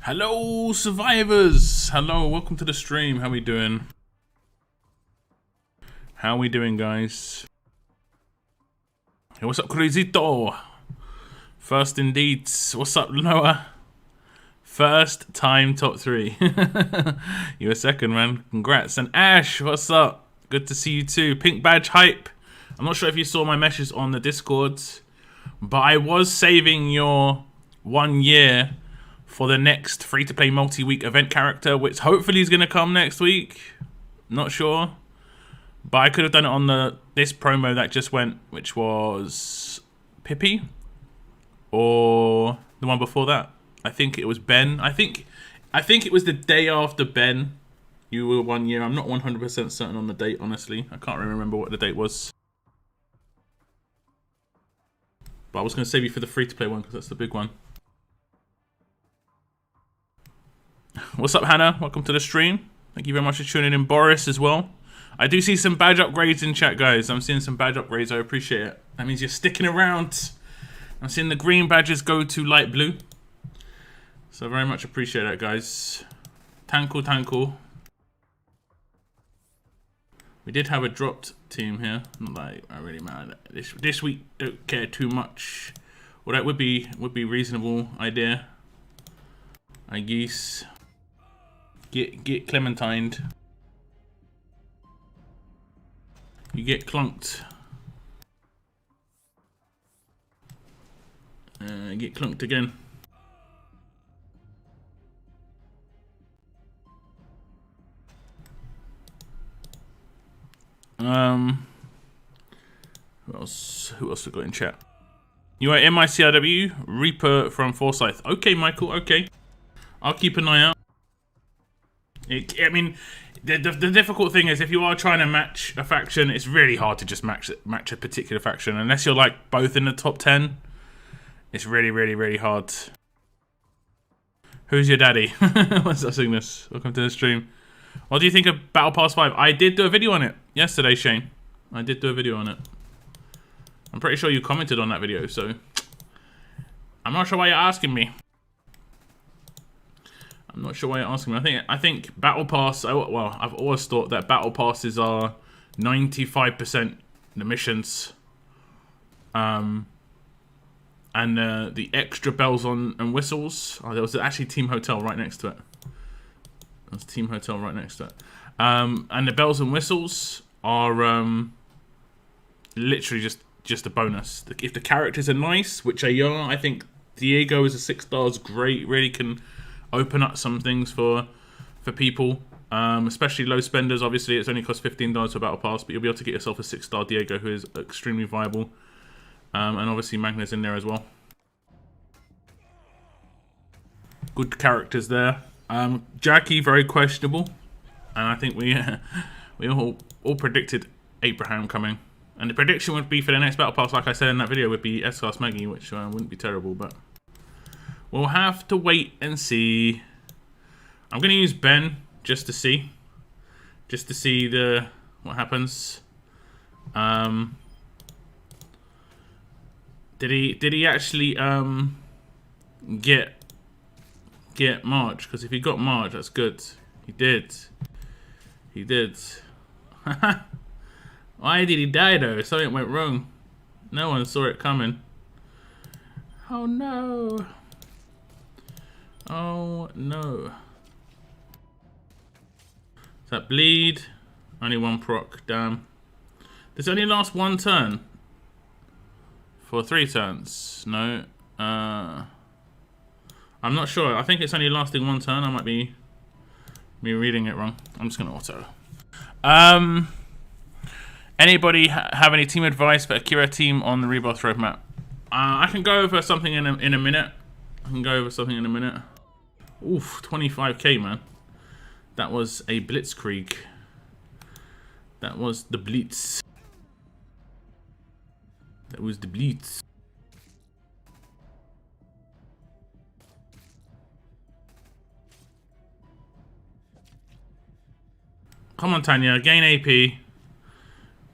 Hello, survivors! Hello, welcome to the stream. How we doing? How we doing, guys? Hey, what's up, Crazito? First indeed. What's up, Noah? First time top 3. You were second, man. Congrats. And Ash, what's up? Good to see you too. Pink badge hype. I'm not sure if you saw my message on the Discord, but I was saving your 1 year for the next free-to-play multi-week event character, which hopefully is going to come next week. Not sure. But I could have done it on this promo that just went, which was Pippi. Or the one before that. I think it was Ben. I think it was the day after Ben. You were 1 year. I'm not 100% certain on the date, honestly. I can't really remember what the date was. But I was going to save you for the free-to-play one because that's the big one. What's up, Hannah? Welcome to the stream. Thank you very much for tuning in. Boris as well. I do see some badge upgrades in chat, guys. I'm seeing some badge upgrades. I appreciate it. That means you're sticking around. I'm seeing the green badges go to light blue. So very much appreciate that, guys. Tankle. We did have a dropped team here. Not like I really matter. This week don't care too much. Well, that would be reasonable idea, I guess. Get clementined. You get clunked. Get clunked again. Who else we got in chat? You are MICRW Reaper from Forsyth. Okay, Michael. Okay, I'll keep an eye out. I mean, the difficult thing is if you are trying to match a faction, it's really hard to just match a particular faction unless you're like both in the top 10. It's really hard. Who's your daddy? What's up, Cygnus? Welcome to the stream. What do you think of Battle Pass 5? I did do a video on it yesterday, Shane. I did do a video on it. I'm pretty sure you commented on that video, so I'm not sure why you're asking me. I'm not sure why you're asking me. I think Battle Pass. Well, I've always thought that Battle Passes are 95% the missions, and the extra bells and whistles. Oh, there was actually Team Hotel right next to it. There's Team Hotel right next to it. And the bells and whistles are literally just a bonus. If the characters are nice, which they are, I think Diego is a 6 stars. Great, really can open up some things for people, especially low spenders. Obviously, it's only cost $15 for Battle Pass, but you'll be able to get yourself a 6-star Diego, who is extremely viable. And obviously Magna's in there as well. Good characters there. Jackie, very questionable. And I think we all predicted Abraham coming. And the prediction would be for the next Battle Pass, like I said in that video, would be S-Class Maggie, which wouldn't be terrible, but we'll have to wait and see. I'm going to use Ben just to see what happens. Did he actually get Marge? Because if he got Marge, that's good. He did. Why did he die though? Something went wrong. No one saw it coming. Oh no. Oh no. Does that bleed? Only one proc, damn. Does it only last 1 turn? For 3 turns? No. I'm not sure. I think it's only lasting 1 turn. I might be reading it wrong. I'm just gonna auto. Anybody have any team advice for Akira team on the Rebirth roadmap? I can go over something in a minute. Oof, 25k, man. That was a blitzkrieg. That was the blitz. That was the blitz. Come on, Tanya, gain AP.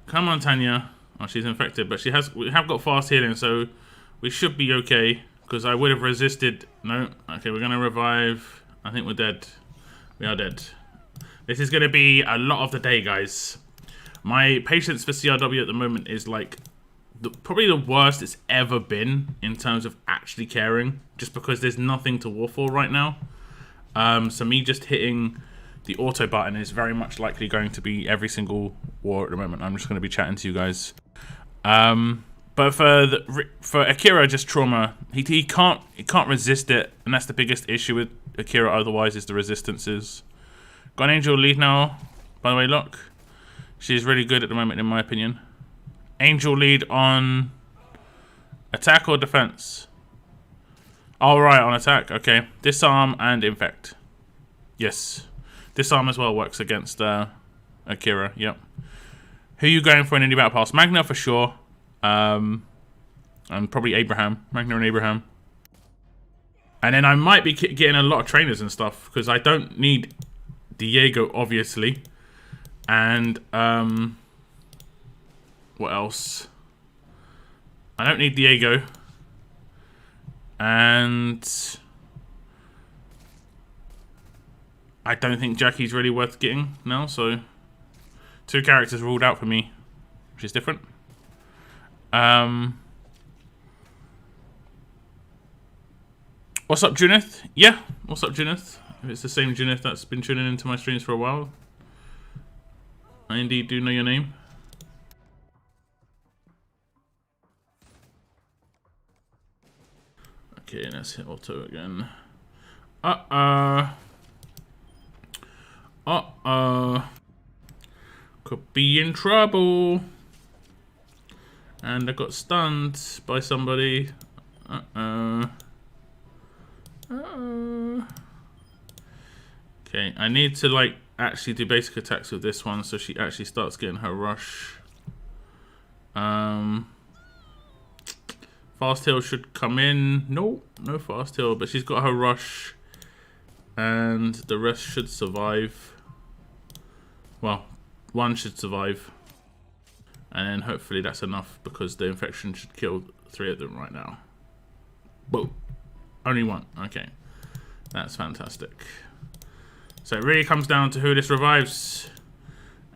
Come on, Tanya. Oh, she's infected, but we have got fast healing, so we should be okay. Because I would have resisted. No. Okay, we're going to revive. I think we're dead. We are dead. This is going to be a lot of the day, guys. My patience for CRW at the moment is like probably the worst it's ever been in terms of actually caring, just because there's nothing to war for right now. So me just hitting the auto button is very much likely going to be every single war at the moment. I'm just going to be chatting to you guys. But for Akira, just trauma. He can't resist it, and that's the biggest issue with Akira. Otherwise, is the resistances. Got an Angel lead now. By the way, look, she's really good at the moment, in my opinion. Angel lead on attack or defense? All right, on attack. Okay, disarm and infect. Yes, disarm as well works against Akira. Yep. Who are you going for in any battle pass? Magna for sure. And probably Abraham. Magna and Abraham. And then I might be getting a lot of trainers and stuff, because I don't need Diego, obviously. And, what else? I don't need Diego. And I don't think Jackie's really worth getting now, so 2 characters ruled out for me, which is different. What's up, Junith? Yeah, what's up, Junith? If it's the same Junith that's been tuning into my streams for a while, I indeed do know your name. Okay, let's hit auto again. Could be in trouble. And I got stunned by somebody. Okay, I need to like actually do basic attacks with this one so she actually starts getting her rush. Fast heal should come in. No fast heal, but she's got her rush. And the rest should survive. Well, one should survive. And then hopefully that's enough, because the infection should kill 3 of them right now. Boom. Only 1. Okay. That's fantastic. So it really comes down to who this revives.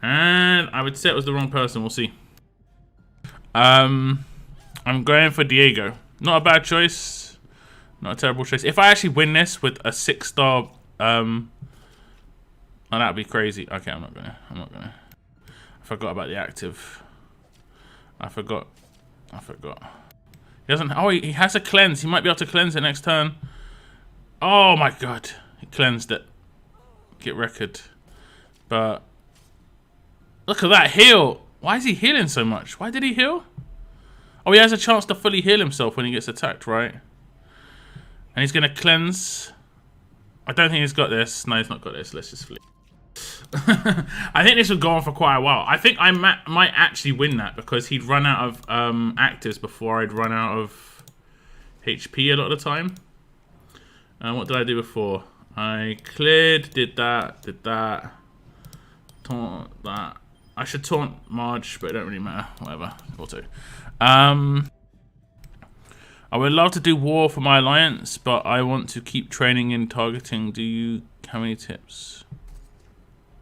And I would say it was the wrong person. We'll see. I'm going for Diego. Not a bad choice. Not a terrible choice. If I actually win this with a 6-star... oh, that'd be crazy. Okay, I'm not gonna. I forgot about the active. I forgot. He doesn't... Oh, he has a cleanse. He might be able to cleanse it next turn. Oh my god. He cleansed it. Get record. But... look at that heal. Why is he healing so much? Why did he heal? Oh, he has a chance to fully heal himself when he gets attacked, right? And he's going to cleanse. I don't think he's got this. No, he's not got this. Let's just flip. I think this would go on for quite a while. I think I might actually win that, because he'd run out of actives before I'd run out of HP a lot of the time. What did I do before? I cleared, did that, taunt that. I should taunt Marge, but it don't really matter. Whatever. Auto. I would love to do war for my alliance, but I want to keep training in targeting. Do you have any tips?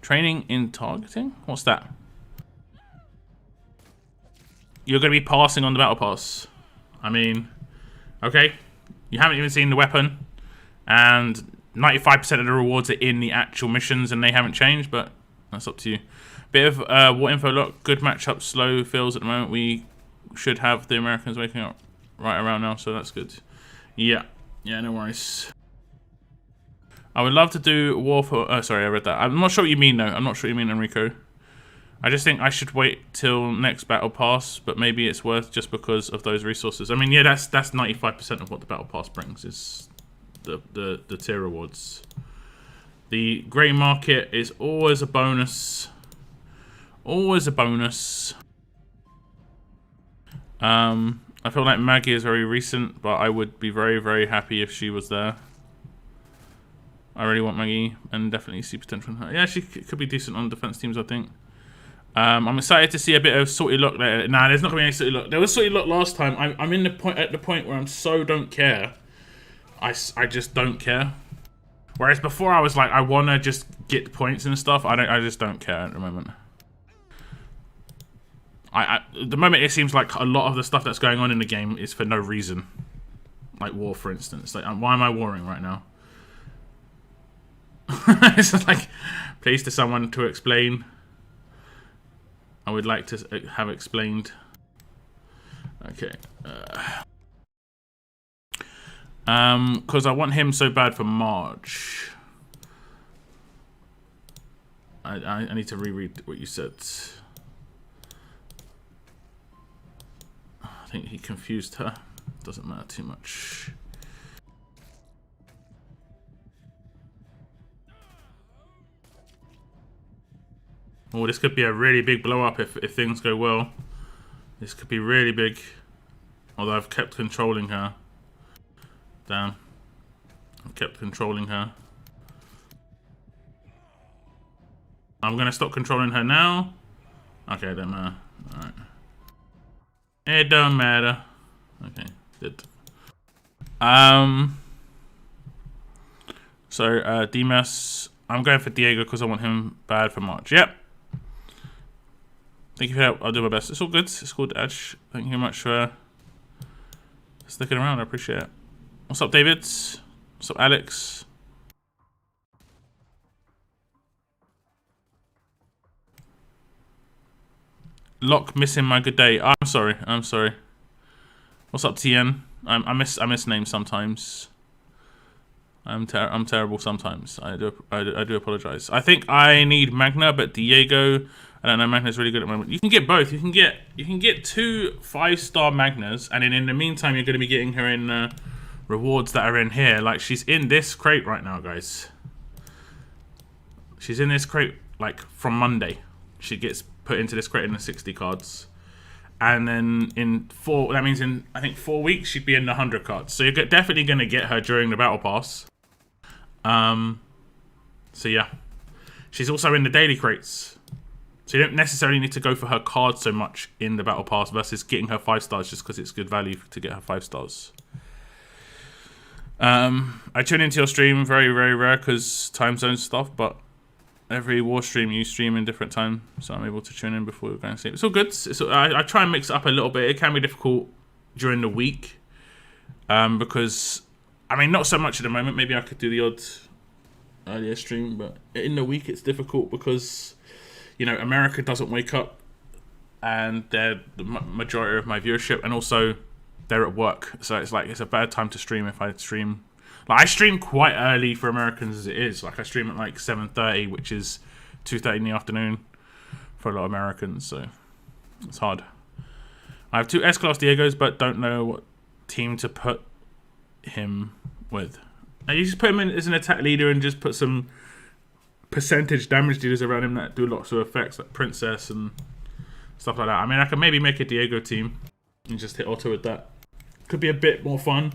Training in targeting? What's that? You're going to be passing on the battle pass. I mean, okay. You haven't even seen the weapon, and 95% of the rewards are in the actual missions, and they haven't changed, but that's up to you. Bit of what info look. Good matchup, slow feels at the moment. We should have the Americans waking up right around now, so that's good. Yeah, no worries. I would love to do war for... oh, sorry, I read that. I'm not sure what you mean, though. I'm not sure what you mean, Enrico. I just think I should wait till next battle pass, but maybe it's worth just because of those resources. I mean, yeah, that's 95% of what the battle pass brings, is the tier rewards. The grey market is always a bonus. Always a bonus. I feel like Maggie is very recent, but I would be very, very happy if she was there. I really want Maggie, and definitely see potential in her. Yeah, she could be decent on defense teams, I think. I'm excited to see a bit of Salty Luck later. Nah, there's not going to be any Salty Luck. There was Salty Luck last time. I'm at the point where I'm so don't care. I just don't care. Whereas before I was like, I want to just get points and stuff. I just don't care at the moment. At the moment it seems like a lot of the stuff that's going on in the game is for no reason. Like war, for instance. Like, why am I warring right now? It's like, please to someone to explain. I would like to have explained. Okay. Because I want him so bad for March. I need to reread what you said. I think he confused her. Doesn't matter too much. Oh, this could be a really big blow up if things go well. This could be really big. Although I've kept controlling her. Damn. I've kept controlling her. I'm gonna stop controlling her now. Okay, it don't matter. Alright. It don't matter. Okay, good. So, Dimas. I'm going for Diego because I want him bad for March. Yep. Thank you for help. I'll do my best. It's all good. It's called Edge. Thank you very much for sticking around. I appreciate it. What's up, David? What's up, Alex? Lock missing my good day. I'm sorry. I'm sorry. What's up, TN? I miss names sometimes. I'm terrible sometimes. I do apologize. I think I need Magna, but Diego. I don't know. Magna's really good at the moment. You can get both. You can get 2 5-star Magnas, and then in the meantime, you're going to be getting her in rewards that are in here. Like, she's in this crate right now, guys. She's in this crate like from Monday. She gets put into this crate in the 60 cards, and then in 4. That means in I think 4 weeks she'd be in the 100 cards. So you're definitely going to get her during the battle pass. So yeah, she's also in the daily crates. So you don't necessarily need to go for her cards so much in the battle pass versus getting her 5 stars just because it's good value to get her 5 stars. I tune into your stream very, very rare because time zone stuff, but every war stream you stream in different time, so I'm able to tune in before going to sleep. It's all good. I try and mix it up a little bit. It can be difficult during the week because, I mean, not so much at the moment. Maybe I could do the odd earlier stream, but in the week it's difficult because, you know, America doesn't wake up and they're the majority of my viewership, and also they're at work, so it's like it's a bad time to stream if I stream. Like, I stream quite early for Americans as it is. Like, I stream at like 7:30, which is 2:30 in the afternoon for a lot of Americans, so it's hard. I have 2 S-Class Diegos, but don't know what team to put him with. You just put him in as an attack leader and just put some percentage damage dealers around him that do lots of effects, like Princess and stuff like that. I mean, I could maybe make a Diego team and just hit auto with that. Could be a bit more fun.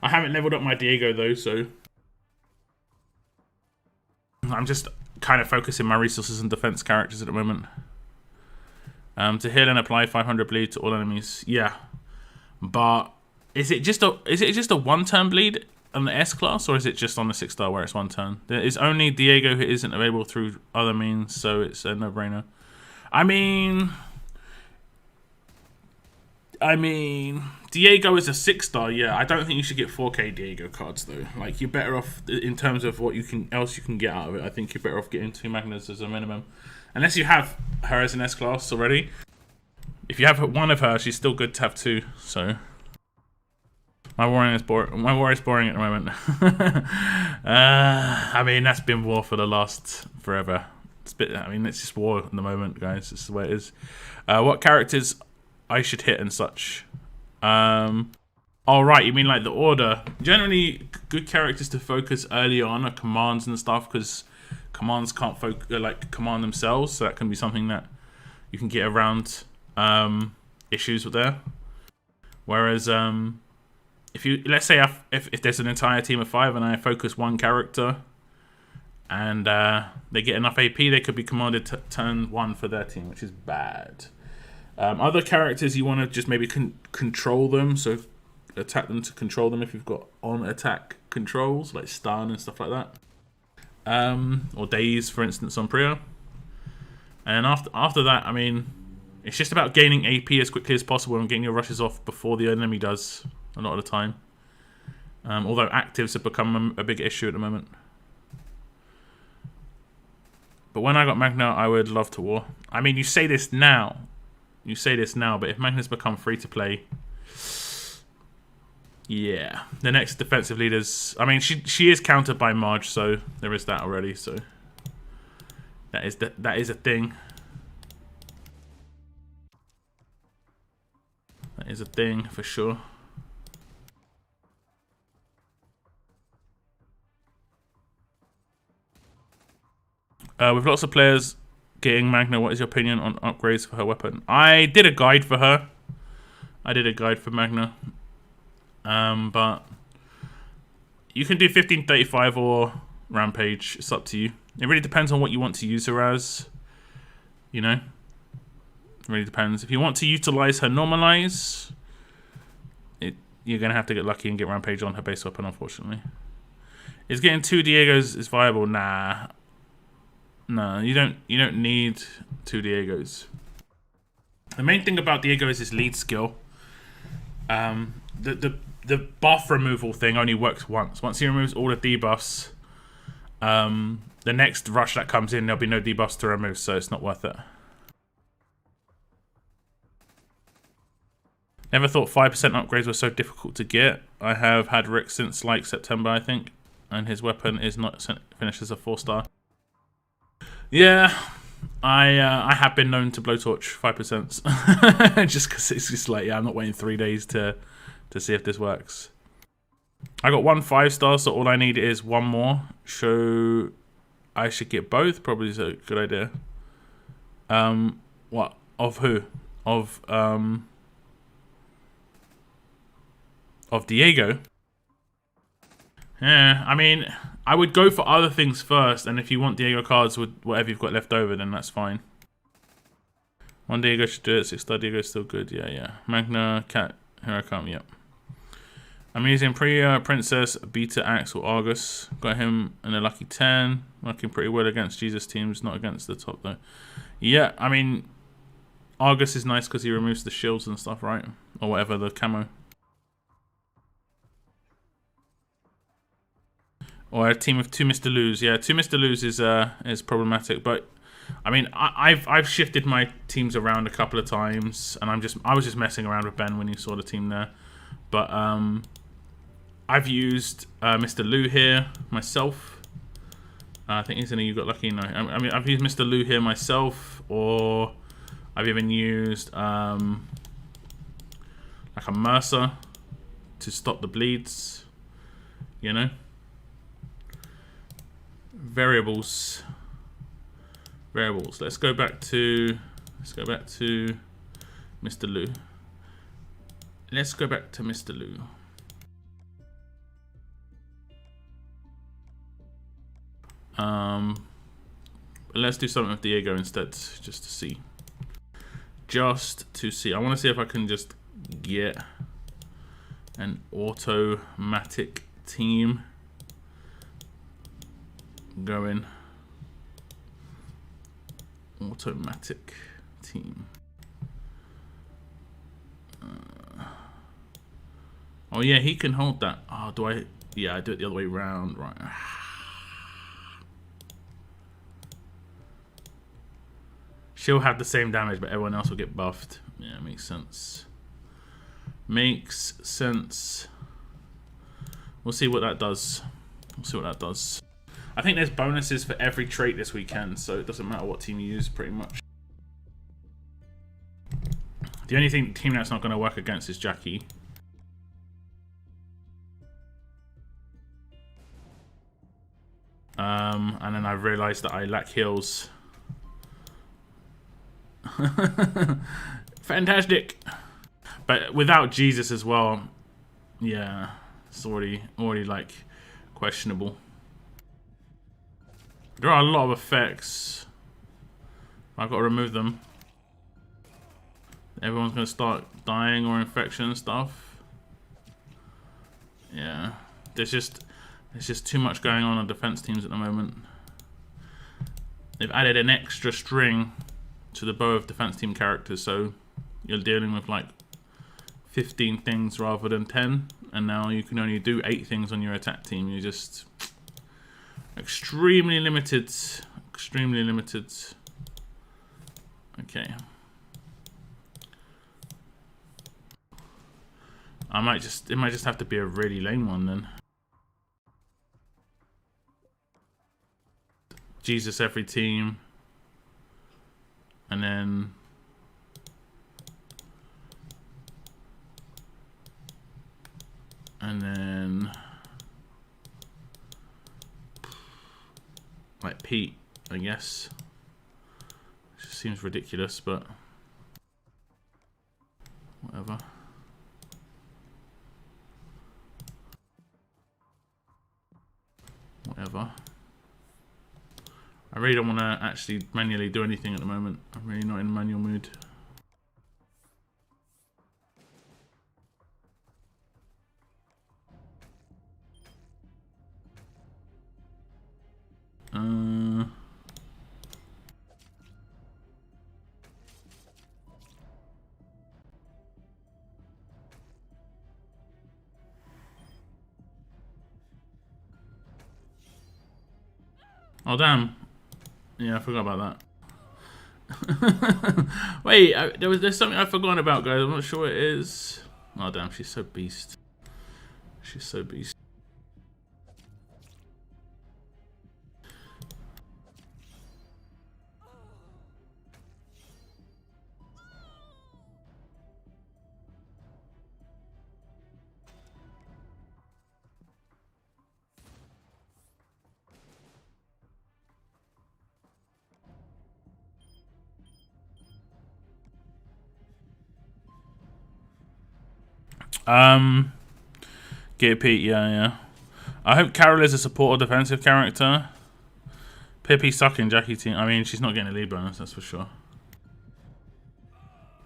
I haven't leveled up my Diego though, so I'm just kind of focusing my resources on defense characters at the moment. To heal and apply 500 bleed to all enemies. Yeah, but is it just a 1-turn bleed on the S class, or is it just on the 6-star where it's 1 turn? There is only Diego who isn't available through other means, so it's a no-brainer. I mean, Diego is a 6-star. Yeah, I don't think you should get 4K Diego cards though. Like, you're better off in terms of what else you can get out of it. I think you're better off getting 2 Magnas as a minimum, unless you have her as an S class already. If you have one of her, she's still good to have 2. So my war is boring. My war is boring at the moment. I mean, that's been war for the last forever. It's just war at the moment, guys. This is the way it is. What characters I should hit and such? All right, you mean like the order? Generally, good characters to focus early on are commands and stuff, because commands can't command themselves, so that can be something that you can get around issues with there. Whereas if you, let's say if there's an entire team of 5 and I focus one character and they get enough AP, they could be commanded to turn 1 for their team, which is bad. Other characters, you want to just maybe control them, so attack them to control them if you've got on attack controls like stun and stuff like that. or days, for instance, on Priya. And after that, I mean, it's just about gaining AP as quickly as possible and getting your rushes off before the enemy does a lot of the time. Although actives have become a big issue at the moment. But when I got Magna, I would love to war. I mean, you say this now, but if Magna's become free to play, yeah, the next defensive leaders. I mean, she is countered by Marge, so there is that already. So that is a thing. That is a thing for sure. With lots of players getting Magna, what is your opinion on upgrades for her weapon? I did a guide for her. I did a guide for Magna. But you can do 1535 or Rampage. It's up to you. It really depends on what you want to use her as. You know? It really depends. If you want to utilize her Normalize, you're going to have to get lucky and get Rampage on her base weapon, unfortunately. Is getting 2 Diegos is viable? Nah. No, you don't need 2 Diegos. The main thing about Diegos is lead skill. The buff removal thing only works once. Once he removes all the debuffs, the next rush that comes in, there'll be no debuffs to remove, so it's not worth it. Never thought 5% upgrades were so difficult to get. I have had Rick since like September, I think, and his weapon is not finished as a 4-star. Yeah, I have been known to blowtorch 5%, just because it's just like, yeah, I'm not waiting 3 days to see if this works. I got 1 5-star, so all I need is 1 more. So I should get both. Probably is a good idea. What? Of who? Of Diego. Yeah, I mean, I would go for other things first, and if you want Diego cards with whatever you've got left over, then that's fine. 1 Diego should do it. 6-star Diego is still good. Yeah. Magna, Cat, here I come. Yep. I'm using Priya, Princess, Beta, Axe, or Argus. Got him in a lucky 10. Working pretty well against Jesus teams, not against the top though. Yeah, I mean, Argus is nice because he removes the shields and stuff, right? Or whatever, the camo. Or a team of 2 Mr. Lose. Yeah, 2 Mr. Lose is problematic, but I mean, I've shifted my teams around a couple of times, and I was just messing around with Ben when you saw the team there. But I've used Mr. Lou here myself. I think he's in a You Got Lucky. No, I mean, I've used Mr. Lou here myself, or I've even used like a Mercer to stop the bleeds. You know. Variables. Let's go back to Mr. Lou. Let's go back to Mr. Lou. Let's do something with Diego instead, just to see. I want to see if I can just get an automatic team going. Automatic team. Oh yeah, he can hold that. Oh, do I? Yeah, I do it the other way around. Right. She'll have the same damage, but everyone else will get buffed. Yeah, makes sense. Makes sense. We'll see what that does. I think there's bonuses for every trait this weekend, so it doesn't matter what team you use, pretty much. The only team that's not going to work against is Jackie. And then I've realised that I lack heals. Fantastic. But without Jesus as well, yeah, it's already like questionable. There are a lot of effects. I've got to remove them. Everyone's going to start dying or infection and stuff. Yeah, there's just too much going on defense teams at the moment. they've added an extra string to the bow of defense team characters, so you're dealing with like 15 things rather than 10, and now you can only do 8 things on your attack team. You're just extremely limited. Extremely limited. Okay. It might just have to be a really lame one then. Jesus every team. And then like Pete, I guess. Which seems ridiculous, but whatever. Whatever. I really don't want to actually manually do anything at the moment. I'm really not in manual mood. Oh damn. Yeah, I forgot about that. Wait, there's something I've forgotten about, guys. I'm not sure what it is. Oh damn, she's so beast. She's so beast. Get Pete, yeah. I hope Carol is a support or defensive character. Pippi's sucking Jackie team. I mean, she's not getting a lead bonus, that's for sure.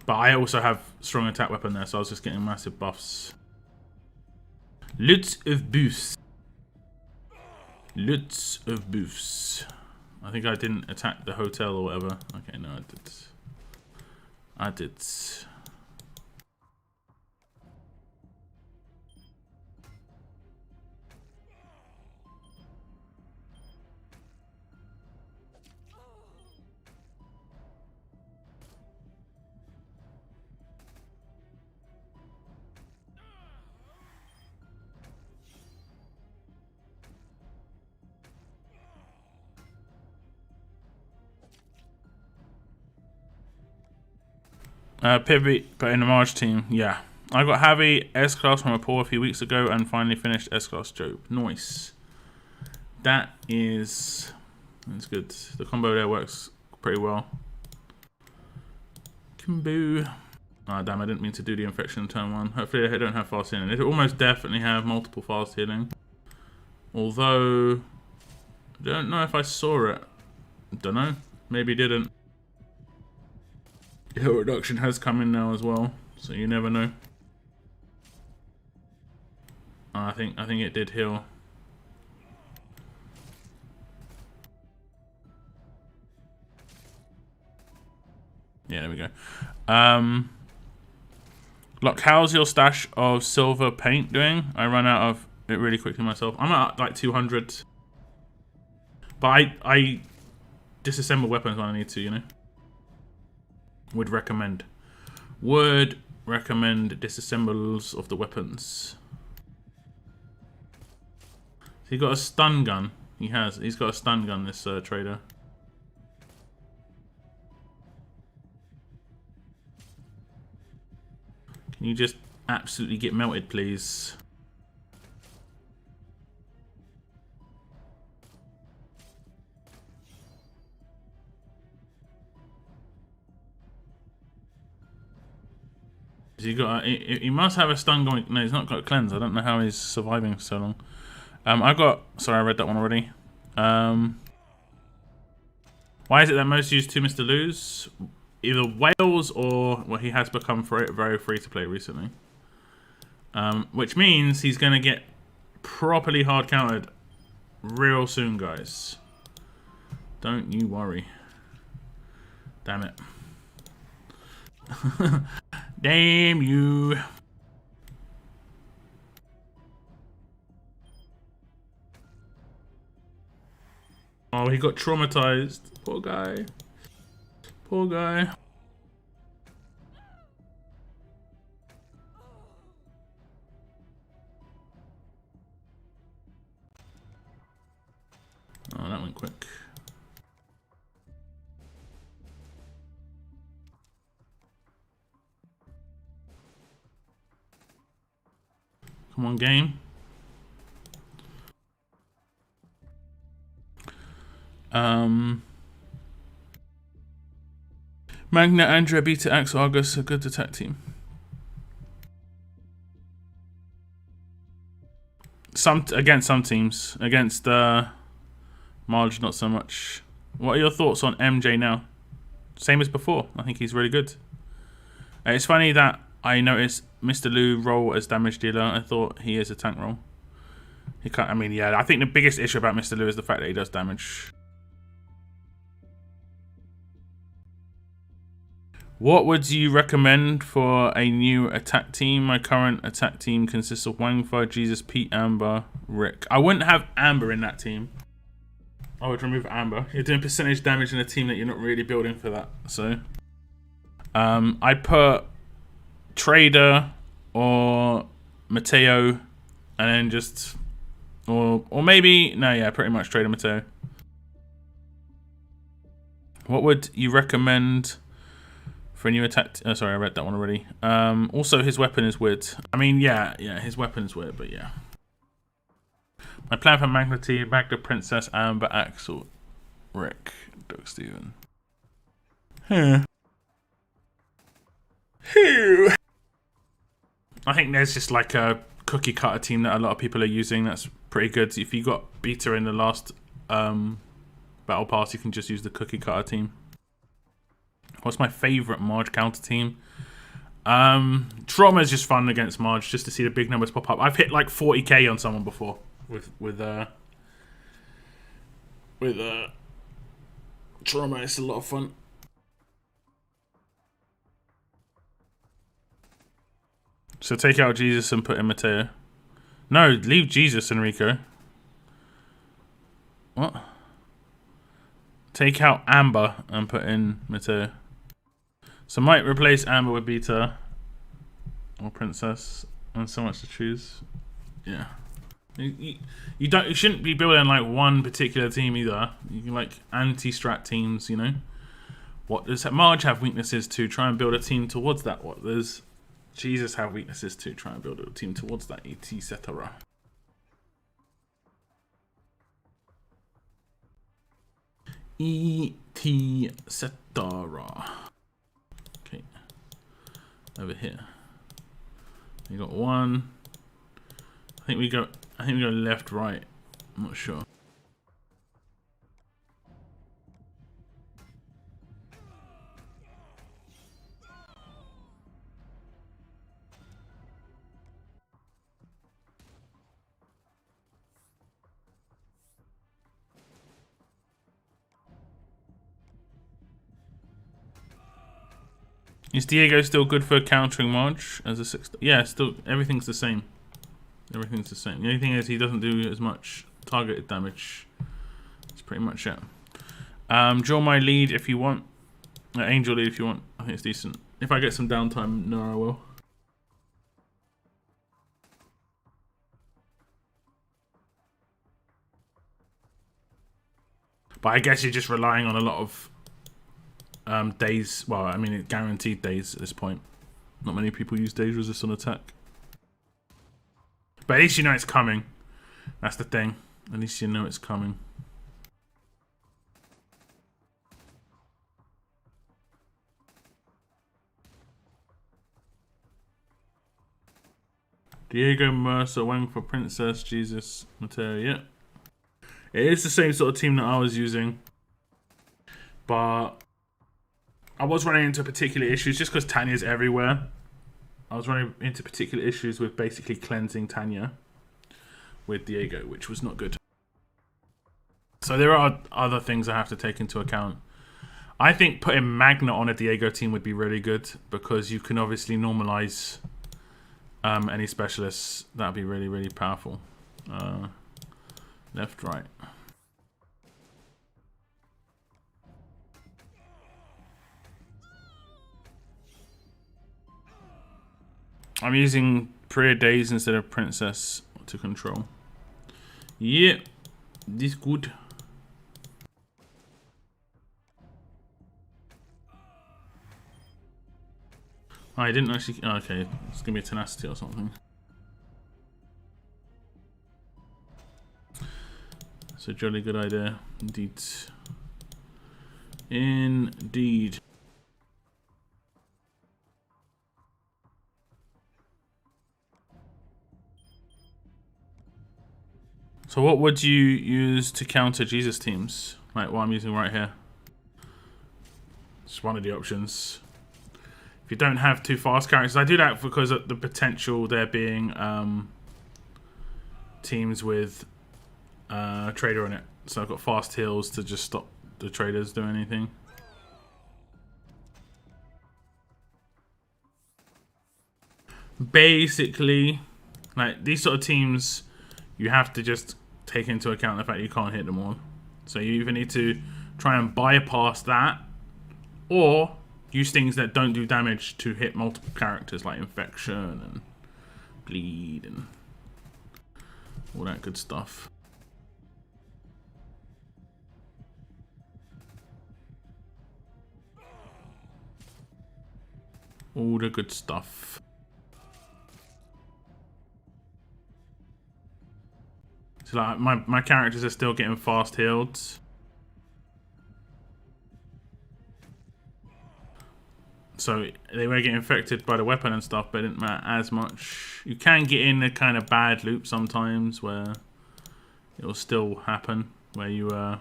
But I also have strong attack weapon there, so I was just getting massive buffs. Lots of buffs. Lots of buffs. I think I didn't attack the hotel or whatever. Okay, no, I did. I did. Pivot, but in the March team, yeah. I got Javi S-Class from a pool a few weeks ago and finally finished S-Class Job. Nice. That's good. The combo there works pretty well. Kimbo. Ah, damn, I didn't mean to do the infection turn 1. Hopefully I don't have fast healing. It almost definitely have multiple fast healing. Although, I don't know if I saw it. Don't know. Maybe didn't. Heal reduction has come in now as well, so you never know. I think it did heal. Yeah, there we go. Look, how's your stash of silver paint doing? I ran out of it really quickly myself. I'm at like 200. But I disassemble weapons when I need to, you know. Would recommend disassembles of the weapons. He got a stun gun. He's got a stun gun, this trader. Can you just absolutely get melted, please? He must have a stun going. No, he's not got a cleanse. I don't know how he's surviving for so long. Sorry, I read that one already. Why is it that most use 2 Mr. Lose? Either whales or he has become very free to play recently. Which means he's going to get properly hard countered real soon, guys. Don't you worry. Damn it. Damn you. Oh, he got traumatized. Poor guy. Poor guy. Oh, that went quick. Come on, game. Magna, Andrea, Beta, Axe, Argus, a good attack team. Against some teams. Against Marge, not so much. What are your thoughts on MJ now? Same as before. I think he's really good. It's funny that I noticed Mr. Lu role as damage dealer. I thought he is a tank role. He can't. I mean, yeah. I think the biggest issue about Mr. Lu is the fact that he does damage. What would you recommend for a new attack team? My current attack team consists of Wangfa, Jesus, Pete, Amber, Rick. I wouldn't have Amber in that team. I would remove Amber. You're doing percentage damage in a team that you're not really building for that. So, I'd put Trader or Mateo, and then just or maybe no, yeah, pretty much Trader Mateo. What would you recommend for a new attack? Oh, sorry, I read that one already. Also, his weapon is weird. I mean, yeah, his weapon is weird, but yeah. My plan for Magna T, Magna Princess, Amber, Axel, Rick, Doug Steven. I think there's just like a cookie cutter team that a lot of people are using. That's pretty good. If you got Beta in the last battle pass, you can just use the cookie cutter team. What's my favorite Marge counter team? Trauma is just fun against Marge, just to see the big numbers pop up. I've hit like 40k on someone before with Trauma. It's a lot of fun. So take out Jesus and put in Mateo. No, leave Jesus, Enrico. What? Take out Amber and put in Mateo. So might replace Amber with Beta or Princess, and so much to choose. Yeah. You shouldn't be building like one particular team either. You can like anti-strat teams, you know. What does Marge have weaknesses to? Try and build a team towards that. What does Jesus have weaknesses to? Try and build a team towards that, etc. etc. Okay. Over here. You got one. I think we go left, right. I'm not sure. Is Diego still good for countering Marge as a 6? Yeah, still everything's the same. Everything's the same. The only thing is he doesn't do as much targeted damage. That's pretty much it. Draw my lead if you want. Angel lead if you want. I think it's decent. If I get some downtime, no, I will. But I guess you're just relying on a lot of days. Well, I mean, it's guaranteed days at this point. Not many people use days resist on attack. But at least you know it's coming. That's the thing. At least you know it's coming. Diego, Mercer, Wang for Princess, Jesus, Mateo, yeah. It is the same sort of team that I was using. But I was running into particular issues just because Tanya's everywhere. I was running into particular issues with basically cleansing Tanya with Diego, which was not good. So there are other things I have to take into account. I think putting Magna on a Diego team would be really good because you can obviously normalize any specialists. That'd be really, really powerful. Left, right. I'm using Prayer Days instead of Princess to control. Yeah, this good. I didn't actually. Okay, it's gonna be a tenacity or something. It's a jolly good idea, indeed. Indeed. So what would you use to counter Jesus teams? Like what I'm using right here. It's one of the options. If you don't have two fast characters, I do that because of the potential there being teams with trader in it. So I've got fast heals to just stop the traders doing anything. Basically, like these sort of teams, you have to just take into account the fact you can't hit them all. So you either need to try and bypass that, or use things that don't do damage to hit multiple characters, like infection and bleed and all that good stuff. All the good stuff. So like my characters are still getting fast healed. So they were getting infected by the weapon and stuff, but it didn't matter as much. You can get in a kind of bad loop sometimes where it will still happen, where you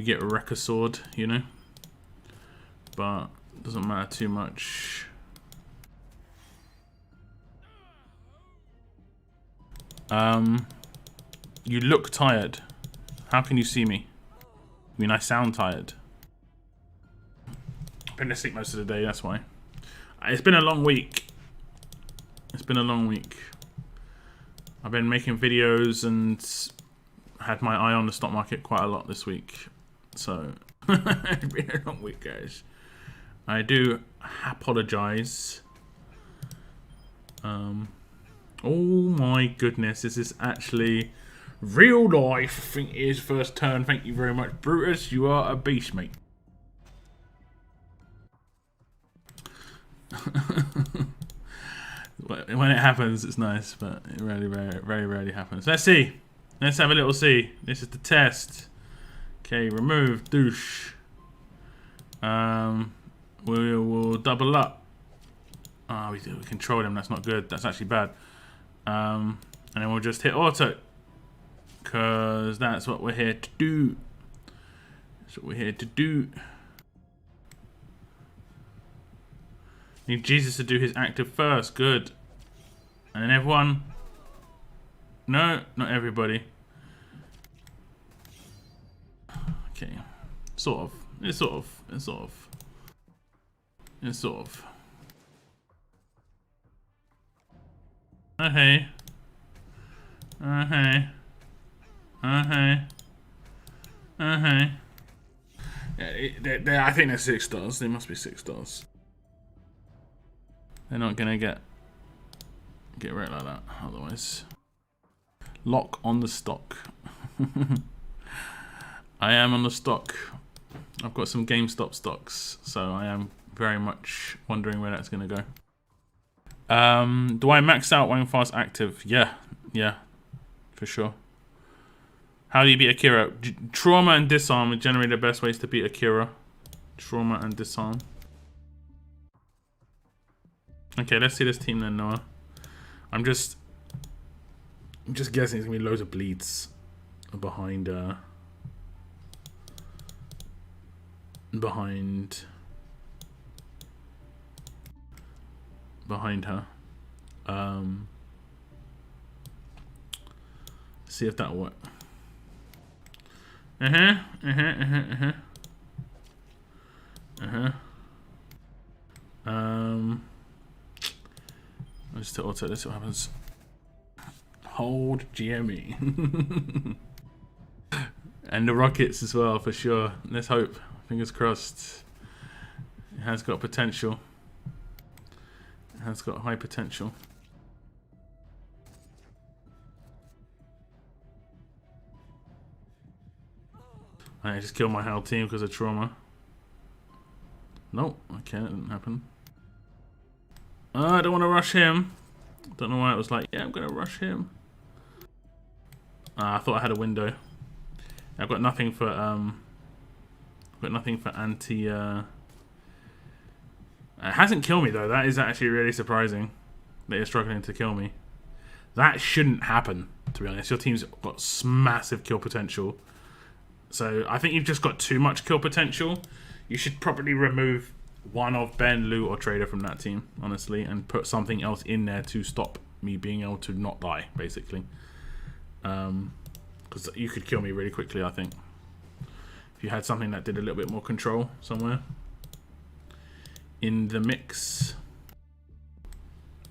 get wreck a sword, you know. But it doesn't matter too much. You look tired. How can you see me? I mean, I sound tired. I've been asleep most of the day, that's why. It's been a long week. It's been a long week. I've been making videos and had my eye on the stock market quite a lot this week. So, it's been a long week, guys. I do apologize. Oh my goodness, this is actually real life. I think it is first turn. Thank you very much, Brutus. You are a beast, mate. When it happens, it's nice, but it very rarely happens. Let's see. Let's have a little see. This is the test. Okay, remove douche. We will double up. Oh, we control him. That's not good. That's actually bad. And then we'll just hit auto, because that's what we're here to do. That's what we're here to do. Need Jesus to do his active first. Good. And then everyone. No, not everybody. Okay. Sort of. It's sort of. It's sort of. It's sort of. Okay. Okay. Okay. Okay. Yeah, I think they're 6 stars. They must be 6 stars. They're not gonna get wrecked like that otherwise. Lock on the stock. I am on the stock. I've got some GameStop stocks, so I am very much wondering where that's gonna go. Do I max out when fast active? Yeah, for sure. How do you beat Akira? Trauma and disarm are generally the best ways to beat Akira. Trauma and disarm. Okay, let's see this team then, Noah. I'm just guessing it's gonna be loads of bleeds behind her. See if that'll work. Let's to auto this. What happens? Hold GME. And the rockets as well, for sure. Let's hope. Fingers crossed. It has got potential. It has got high potential. I just killed my whole team because of trauma. Nope. Okay, that didn't happen. I don't want to rush him. Don't know why it was like, yeah, I'm going to rush him. I thought I had a window. I've got nothing for anti. It hasn't killed me though. That is actually really surprising that you're struggling to kill me. That shouldn't happen, to be honest. Your team's got massive kill potential. So I think you've just got too much kill potential. You should probably remove one of Ben, Lou, or Trader from that team, honestly, and put something else in there to stop me being able to not die, basically. Because you could kill me really quickly, I think. If you had something that did a little bit more control somewhere in the mix.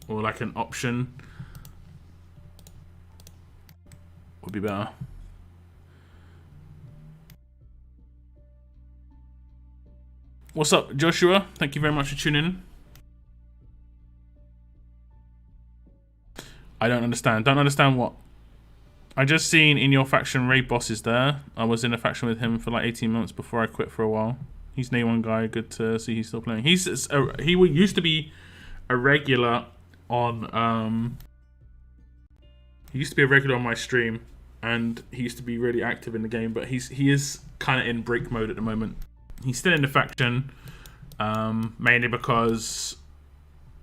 Or like an option would be better. What's up, Joshua? Thank you very much for tuning in. I don't understand. Don't understand what? I just seen in your faction raid boss is there. I was in a faction with him for like 18 months before I quit for a while. He's an A1 guy. Good to see he's still playing. He used to be a regular on he used to be a regular on my stream, and he used to be really active in the game. But he is kind of in break mode at the moment. He's still in the faction, mainly because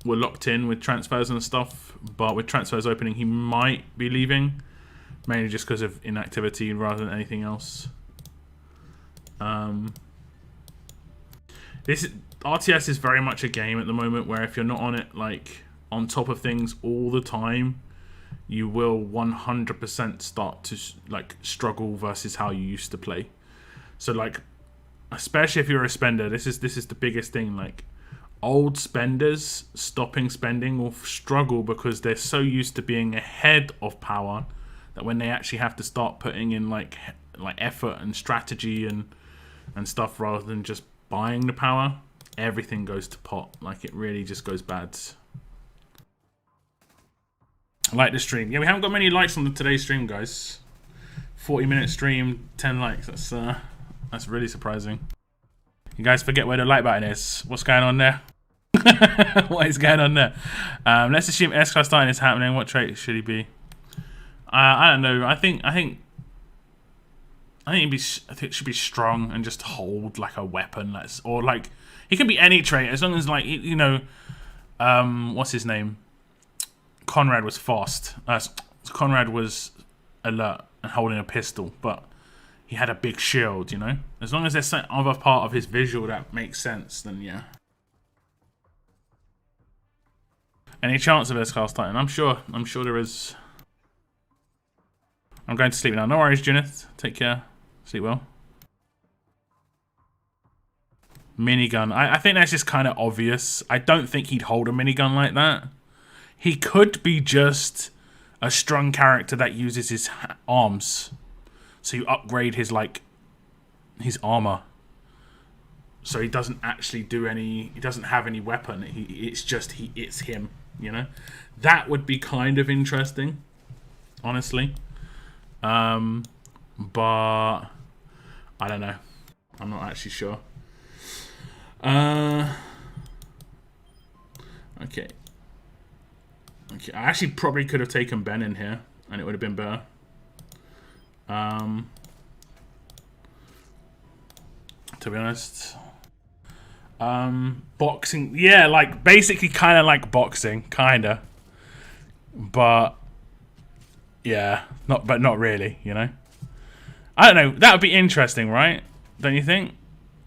we're locked in with transfers and stuff. But with transfers opening, he might be leaving. Mainly just because of inactivity rather than anything else. This RTS is very much a game at the moment where if you're not on it, like on top of things all the time, you will 100% start to like struggle versus how you used to play. So like, especially if you're a spender, this is the biggest thing. Like, old spenders stopping spending will struggle because they're so used to being ahead of power that when they actually have to start putting in like effort and strategy and stuff rather than just buying the power, everything goes to pot. Like, it really just goes bad. I like the stream. Yeah, we haven't got many likes on today's stream, guys. 40-minute stream, 10 likes. That's really surprising. You guys forget where the like button is. What's going on there? What is going on there? Let's assume S-Class starting is happening. What trait should he be? I don't know. I think it should be strong and just hold like a weapon. Or like, he can be any trait as long as like, you know, what's his name? Conrad was fast. Conrad was alert and holding a pistol, but he had a big shield. You know, as long as there's some other part of his visual that makes sense, then yeah. Any chance of S-Class Titan? I'm sure there is. I'm going to sleep now. No worries, Junith. Take care. Sleep well. Minigun. I think that's just kind of obvious. I don't think he'd hold a minigun like that. He could be just a strong character that uses his arms. So you upgrade his armor. So he doesn't actually do any. He doesn't have any weapon. It's him. You know, that would be kind of interesting, honestly. But I don't know. I'm not actually sure. Okay. I actually probably could have taken Ben in here, and it would have been better. To be honest. Boxing, yeah, like basically kind of like boxing, kinda. But yeah, not really, you know. I don't know. That would be interesting, right? Don't you think?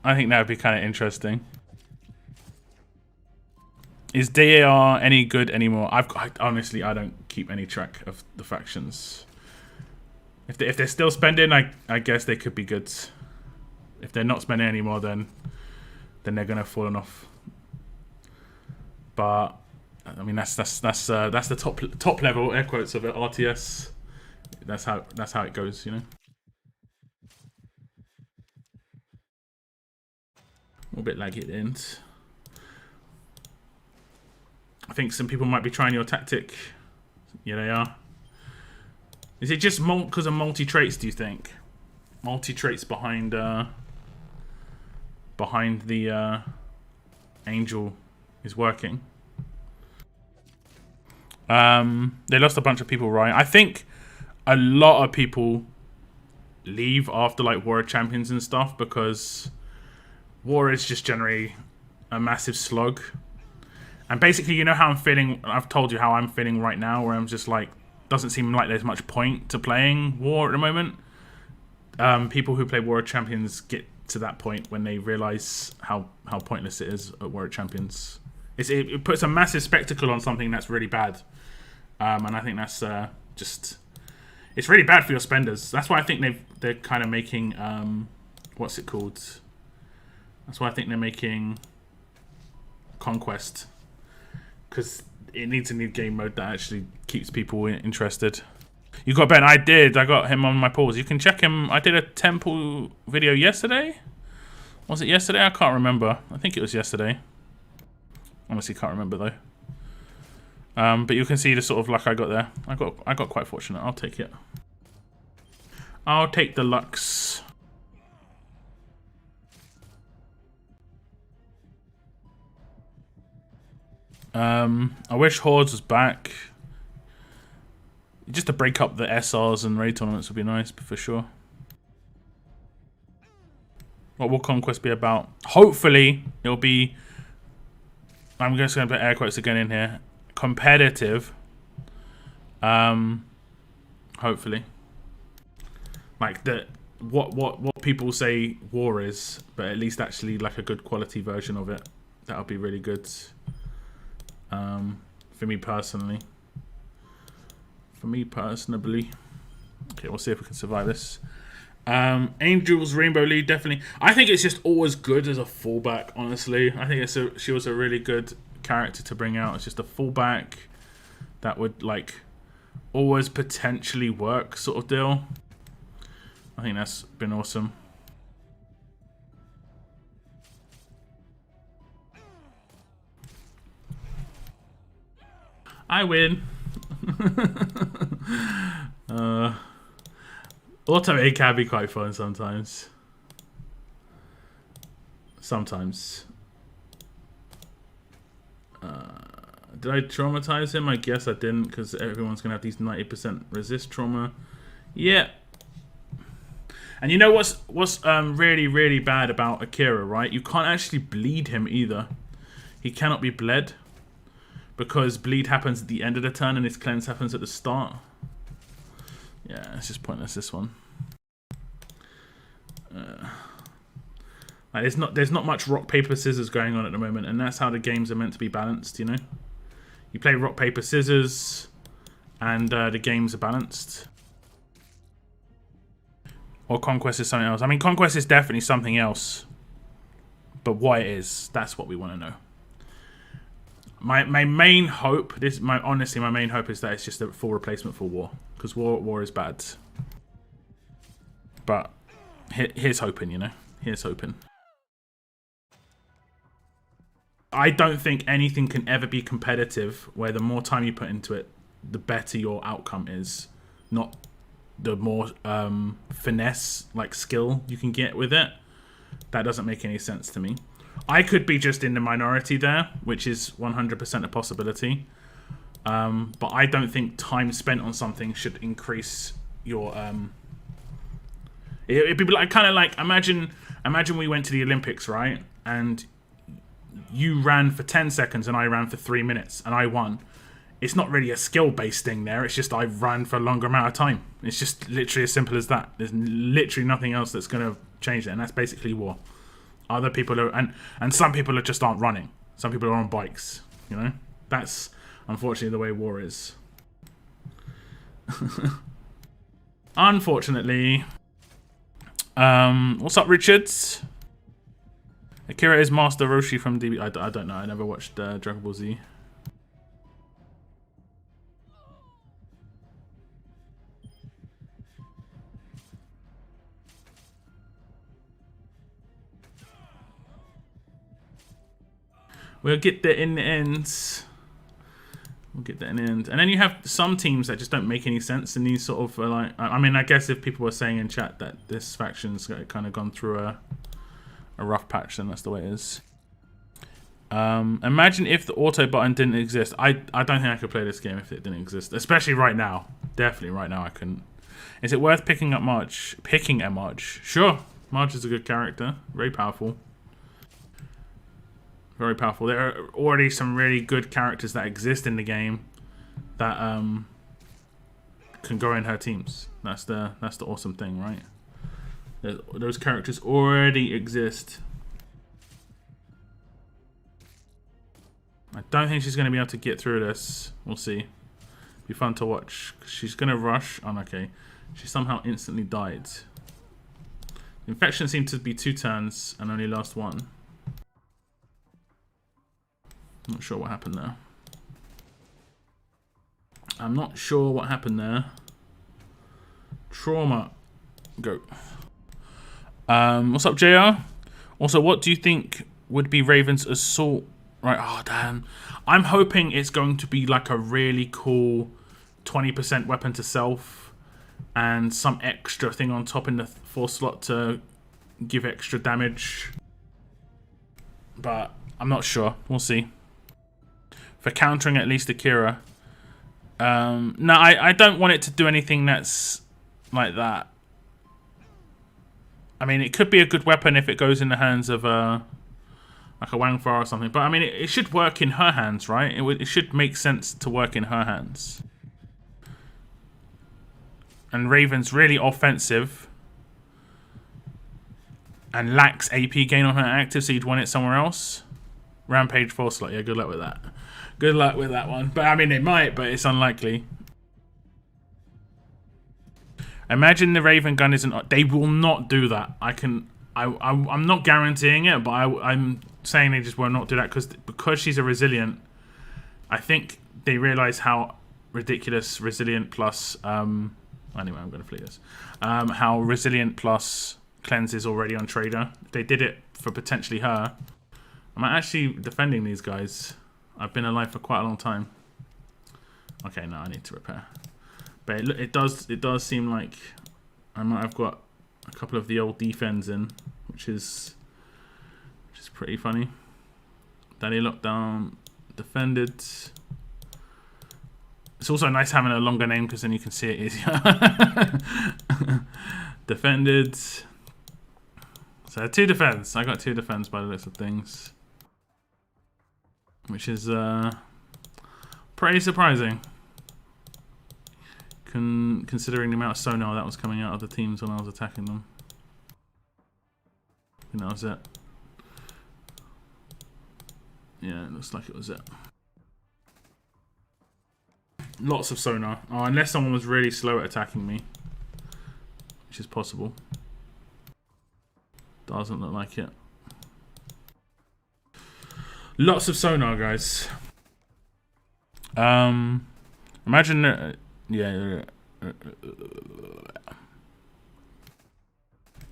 I think that would be kind of interesting. Is DAR any good anymore? Honestly, I don't keep any track of the factions. If they're still spending, I guess they could be good. If they're not spending anymore, then they're gonna have fallen off. But I mean, that's the top level air quotes of it. RTS. That's how it goes, you know. A bit laggy at the end. I think some people might be trying your tactic. Yeah, they are. Is it just because of multi-traits, do you think? Multi-traits behind the Angel is working. They lost a bunch of people, right? I think a lot of people leave after like War of Champions and stuff because War is just generally a massive slog. And basically, you know how I'm feeling. I've told you how I'm feeling right now, where I'm just like, doesn't seem like there's much point to playing War at the moment. People who play War of Champions get to that point when they realize how pointless it is at War of Champions. It puts a massive spectacle on something that's really bad, and I think that's it's really bad for your spenders. That's why I think they're kind of making what's it called? That's why I think they're making Conquest, because it needs a new game mode that actually keeps people interested. You got Ben? I did. I got him on my pause. You can check him. I did a temple video yesterday. Was it yesterday? I can't remember. I think it was yesterday. Honestly, can't remember though. But you can see the sort of luck I got there. I got quite fortunate. I'll take it. I'll take the Lux. I wish Hordes was back. Just to break up the SRs and raid tournaments would be nice, for sure. What will Conquest be about? Hopefully, it'll be... I'm just going to put air quotes again in here. Competitive. Hopefully. Like, what people say War is, but at least actually like a good quality version of it. That'll be really good. For me personally. Okay, we'll see if we can survive this. Angel's Rainbow Lead, definitely. I think it's just always good as a fullback, honestly. I think she was a really good character to bring out. It's just a fullback that would, like, always potentially work sort of deal. I think that's been awesome. I win. Auto A can be quite fun sometimes. Did I traumatize him? I guess I didn't, because everyone's gonna have these 90% resist trauma. Yeah. And you know what's really, really bad about Akira, right? You can't actually bleed him either. He cannot be bled, because bleed happens at the end of the turn and his cleanse happens at the start. Yeah, it's just pointless, this one. Like there's not much rock, paper, scissors going on at the moment, and that's how the games are meant to be balanced, you know? You play rock, paper, scissors, and the games are balanced. Or Conquest is something else. I mean, Conquest is definitely something else. But what it is, that's what we want to know. My main hope, honestly my main hope is that it's just a full replacement for War, because War is bad. But here's hoping, you know. Here's hoping. I don't think anything can ever be competitive where the more time you put into it, the better your outcome is, not the more finesse, like skill you can get with it. That doesn't make any sense to me. I could be just in the minority there, which is 100% a possibility. But I don't think time spent on something should increase your... It'd be like, kind of like, imagine we went to the Olympics, right? And you ran for 10 seconds and I ran for 3 minutes and I won. It's not really a skill-based thing there. It's just I ran for a longer amount of time. It's just literally as simple as that. There's literally nothing else that's going to change it, and that's basically War. Other people are, and some people just aren't running. Some people are on bikes, you know? That's unfortunately the way War is. Unfortunately. What's up, Richards? Akira is Master Roshi from DB. I don't know. I never watched Dragon Ball Z. We'll get there in the end. We'll get there in the end. And then you have some teams that just don't make any sense. And these sort of like, I mean, I guess if people were saying in chat that this faction's kind of gone through a rough patch, then that's the way it is. Imagine if the auto button didn't exist. I don't think I could play this game if it didn't exist. Especially right now. Definitely right now I couldn't. Is it worth picking up March? Picking a March? Sure. March is a good character. Very powerful. Very powerful. There are already some really good characters that exist in the game that can go in her teams. That's the awesome thing, right? Those characters already exist. I don't think she's going to be able to get through this. We'll see. Be fun to watch. She's going to rush. Oh, okay. She somehow instantly died. The infection seemed to be 2 turns and only last 1. Not sure what happened there. I'm not sure what happened there. Trauma. Go. What's up, JR? Also, what do you think would be Raven's assault? Right, oh damn. I'm hoping it's going to be like a really cool 20% weapon to self and some extra thing on top in the 4 slot to give extra damage. But I'm not sure. We'll see. For countering at least Akira. No, I don't want it to do anything that's like that. I mean, it could be a good weapon if it goes in the hands of like a Wang Fa or something. But I mean, it should work in her hands, right? It should make sense to work in her hands. And Raven's really offensive and lacks AP gain on her active, so you'd want it somewhere else. Rampage 4 slot. Yeah, good luck with that. Good luck with that one. But I mean, it might, but it's unlikely. Imagine the Raven gun isn't... They will not do that. I'm not guaranteeing it, but I'm saying they just will not do that because she's a resilient. I think they realize how ridiculous resilient plus... anyway, I'm going to flee this. How resilient plus cleanse is already on Trader. If they did it for potentially her... I'm actually defending these guys. I've been alive for quite a long time. Okay, no, I need to repair. But it does seem like I might have got a couple of the old defends in, which is pretty funny. Daddy lockdown defended. It's also nice having a longer name because then you can see it easier. Defended. So 2 defense. I got 2 defense by the looks of things. Which is pretty surprising. Considering the amount of sonar that was coming out of the teams when I was attacking them. I think that was it. Yeah, it looks like it was it. Lots of sonar. Oh, unless someone was really slow at attacking me. Which is possible. Doesn't look like it. Lots of sonar, guys. Imagine... yeah.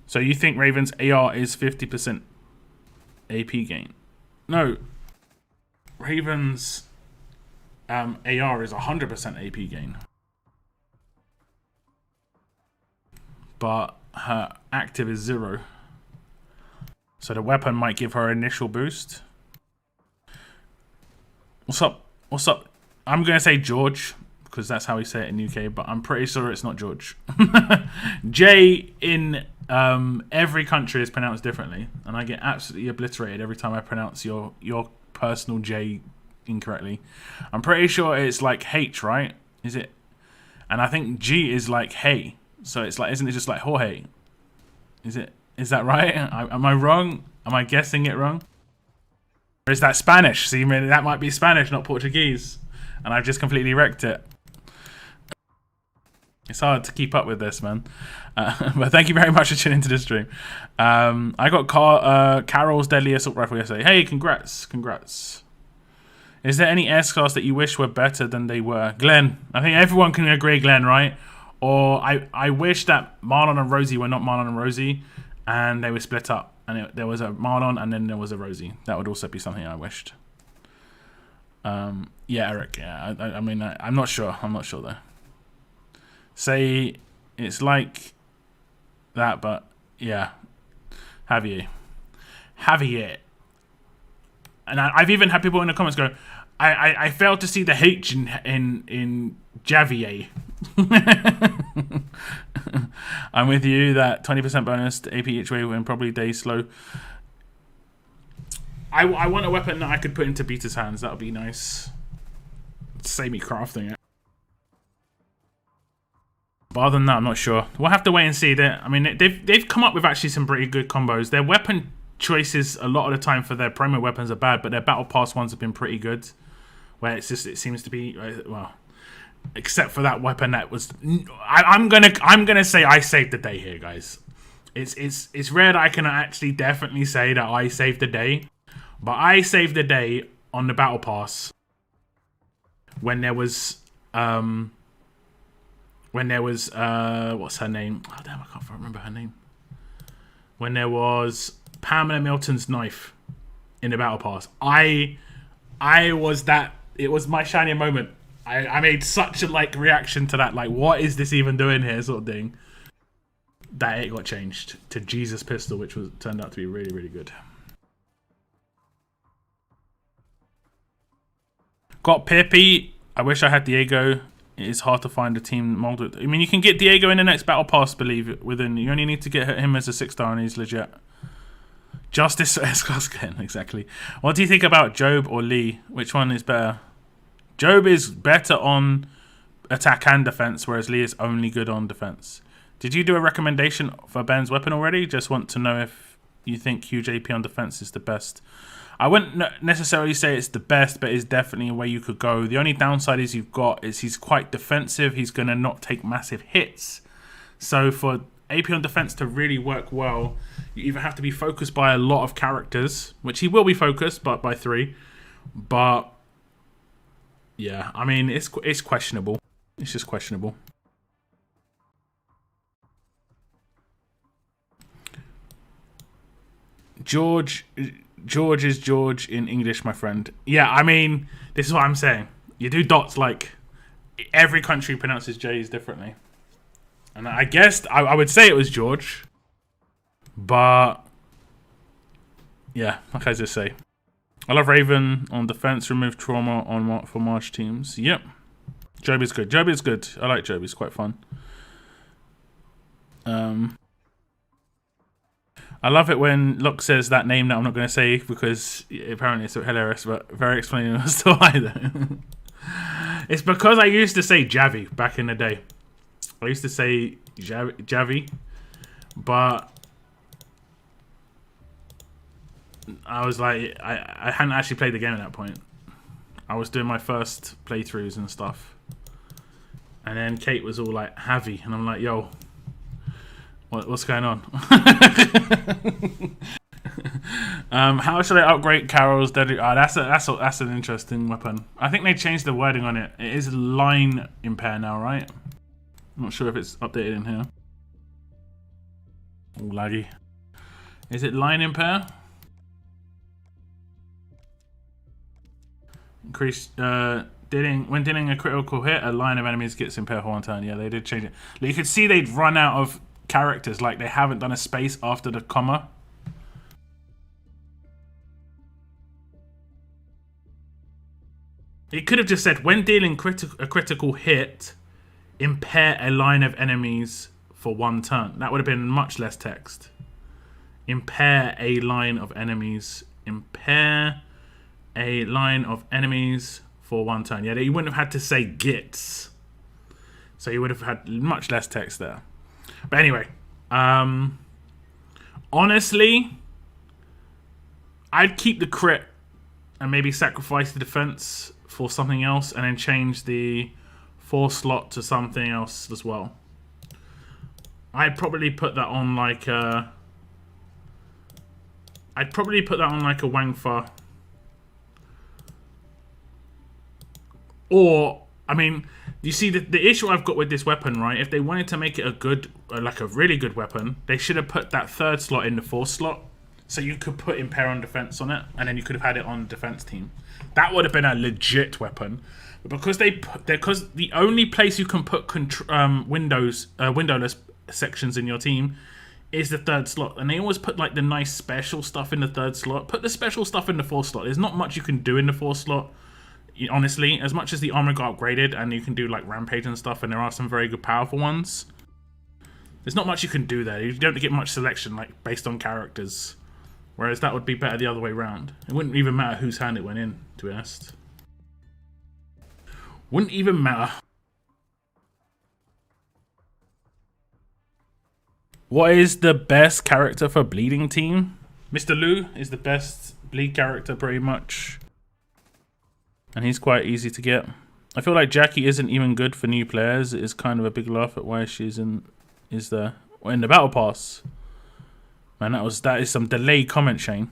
So you think Raven's AR is 50% AP gain? No. Raven's AR is 100% AP gain. But her active is 0. So the weapon might give her initial boost. What's up? What's up? I'm going to say George, because that's how we say it in UK, but I'm pretty sure it's not George. J in every country is pronounced differently, and I get absolutely obliterated every time I pronounce your personal J incorrectly. I'm pretty sure it's like H, right? Is it? And I think G is like hey, so it's like, isn't it just like Jorge? Is it? Is that right? Am I wrong? Am I guessing it wrong? Or is that Spanish? See, that might be Spanish, not Portuguese. And I've just completely wrecked it. It's hard to keep up with this, man. But thank you very much for tuning into the stream. I got Carol's Deadly Assault Rifle yesterday. Hey, congrats. Is there any S class that you wish were better than they were? Glenn. I think everyone can agree, Glenn, right? Or I wish that Marlon and Rosie were not Marlon and Rosie, and they were split up. And there was a Marlon, and then there was a Rosie. That would also be something I wished. Yeah, Eric. Yeah, I mean, I'm not sure. I'm not sure, though. Say it's like that, but yeah. Have you? And I've even had people in the comments go, I failed to see the H in Javier. I'm with you that 20% bonus to AP each way when probably days slow. I want a weapon that I could put into Beta's hands. That would be nice. Save me crafting it. But other than that, I'm not sure. We'll have to wait and see. I mean, they've come up with actually some pretty good combos. Their weapon choices a lot of the time for their promo weapons are bad, but their battle pass ones have been pretty good. Where it seems to be, well, except for that weapon that was. I'm gonna say I saved the day here, guys. It's rare that I can actually definitely say that I saved the day, but I saved the day on the battle pass when there was what's her name? Oh damn, I can't remember her name. When there was Pamela Milton's knife in the battle pass, I was that. It was my shining moment. I made such a reaction to that, what is this even doing here, sort of thing. That it got changed to Jesus Pistol, which turned out to be really, really good. Got Pippi. I wish I had Diego. It is hard to find a team molded. I mean, you can get Diego in the next battle pass, believe it. You only need to get him as a 6-star, and he's legit. Justice S-Class again, exactly. What do you think about Job or Lee? Which one is better? Job is better on attack and defense, whereas Lee is only good on defense. Did you do a recommendation for Ben's weapon already? Just want to know if you think QJP on defense is the best. I wouldn't necessarily say it's the best, but it's definitely a way you could go. The only downside is he's quite defensive. He's going to not take massive hits. So for AP on defense to really work well, you either have to be focused by a lot of characters, which he will be focused, but by 3. But yeah, I mean, it's questionable. It's just questionable. George is George in English, my friend. Yeah, I mean, this is what I'm saying. You do dots every country pronounces J's differently. And I guess I would say it was George. But yeah, like I just say. I love Raven on defense, remove trauma for March teams. Yep. Job is good. I like Job. He's quite fun. I love it when Locke says that name that I'm not going to say because apparently it's hilarious, but very explaining as to why though. It's because I used to say Javi back in the day. I used to say Javi, but I was like, I hadn't actually played the game at that point. I was doing my first playthroughs and stuff. And then Kate was all like, Javi. And I'm like, yo, what's going on? How should I upgrade Carol's Deadly? That's an interesting weapon. I think they changed the wording on it. It is line impair now, right? I'm not sure if it's updated in here. Oh, laggy. Is it line impair? Increase when dealing a critical hit, a line of enemies gets impaired for 1 turn. Yeah, they did change it. You could see they'd run out of characters, like they haven't done a space after the comma. It could have just said, when dealing a critical hit, impair a line of enemies for 1 turn. That would have been much less text. Impair a line of enemies. Impair a line of enemies for 1 turn. Yeah, you wouldn't have had to say gits. So you would have had much less text there. But anyway, honestly, I'd keep the crit and maybe sacrifice the defense for something else and then change the 4 slot to something else as well. I'd probably put that on like a... I'd probably put that on like a Wangfa. Or, I mean, you see the issue I've got with this weapon, right? If they wanted to make it a good, like a really good weapon, they should have put that 3rd slot in the 4th slot. So you could put Impair on defense on it, and then you could have had it on defense team. That would have been a legit weapon. But because because the only place you can put windowless sections in your team is the 3rd slot, and they always put like the nice special stuff in the 3rd slot. Put the special stuff in the 4th slot. There's not much you can do in the 4th slot, honestly. As much as the armor got upgraded and you can do like rampage and stuff, and there are some very good powerful ones, there's not much you can do there. You don't get much selection like based on characters. Whereas that would be better the other way around. It wouldn't even matter whose hand it went in, to be honest. Wouldn't even matter. What is the best character for bleeding team? Mr. Lu is the best bleed character pretty much. And he's quite easy to get. I feel like Jackie isn't even good for new players. It is kind of a big laugh at why she's in the battle pass. Man, that is some delayed comment, Shane.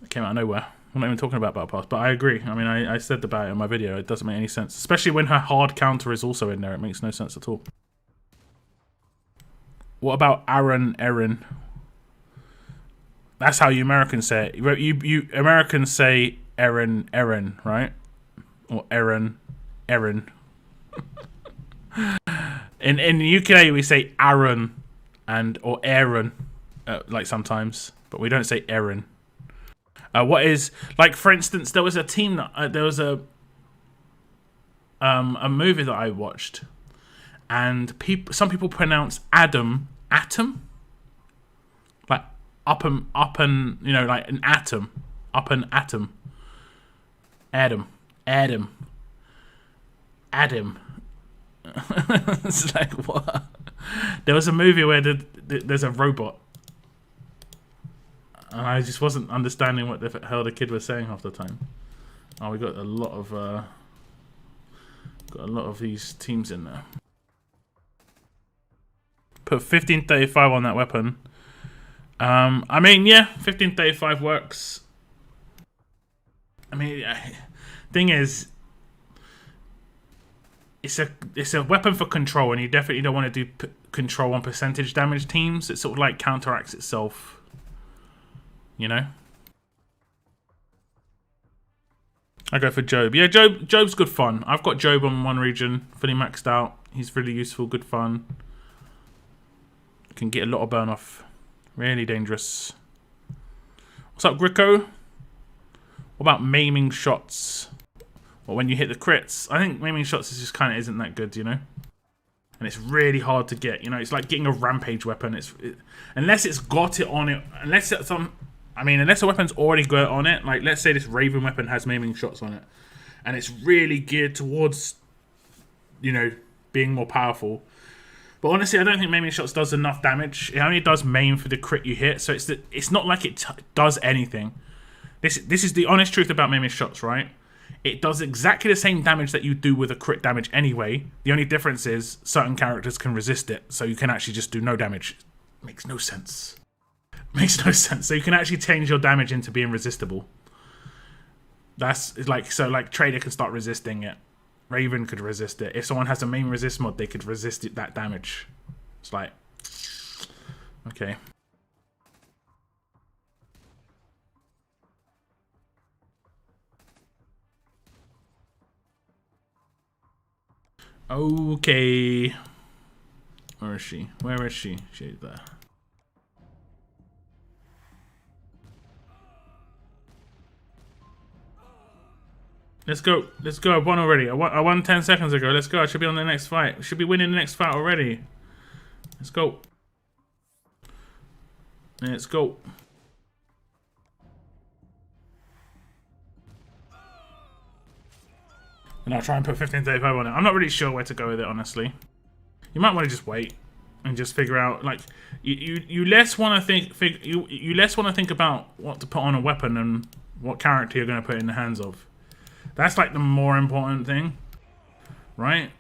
It came out of nowhere. I'm not even talking about Battle Pass, but I agree. I mean, I said about it in my video. It doesn't make any sense. Especially when her hard counter is also in there. It makes no sense at all. What about Erin? That's how you Americans say it. You Americans say Erin, right? Or Erin. In the UK, we say Aaron. Or Aaron, like sometimes, but we don't say Aaron. What is, like, for instance, there was a team that there was a movie that I watched, and some people pronounce atom, like up and you know, like an atom, up an atom, Adam. It's like, what? There was a movie where there's a robot, and I just wasn't understanding what the hell the kid was saying half the time. Oh, we got a lot of these teams in there. Put 1535 on that weapon. I mean, yeah, 1535 works. I mean, thing is, it's a weapon for control, and you definitely don't want to do control on percentage damage teams. It sort of like counteracts itself, you know. I go for Job. Yeah, Job's good fun. I've got Job on one region, fully maxed out. He's really useful, good fun. Can get a lot of burn off. Really dangerous. What's up, Gricko? What about maiming shots? Or when you hit the crits? I think maiming shots is just kind of isn't that good, you know? And it's really hard to get, you know? It's like getting a rampage weapon. Unless it's got it on it, unless a weapon's already got it on it, like let's say this Raven weapon has maiming shots on it, and it's really geared towards, you know, being more powerful. But honestly, I don't think maiming shots does enough damage. It only does maim for the crit you hit, so it's not like it does anything. This is the honest truth about maiming shots, right? It does exactly the same damage that you do with a crit damage anyway. The only difference is certain characters can resist it, so you can actually just do no damage. Makes no sense. Makes no sense. So you can actually change your damage into being resistible. That's like, so like Trader can start resisting it. Raven could resist it. If someone has a main resist mod, they could resist it, that damage. It's like, okay. Okay. Where is she? Where is she? She's there. Let's go. Let's go. I won already. I won 10 seconds ago. Let's go. I should be on the next fight. I should be winning the next fight already. Let's go. Let's go. And I'll try and put 1535 on it. I'm not really sure where to go with it, honestly. You might want to just wait and just figure out, like, you less want to think you less want to think about what to put on a weapon and what character you're going to put in the hands of. That's like the more important thing. right?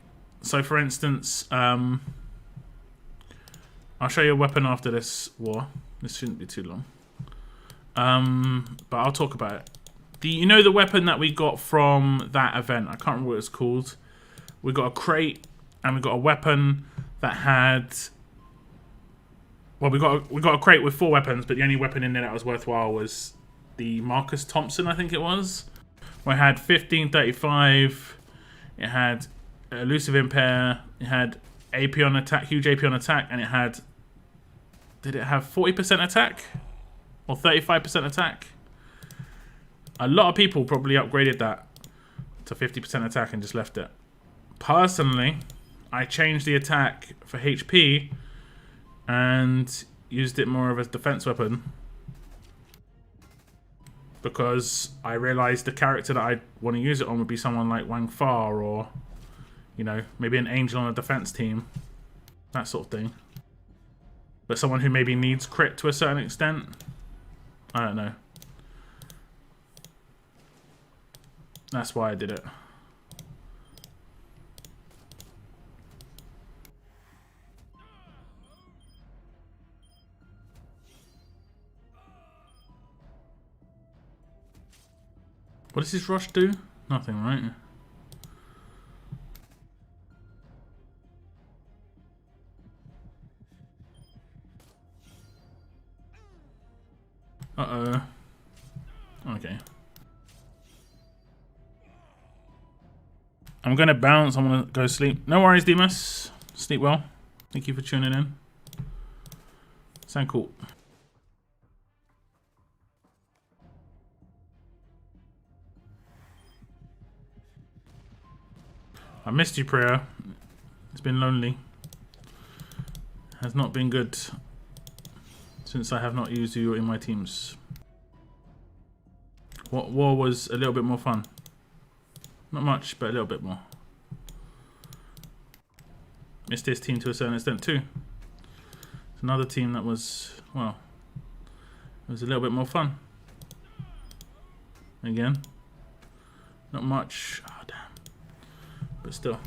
So for instance, I'll show you a weapon after this war. This shouldn't be too long. But I'll talk about it. You know the weapon that we got from that event? I can't remember what it's called. We got a crate and we got a weapon that had... Well, we got a crate with 4 weapons, but the only weapon in there that was worthwhile was the Marcus Thompson, I think it was. Where it had 1535, it had elusive impair, it had AP on attack, huge AP on attack, and it had... Did it have 40% attack? Or 35% attack? A lot of people probably upgraded that to 50% attack and just left it. Personally, I changed the attack for HP and used it more of a defense weapon because I realized the character that I want to use it on would be someone like Wang Fa or, you know, maybe an angel on a defense team, that sort of thing. But someone who maybe needs crit to a certain extent. I don't know. That's why I did it. What does his rush do? Nothing, right? Uh-oh. Okay. I'm gonna bounce. I'm gonna go sleep. No worries, Demas. Sleep well. Thank you for tuning in. Sound cool. I missed you, Priya. It's been lonely. Has not been good since I have not used you in my teams. What war was a little bit more fun? Not much, but a little bit more. Missed this team to a certain extent too. It's another team that was, well, it was a little bit more fun. Again, not much. Oh, damn. But still.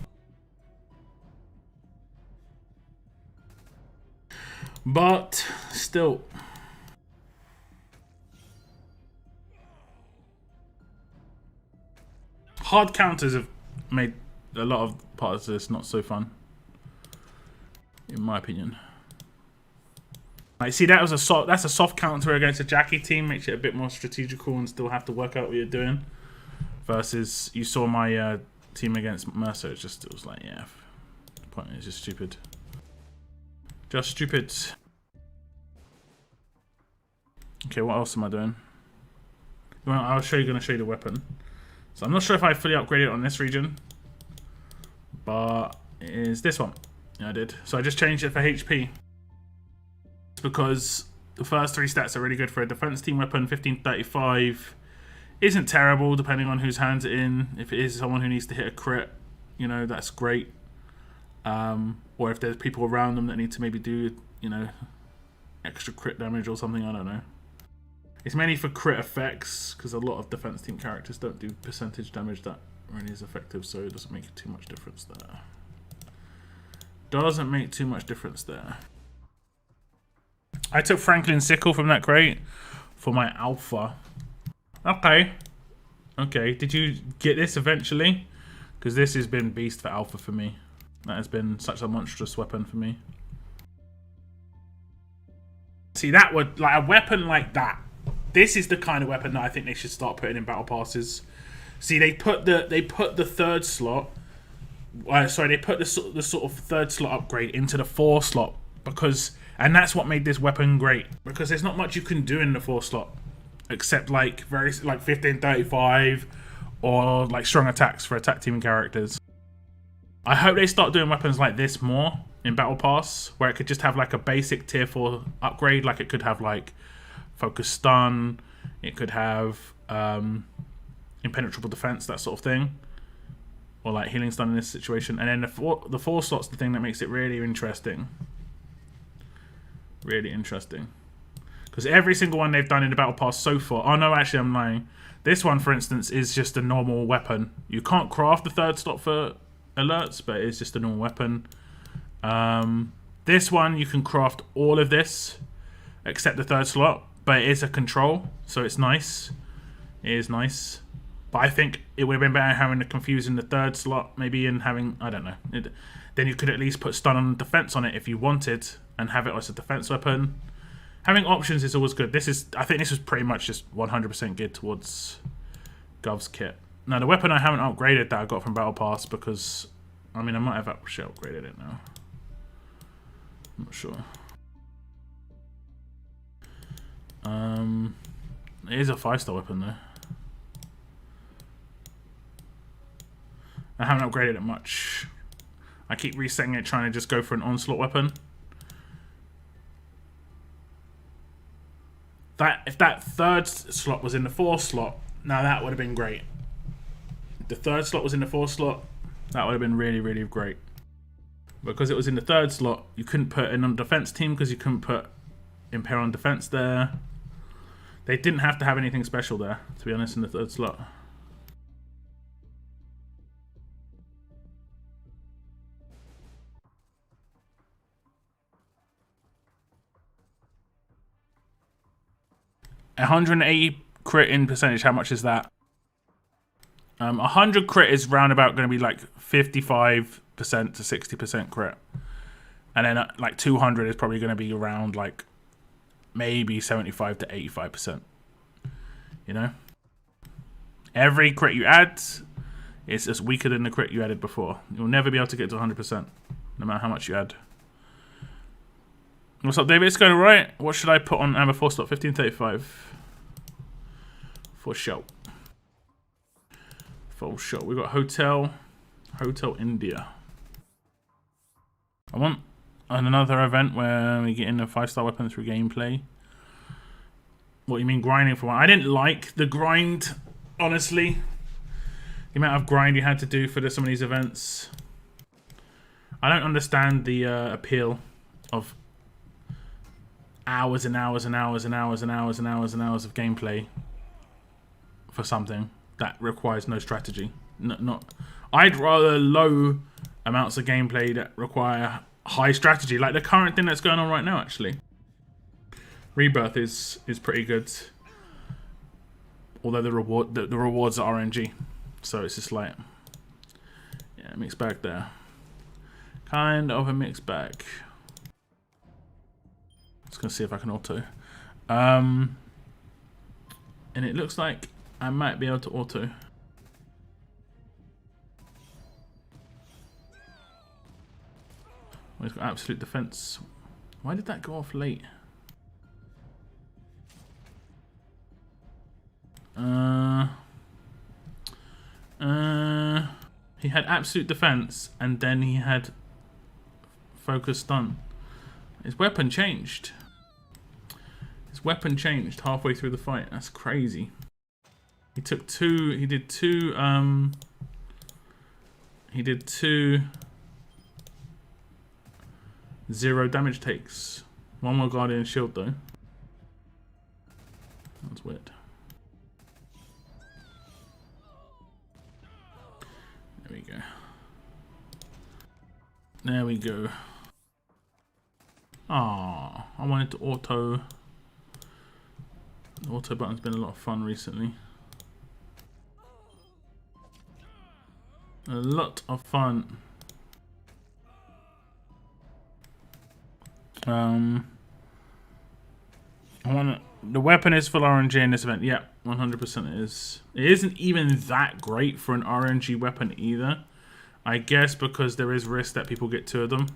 But still. Hard counters have made a lot of parts of this not so fun, in my opinion. Like, see, that's a soft counter against a Jackie team, makes it a bit more strategical and still have to work out what you're doing. Versus, you saw my team against Mercer. It was like, yeah, the point is just stupid. Just stupid. Okay, what else am I doing? Well, gonna show you the weapon. So I'm not sure if I fully upgraded it on this region, but it is this one. Yeah, I did. So I just changed it for HP. It's because the first 3 stats are really good for a defense team weapon. 1535 isn't terrible depending on whose hands it in. If it is someone who needs to hit a crit, you know, that's great. Or if there's people around them that need to maybe do, you know, extra crit damage or something, I don't know. It's mainly for crit effects, because a lot of defense team characters don't do percentage damage that really is effective, so it doesn't make too much difference there. Doesn't make too much difference there. I took Franklin Sickle from that crate for my alpha. Okay. Okay, did you get this eventually? Because this has been beast for alpha for me. That has been such a monstrous weapon for me. See, that would, like, a weapon like that. This is the kind of weapon that I think they should start putting in battle passes. See, they put the third slot. Sorry, they put the sort of third slot upgrade into the 4 slot because, and that's what made this weapon great, because there's not much you can do in the 4 slot except like 1535 or like strong attacks for attack team characters. I hope they start doing weapons like this more in battle pass, where it could just have like a basic tier 4 upgrade, like it could have like focus stun, it could have impenetrable defense, that sort of thing, or like healing stun in this situation. And then the 4 slot's the thing that makes it really interesting. Really interesting. Because every single one they've done in the battle pass so far... Oh no, actually I'm lying. This one, for instance, is just a normal weapon. You can't craft the 3rd slot for alerts, but it's just a normal weapon. This one, you can craft all of this except the third slot, but it is a control, so it's nice. It is nice. But I think it would have been better having the confuse in the third slot, maybe, and having, I don't know. Then you could at least put stun on defense on it if you wanted, and have it as a defense weapon. Having options is always good. I think this was pretty much just 100% geared towards Gov's kit. Now, the weapon I haven't upgraded that I got from Battle Pass because, I mean, I might have actually upgraded it now. I'm not sure. It is a 5-star weapon though. I haven't upgraded it much. I keep resetting it, trying to just go for an onslaught weapon. If that third slot was in the 4th slot, now that would have been great. If the third slot was in the 4th slot, that would have been really, really great. Because it was in the 3rd slot, you couldn't put in on defense team because you couldn't put Impair on defense there. They didn't have to have anything special there, to be honest, in the 3rd slot. $180 crit in percentage, how much is that? 100 crit is roundabout going to be like 55% to 60% crit. And then like 200 is probably going to be around like maybe 75 to 85%. You know? Every crit you add is just weaker than the crit you added before. You'll never be able to get to 100%, no matter how much you add. What's up, David? It's going alright. What should I put on Amber 4 slot? 1535. For show. For show. We've got Hotel India. I want another event where we get in a 5-star weapon through gameplay. What do you mean grinding for one? I didn't like the grind, honestly. The amount of grind you had to do for some of these events. I don't understand the appeal of hours and hours and hours and hours and hours and hours and hours of gameplay for something that requires no strategy. I'd rather low amounts of gameplay that require high strategy, like the current thing that's going on right now. Actually, Rebirth is pretty good, although the rewards are RNG, so it's just like, yeah, mixed bag there. Kind of a mixed bag. Just gonna see if I can auto. And it looks like I might be able to auto. Oh, he's got absolute defense. Why did that go off late? He had absolute defense and then he had focus stun. His weapon changed. His weapon changed halfway through the fight. That's crazy. He took two. He did two 0 damage takes. One more Guardian Shield though. That's weird. There we go. There we go. Ah, I wanted to auto. The auto button's been a lot of fun recently. A lot of fun. The weapon is full RNG in this event. Yeah, 100% it is. It isn't even that great for an RNG weapon either. I guess because there is risk that people get 2 of them.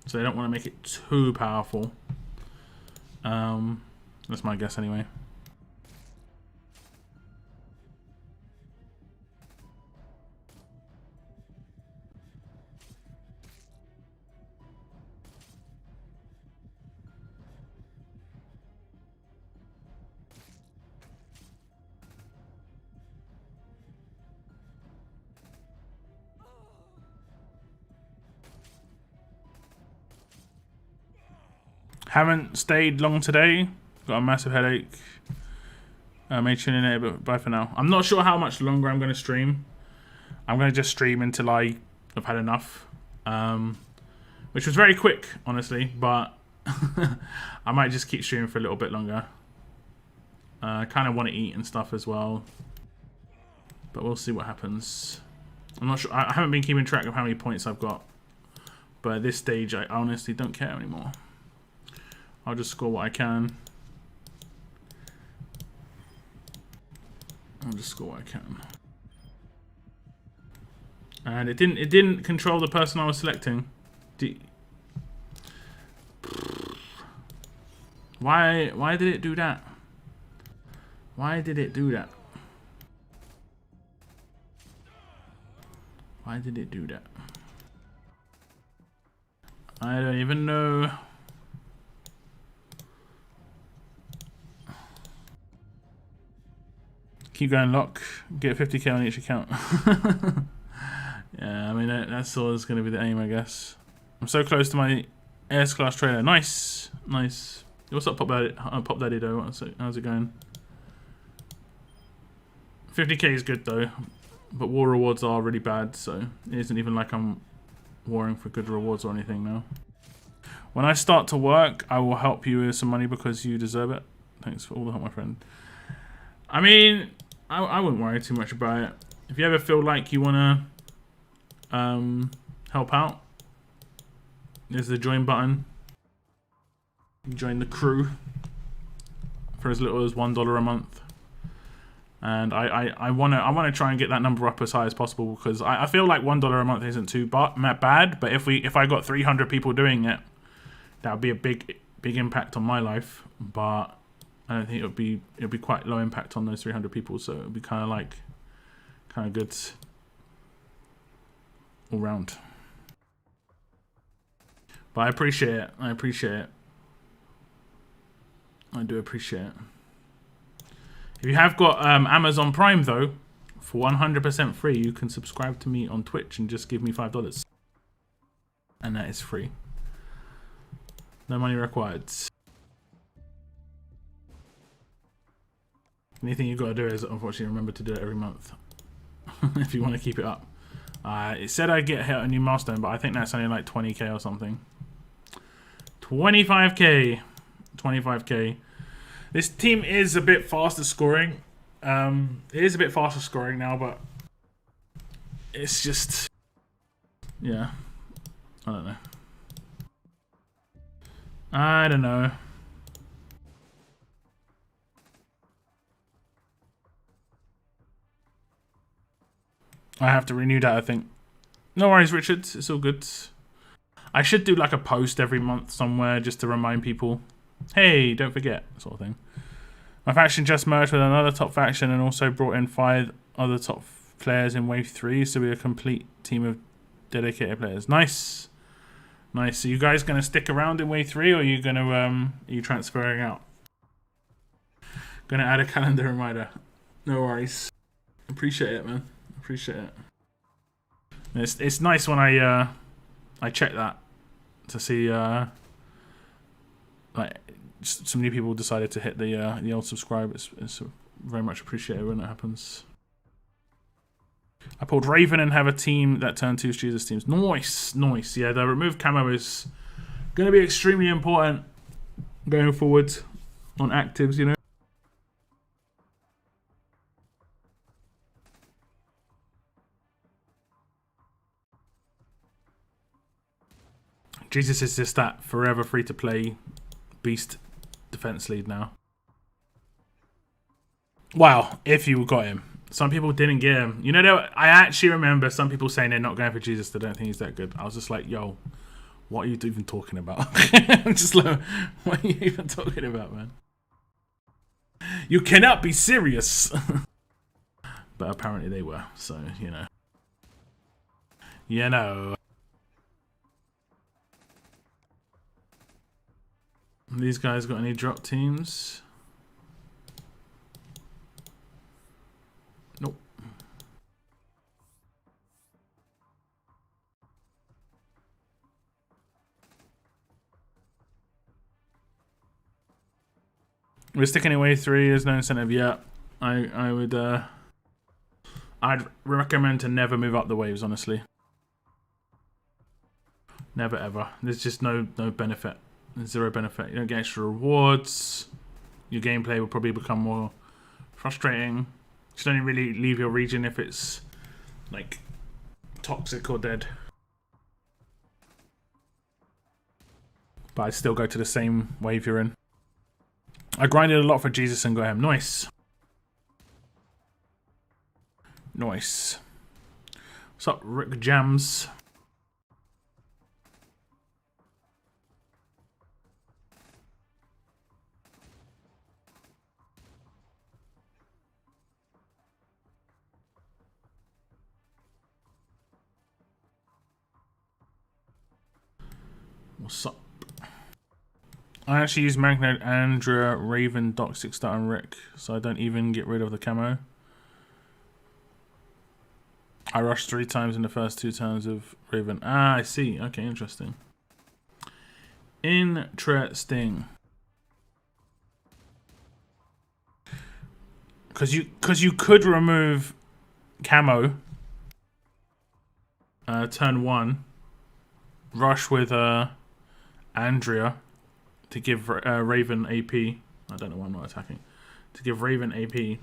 So they don't want to make it too powerful. That's my guess anyway. Haven't stayed long today. Got a massive headache. May tune in, but bye for now. I'm not sure how much longer I'm going to stream. I'm going to just stream until I I've had enough. Which was very quick, honestly, but I might just keep streaming for a little bit longer. I kind of want to eat and stuff as well, but we'll see what happens. I'm not sure. I haven't been keeping track of how many points I've got, but at this stage, I honestly don't care anymore. I'll just score what I can. I'll just score what I can. And it didn't control the person I was selecting. Why did it do that? Why did it do that? Why did it do that? I don't even know. Keep going, lock. Get 50k on each account. Yeah, I mean, that's always going to be the aim, I guess. I'm so close to my AS class trailer. Nice. Nice. What's up, Pop Daddy, though? How's it going? 50k is good, though. But war rewards are really bad, so it isn't even like I'm warring for good rewards or anything now. When I start to work, I will help you with some money because you deserve it. Thanks for all the help, my friend. I mean, I wouldn't worry too much about it. If you ever feel like you want to help out, there's the join button. You join the crew for as little as $1 a month. And I wanna try and get that number up as high as possible because I feel like $1 a month isn't too bad, but if I got 300 people doing it, that would be a big impact on my life. But I don't think it'll be quite low impact on those 300 people, so it'll be kind of good all round. But I appreciate it. I appreciate it. I do appreciate it. If you have got Amazon Prime, though, for 100% free, you can subscribe to me on Twitch and just give me $5. And that is free. No money required. Anything you've got to do is, unfortunately, remember to do it every month. If you want to keep it up. It said I'd hit a new milestone, but I think that's only like 20k or something. 25k. 25k. This team is a bit faster scoring. It is a bit faster scoring now, but it's just, yeah, I don't know. I don't know. I have to renew that, I think. No worries, Richard. It's all good. I should do like a post every month somewhere just to remind people, hey, don't forget, sort of thing. My faction just merged with another top faction and also brought in 5 other top players in Wave 3, so we're a complete team of dedicated players. Nice. Nice. Are you guys going to stick around in Wave 3, or are you going to, are you transferring out? Going to add a calendar reminder. No worries. Appreciate it, man. Appreciate it. It's nice when I check that to see, like, some new people decided to hit the old subscribe. It's very much appreciated when that happens. I pulled Raven and have a team that turned 2 Jesus teams. Nice, nice. Yeah, the remove camo is going to be extremely important going forward on actives, you know. Jesus is just that forever free-to-play beast defense lead now. Wow, if you got him. Some people didn't get him. You know, I actually remember some people saying they're not going for Jesus. They don't think he's that good. I was just like, yo, what are you even talking about? I'm just like, what are you even talking about, man? You cannot be serious. But apparently they were, so, you know. You know. These guys got any drop teams? Nope. We're sticking in Wave 3. There's no incentive yet. I'd recommend to never move up the waves, honestly. Never ever. There's just no benefit. There's zero benefit. You don't get extra rewards. Your gameplay will probably become more frustrating. You should only really leave your region if it's like toxic or dead. But I'd still go to the same wave you're in. I grinded a lot for Jesus and got him. Nice. Nice. What's up, Rick Jams? What's up? I actually use Magnate, Andrea, Raven, Doc, 6-star, and Rick, so I don't even get rid of the camo. I rushed 3 times in the first 2 turns of Raven. Ah, I see. Okay, interesting. Interesting. Because you could remove camo. Turn 1. Rush with Andrea to give Raven AP. I don't know why I'm not attacking. To give Raven AP,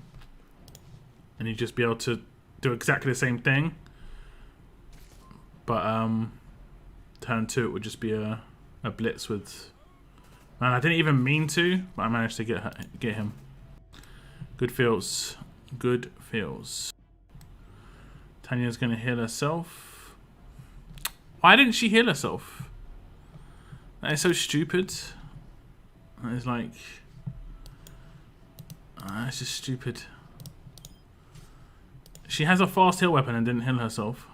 and you'd just be able to do exactly the same thing. But turn 2 it would just be a blitz with. Man, I didn't even mean to, but I managed to get him. Good feels. Good feels. Tanya's gonna heal herself. Why didn't she heal herself? That is so stupid. That is like... it's just stupid. She has a fast heal weapon and didn't heal herself.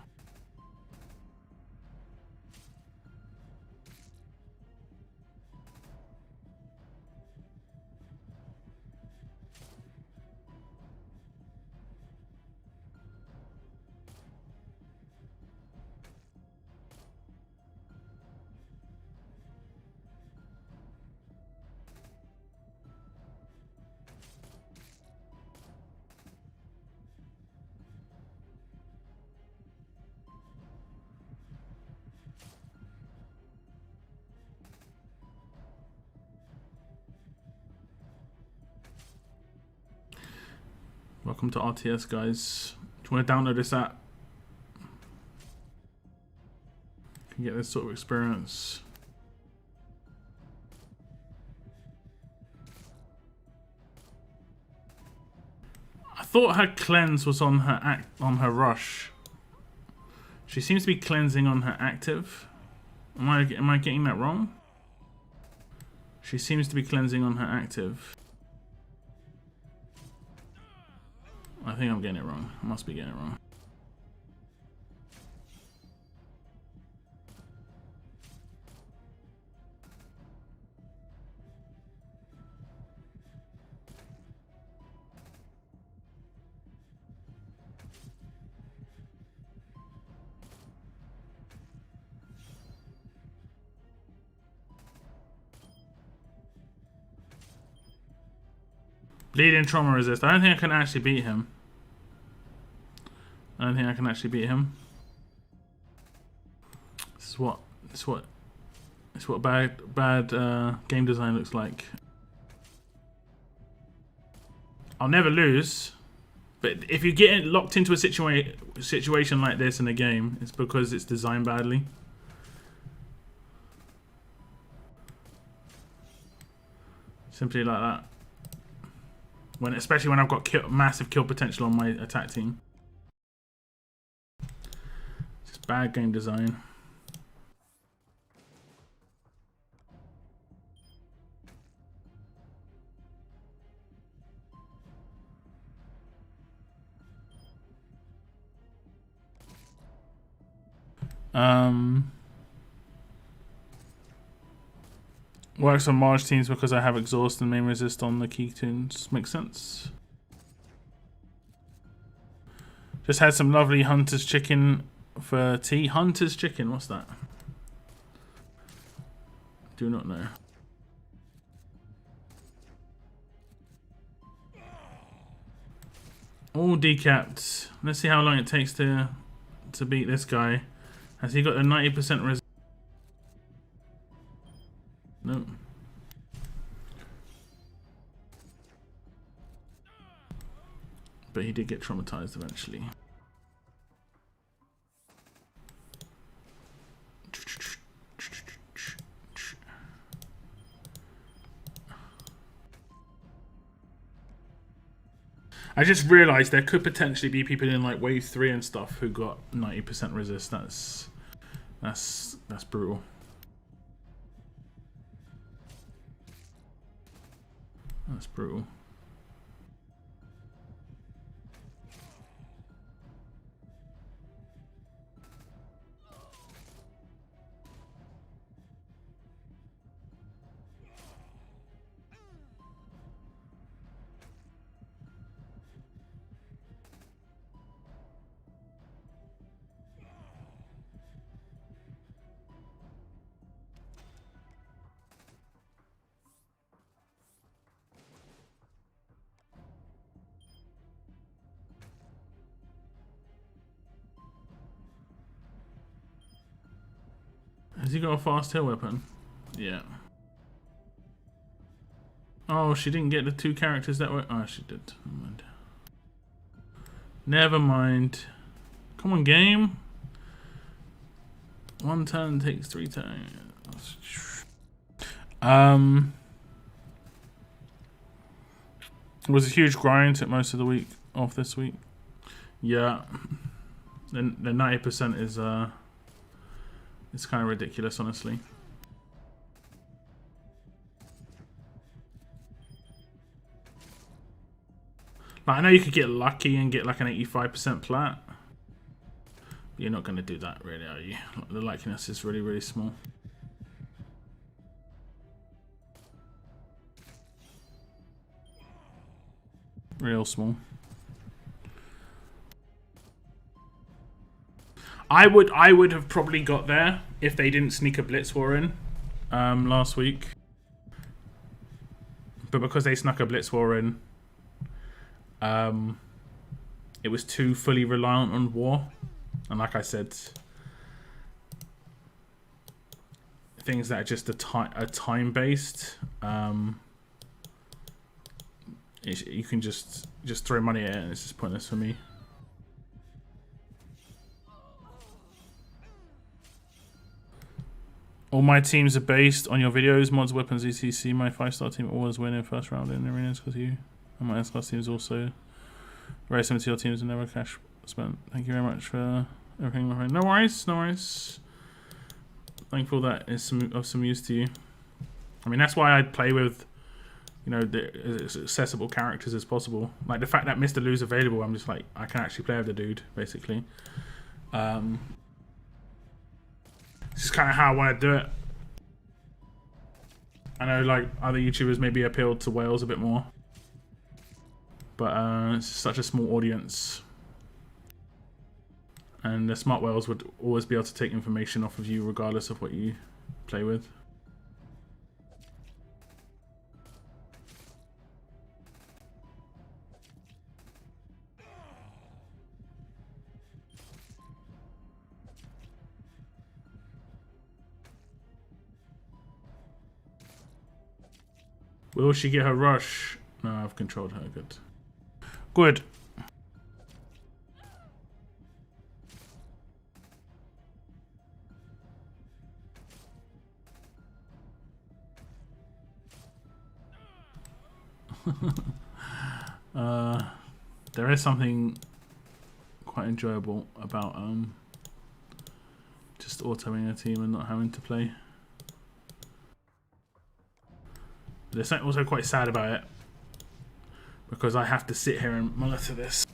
Welcome to RTS, guys. Do you want to download this app? You can get this sort of experience. I thought her cleanse was on her rush. She seems to be cleansing on her active. Am I getting that wrong? She seems to be cleansing on her active. I think I'm getting it wrong. I must be getting it wrong. Bleeding trauma resist. I don't think I can actually beat him. I don't think I can actually beat him. This is what bad game design looks like. I'll never lose, but if you get locked into a situation like this in a game, it's because it's designed badly. Simply like that. Especially when I've got massive kill potential on my attack team. Just bad game design. Works on Marge teams because I have exhaust and main resist on the key tunes. Makes sense. Just had some lovely Hunter's chicken for tea. Hunter's chicken, what's that? Do not know. All decapped. Let's see how long it takes to beat this guy. Has he got a 90% resist? he did get traumatized eventually. I just realised there could potentially be people in like wave 3 and stuff who got 90% resist. That's brutal. That's brutal. Has he got a fast tail weapon? Yeah. Oh, she didn't get the 2 characters that way. Oh, she did. Never mind. Never mind. Come on, game. 1 turn takes 3 turns. It was a huge grind. Took most of the week off this week. Yeah. Then the 90% is it's kind of ridiculous, honestly. Like, I know you could get lucky and get like an 85% plat. But you're not going to do that, really, are you? The likeliness is really, really small. Real small. I would have probably got there if they didn't sneak a Blitz War in last week. But because they snuck a Blitz War in, it was too fully reliant on War. And like I said, things that are just a time based, you can just throw money at it and it's just pointless for me. All my teams are based on your videos, mods, weapons, etc. My 5-star team always win in first round in arenas because you. And my S-class team is also very similar to your teams and never cash spent. Thank you very much for everything, my friend. No worries, no worries. Thankful that is of some use to you. I mean, that's why I play with, you know, as accessible characters as possible. Like the fact that Mr. Lou's available, I'm just like, I can actually play with the dude, basically. This is kind of how I want to do it. I know, like, other YouTubers maybe appealed to Wales a bit more. But it's such a small audience. And the smart whales would always be able to take information off of you regardless of what you play with. Will she get her rush? No, I've controlled her. Good. Good. There is something quite enjoyable about just autoing a team and not having to play. There's something also quite sad about it because I have to sit here and monitor this.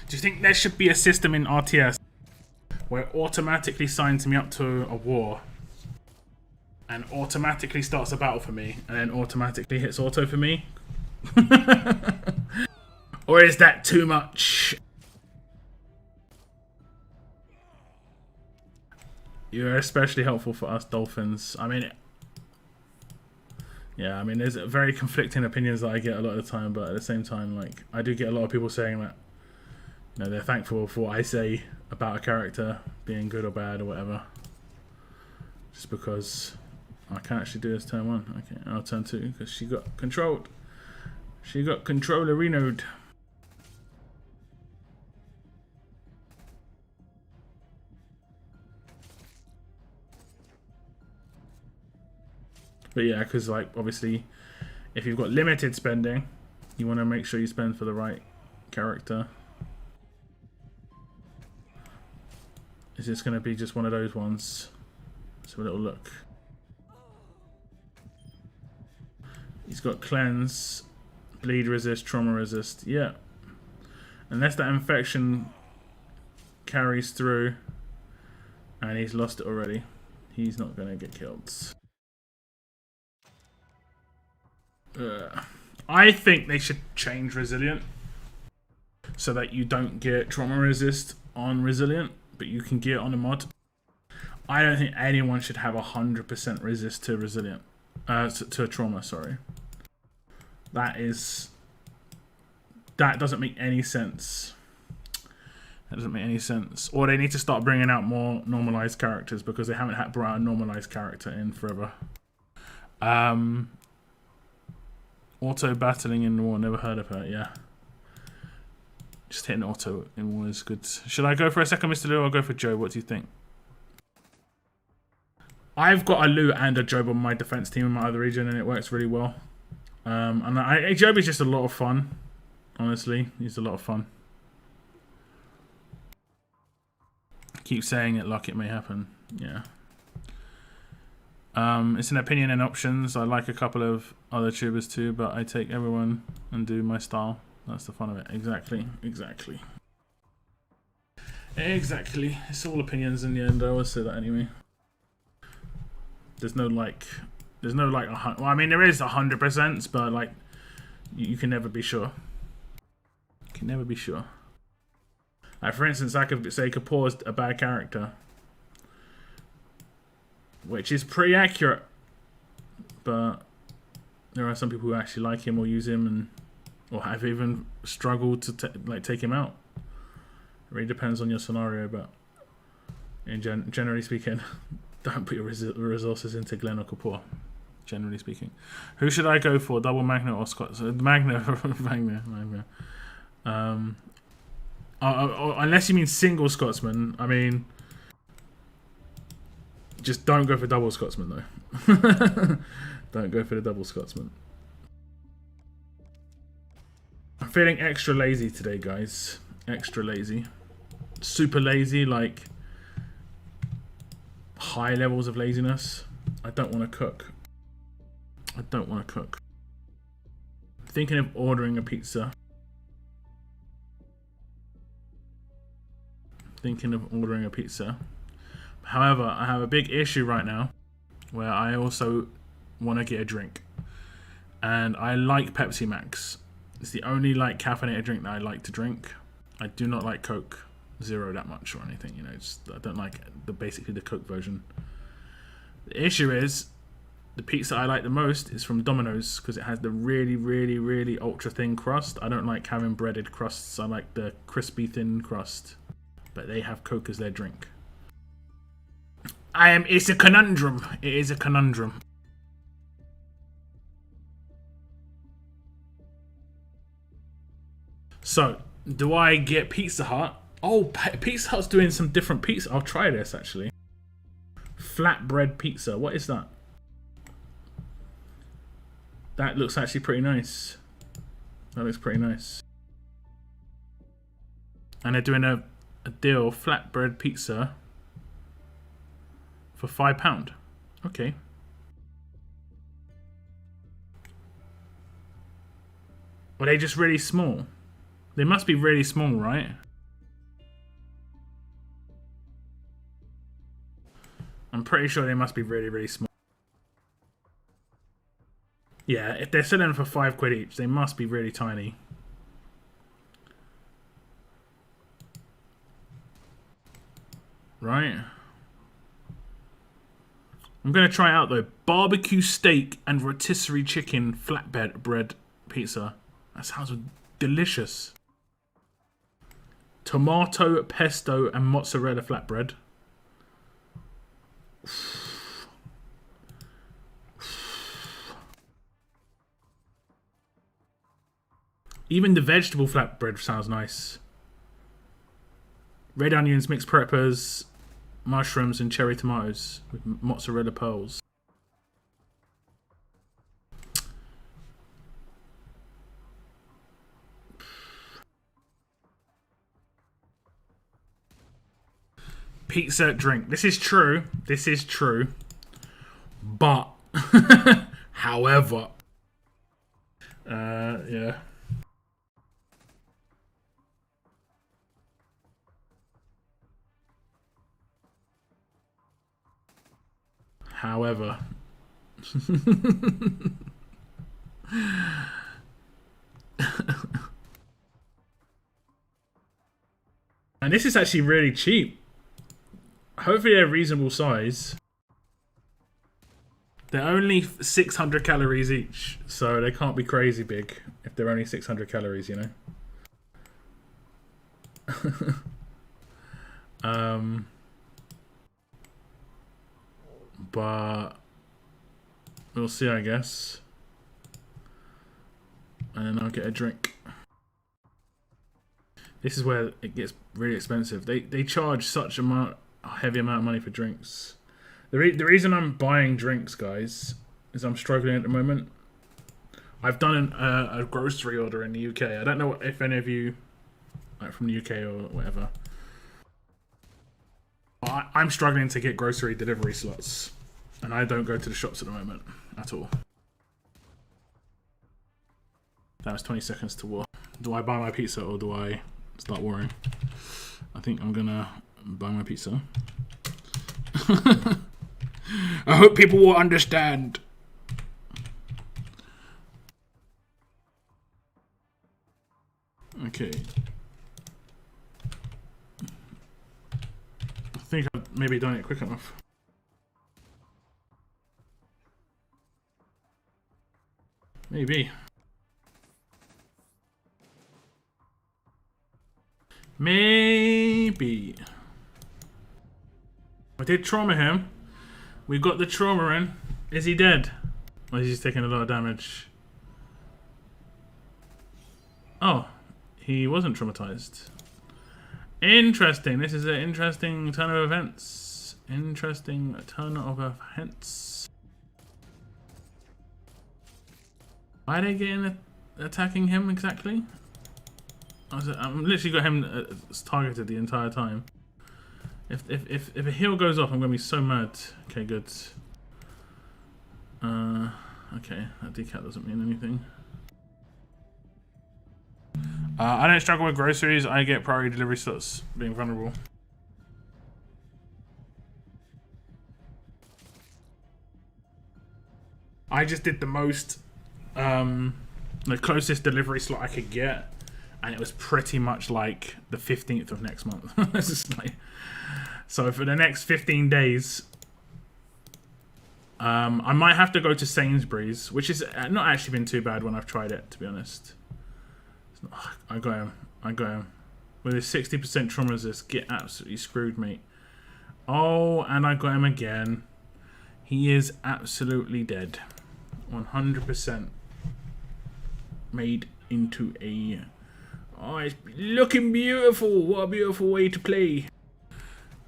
Do you think there should be a system in RTS where it automatically signs me up to a war and automatically starts a battle for me and then automatically hits auto for me? Or is that too much? You're especially helpful for us Dolphins. I mean, yeah, I mean, there's very conflicting opinions that I get a lot of the time, but at the same time, like, I do get a lot of people saying that, you know, they're thankful for what I say about a character being good or bad or whatever. Just because I can actually do this turn 1. Okay, I'll turn 2 because she got controlled. She got controller renode. But yeah, because like obviously, if you've got limited spending, you want to make sure you spend for the right character. Is this going to be just one of those ones? Let's have a little look. He's got cleanse, bleed resist, trauma resist. Yeah. Unless that infection carries through and he's lost it already, he's not going to get killed. I think they should change resilient so that you don't get trauma resist on resilient, but you can get it on a mod. I don't think anyone should have 100% resist to resilient, to trauma. Sorry, that doesn't make any sense. That doesn't make any sense. Or they need to start bringing out more normalized characters because they haven't brought a normalized character in forever. Auto battling in war, never heard of her. Yeah. Just hitting auto in war is good. Should I go for a second, Mr. Lou, or go for Joe? What do you think? I've got a Lou and a Job on my defense team in my other region, and it works really well. And Job is just a lot of fun. Honestly, he's a lot of fun. Keep saying it like it may happen. Yeah. It's an opinion and options. I like a couple of other tubers too, but I take everyone and do my style. That's the fun of it. Exactly. Exactly. Exactly. It's all opinions in the end. I always say that anyway. There's no like, well, I mean, there is 100%, but like, you can never be sure. You can never be sure. Like, for instance, I could say Kapoor is a bad character, which is pretty accurate, but there are some people who actually like him or use him, and or have even struggled to take him out. It really depends on your scenario, but generally speaking, don't put your resources into Glenn or Kapoor. Generally speaking, who should I go for? Double Magna or Scott? Magna. Unless you mean single Scotsman, I mean. Just don't go for double Scotsman though. Don't go for the double Scotsman. I'm feeling extra lazy today, guys. Extra lazy. Super lazy, like high levels of laziness. I don't want to cook. I don't want to cook. I'm thinking of ordering a pizza. However, I have a big issue right now where I also want to get a drink. And I like Pepsi Max. It's the only like caffeinated drink that I like to drink. I do not like Coke Zero that much or anything, you know. I don't like basically the Coke version. The issue is the pizza I like the most is from Domino's because it has the really, really, really ultra thin crust. I don't like having breaded crusts. I like the crispy thin crust. But they have Coke as their drink. It's a conundrum. It is a conundrum. So, do I get Pizza Hut? Oh, Pizza Hut's doing some different pizza. I'll try this actually. Flatbread pizza. What is that? That looks actually pretty nice. That looks pretty nice. And they're doing a deal, flatbread pizza for £5. Okay. Are they just really small? They must be really small, right? I'm pretty sure they must be really, really small. Yeah, if they're selling for £5 each, they must be really tiny. Right? I'm going to try it out though. Barbecue steak and rotisserie chicken flatbread pizza. That sounds delicious. Tomato, pesto, and mozzarella flatbread. Even the vegetable flatbread sounds nice. Red onions, mixed peppers, mushrooms, and cherry tomatoes with mozzarella pearls. Pizza, drink. This is true. This is true. But, however, yeah. However. And this is actually really cheap. Hopefully they're reasonable size. They're only 600 calories each, so they can't be crazy big if they're only 600 calories, you know? But we'll see, I guess. And then I'll get a drink. This is where it gets really expensive. They charge such a heavy amount of money for drinks. The reason I'm buying drinks, guys, is I'm struggling at the moment. I've done a grocery order in the UK. I don't know if any of you like from the UK or whatever. I'm struggling to get grocery delivery slots, and I don't go to the shops at the moment at all. That was 20 seconds to war. Do I buy my pizza or do I start warring? I think I'm gonna buy my pizza. I hope people will understand. Okay. I think I've maybe done it quick enough. Maybe. Maybe. I did trauma him. We got the trauma in. Is he dead? Or is he taking a lot of damage? Oh, he wasn't traumatized. Interesting. This is an interesting turn of events. Interesting turn of events. Why are they getting attacking him exactly? I'm literally got him targeted the entire time. If a heal goes off, I'm gonna be so mad. Okay, good. Okay, that decal doesn't mean anything. I don't struggle with groceries. I get priority delivery slots being vulnerable. I just did the most, the closest delivery slot I could get, and it was pretty much like the 15th of next month. It's just like, so for the next 15 days, I might have to go to Sainsbury's, which is not actually been too bad when I've tried it, to be honest. I got him. I got him. With his 60% trauma resist, get absolutely screwed, mate. Oh, and I got him again. He is absolutely dead. 100% made into a... Oh, it's looking beautiful. What a beautiful way to play.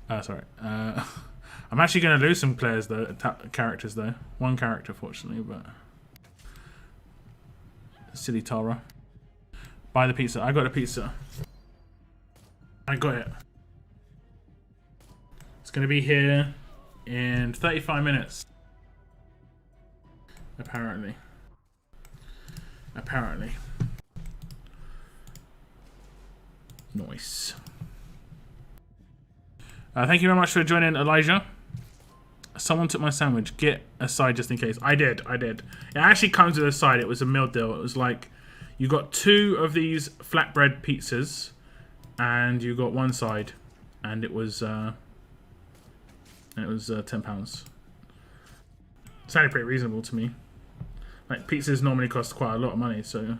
Sorry. I'm actually going to lose some players, though. Characters, though. One character, fortunately, but... Silly Tara. Buy the pizza. I got a pizza. I got it. It's going to be here in 35 minutes. Apparently. Apparently. Nice. Thank you very much for joining, Elijah. Someone took my sandwich. Get a side just in case. I did. It actually comes with a side. It was a meal deal. It was like... You got 2 of these flatbread pizzas, and you got 1 side, and it was £10. Sounded pretty reasonable to me. Like pizzas normally cost quite a lot of money, so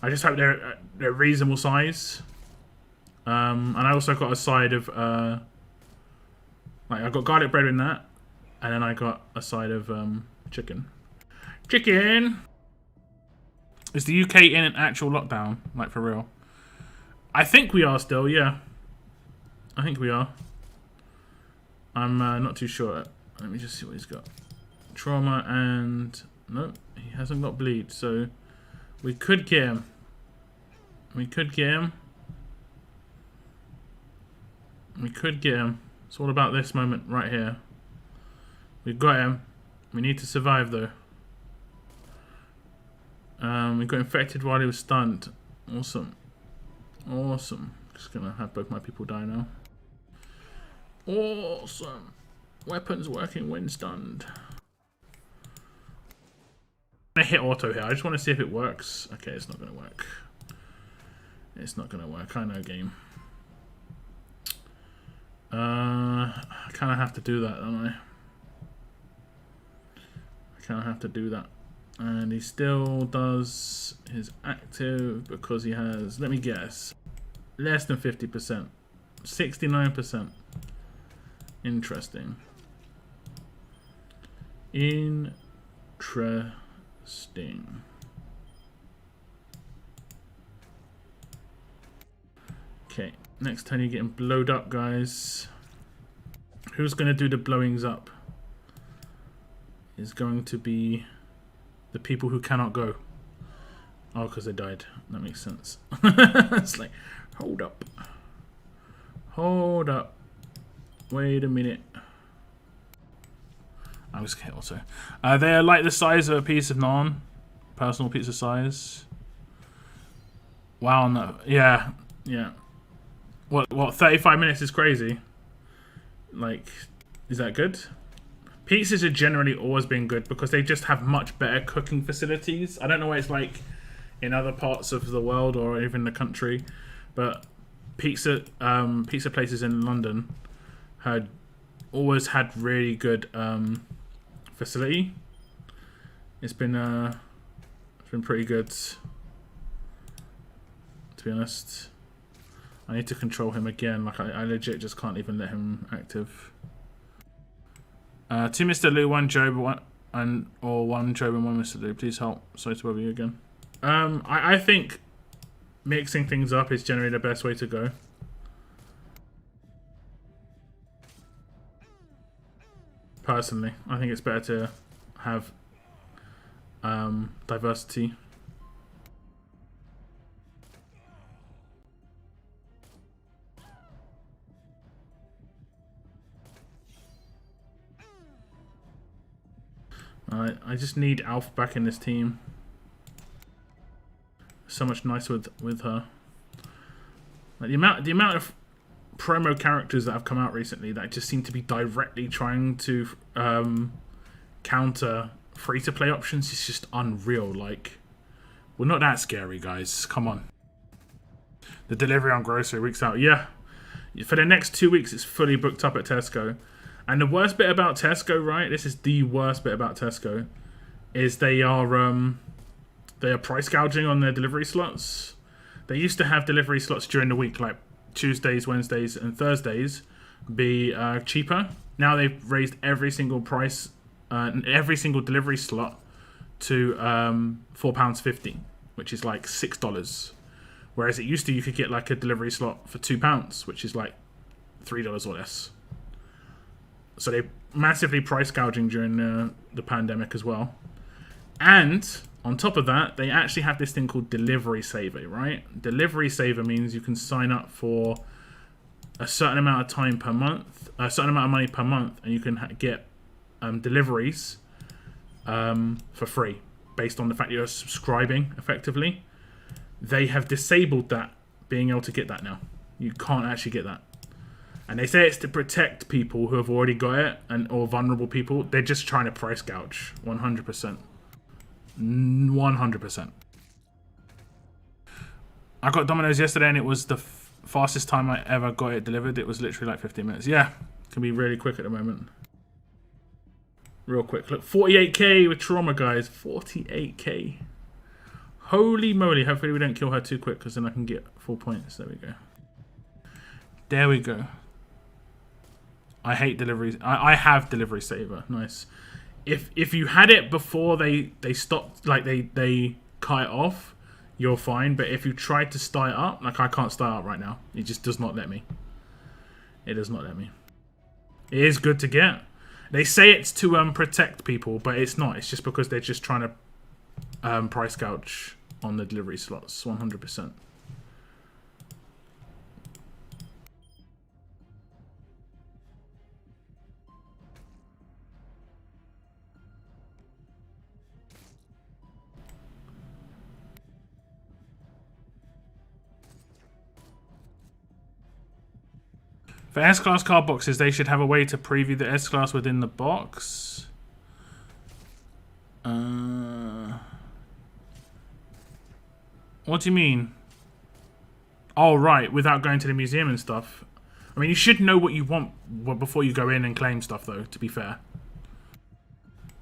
I just hope they're reasonable size. And I also got a side of like I got garlic bread in that, and then I got a side of chicken. Is the UK in an actual lockdown? Like, for real? I think we are still, yeah. I think we are. I'm not too sure. Let me just see what he's got. Trauma and... No, he hasn't got bleed, so... We could get him. We could get him. We could get him. It's all about this moment right here. We've got him. We need to survive, though. We got infected while he was stunned. Awesome. Awesome. Just gonna have both my people die now. Awesome. Weapons working when stunned. I'm gonna hit auto here. I just want to see if it works. Okay, it's not gonna work. It's not gonna work. I know, game. I kind of have to do that, don't I? I kind of have to do that. And he still does his active because he has, let me guess, less than 50%. 69%. Interesting. Interesting. Okay, next turn you're getting blowed up, guys. Who's going to do the blowings up? Is going to be the people who cannot go. Oh, because they died. That makes sense. It's like, hold up. Hold up. Wait a minute. I was hit also. They're like the size of a piece of naan. Personal pizza size. Wow, no. Yeah. Yeah. What, 35 minutes is crazy. Like, is that good? Pizzas have generally always been good because they just have much better cooking facilities. I don't know what it's like in other parts of the world or even the country, but pizza places in London had always had really good facility. It's been pretty good, to be honest. I need to control him again. Like I legit just can't even let him active. 2 Mr. Lou, 1 Job, or 1 Job and 1 Mr. Lou. Please help. Sorry to bother you again. I think mixing things up is generally the best way to go. Personally, I think it's better to have diversity. I just need Alf back in this team. So much nicer with her. Like the amount of promo characters that have come out recently that just seem to be directly trying to counter free-to-play options is just unreal. Like, we're not that scary, guys. Come on. The delivery on grocery weeks out. Yeah. For the next 2 weeks, it's fully booked up at Tesco. And the worst bit about Tesco, right? This is the worst bit about Tesco, is they are price gouging on their delivery slots. They used to have delivery slots during the week, like Tuesdays, Wednesdays, and Thursdays, be cheaper. Now they've raised every single price, every single delivery slot to £4.50, which is like $6. Whereas it used to, you could get like a delivery slot for £2, which is like $3 or less. So they massively price gouging during the pandemic as well. And on top of that, they actually have this thing called Delivery Saver, right? Delivery Saver means you can sign up for a certain amount of time per month, a certain amount of money per month, and you can get deliveries for free based on the fact you're subscribing effectively. They have disabled that, being able to get that now. You can't actually get that. And they say it's to protect people who have already got it or vulnerable people. They're just trying to price gouge. 100%. 100%. I got Domino's yesterday and it was the fastest time I ever got it delivered. It was literally like 15 minutes. Yeah, it can be really quick at the moment. Real quick. Look, 48k with trauma, guys. 48k. Holy moly. Hopefully we don't kill her too quick because then I can get 4 points. There we go. There we go. I hate deliveries. I have Delivery Saver. Nice. If you had it before they stopped, like they cut it off, you're fine. But if you try to start it up, like I can't start up right now. It just does not let me. It does not let me. It is good to get. They say it's to protect people, but it's not. It's just because they're just trying to price gouge on the delivery slots, 100%. For S-Class card boxes, they should have a way to preview the S-Class within the box. What do you mean? Oh, right, without going to the museum and stuff. I mean, you should know what you want before you go in and claim stuff, though, to be fair.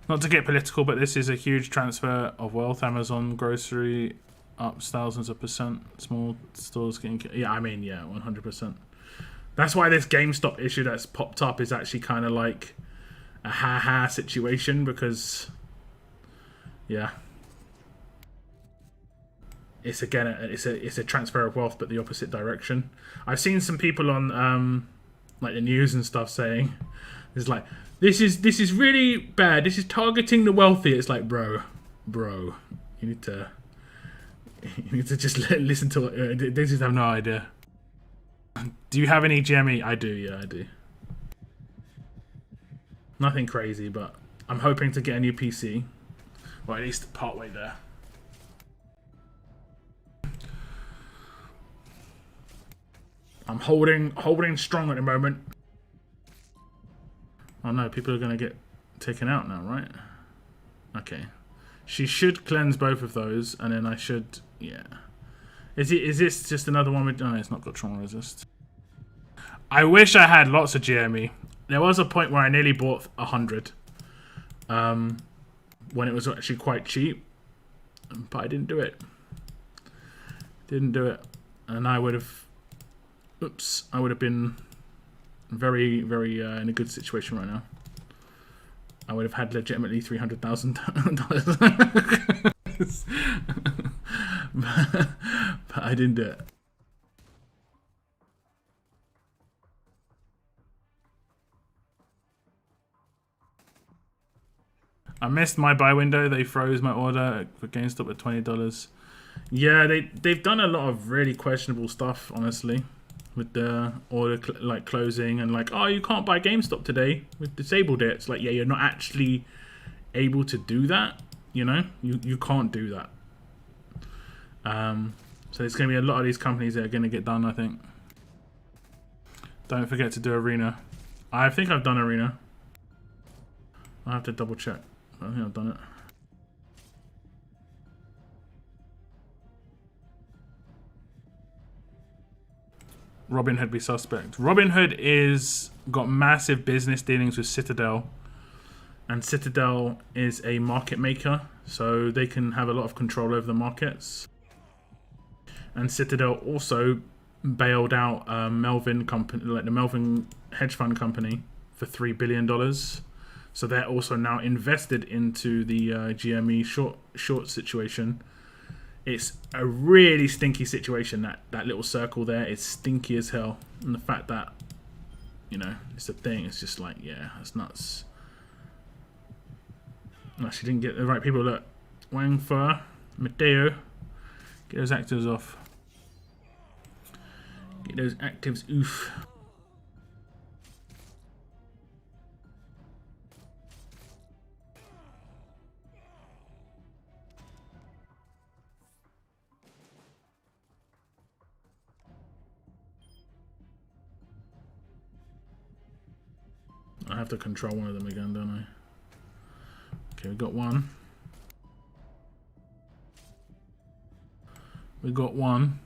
Not to get political, but this is a huge transfer of wealth. Amazon grocery ups thousands of %. Small stores getting... Yeah, I mean, yeah, 100%. That's why this GameStop issue that's popped up is actually kind of like a ha-ha situation, because, yeah, it's again it's a transfer of wealth, but the opposite direction. I've seen some people on like the news and stuff saying, "It's like this is really bad. This is targeting the wealthy." It's like, bro, you need to just listen to it. They just have no idea. Do you have any GME? I do, yeah, I do. Nothing crazy, but I'm hoping to get a new PC. Or at least part way there. I'm holding strong at the moment. Oh no, people are going to get taken out now, right? Okay. She should cleanse both of those, and then I should... Yeah. Is this just another one with... Oh, it's not got trauma resist. I wish I had lots of GME. There was a point where I nearly bought 100. When it was actually quite cheap. But I didn't do it. Didn't do it. And I would have... Oops. I would have been very, very in a good situation right now. I would have had legitimately $300,000. But I didn't do it. I missed my buy window. They froze my order for GameStop at $20. Yeah, they've done a lot of really questionable stuff, honestly, with the order like closing and like, oh, you can't buy GameStop today. We've disabled it. It's like, yeah, you're not actually able to do that. You know, you can't do that. So there's going to be a lot of these companies that are going to get done, I think. Don't forget to do Arena. I think I've done Arena. I'll have to double check. I think I've done it. Robinhood be suspect. Robinhood is got massive business dealings with Citadel. And Citadel is a market maker, so they can have a lot of control over the markets. And Citadel also bailed out Melvin company, like the Melvin hedge fund company, for $3 billion. So they're also now invested into the GME short situation. It's a really stinky situation. That little circle there is stinky as hell. And the fact that, you know, it's a thing. It's just like, yeah, that's nuts. No, she didn't get the right people. Look, Wang Fur, Mateo, get those actives off. Get those actives oof. I have to control one of them again, don't I? Okay, we got one. We got one.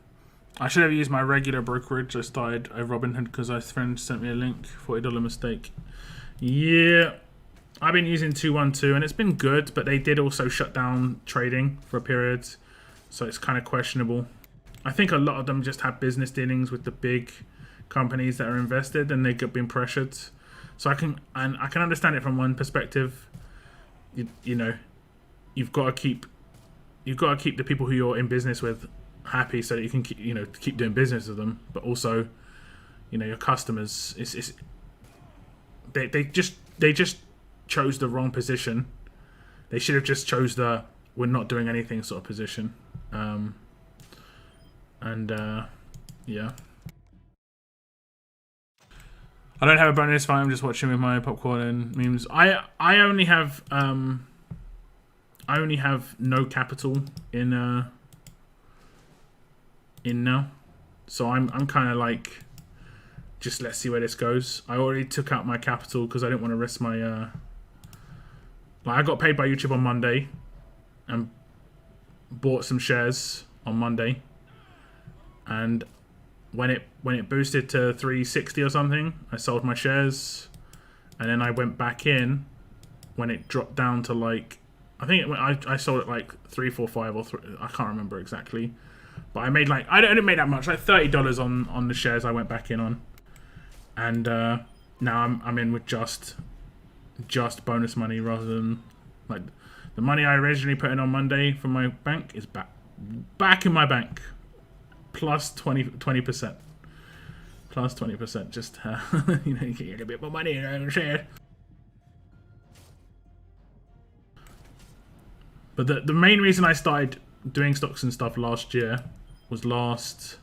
I should have used my regular brokerage. I started a Robinhood because a friend sent me a link. $40 mistake. Yeah. I've been using 212 and it's been good, but they did also shut down trading for a period. So it's kind of questionable. I think a lot of them just have business dealings with the big companies that are invested and they've been pressured. So I can understand it from one perspective. You know, you've got to keep you've got to keep the people who you're in business with happy so that you can keep doing business with them, but also your customers. They just chose the wrong position. They should have just chose the we're not doing anything sort of position. Yeah. I don't have a bonus fight. I'm just watching with my popcorn and memes. I only have no capital in now, so I'm kind of like, just let's see where this goes. I already took out my capital because I didn't want to risk my I got paid by YouTube on Monday and bought some shares on Monday, and when it boosted to 360 or something, I sold my shares, and then I went back in when it dropped down to like, I think I sold it like 345 or 3, I can't remember exactly, but I made like, I didn't make that much, like $30 on the shares I went back in on, and now I'm in with just bonus money rather than like the money I originally put in on Monday from my bank is back in my bank. Plus 20%. Plus 20%. Just you get a bit more money and share. But the main reason I started doing stocks and stuff last year was last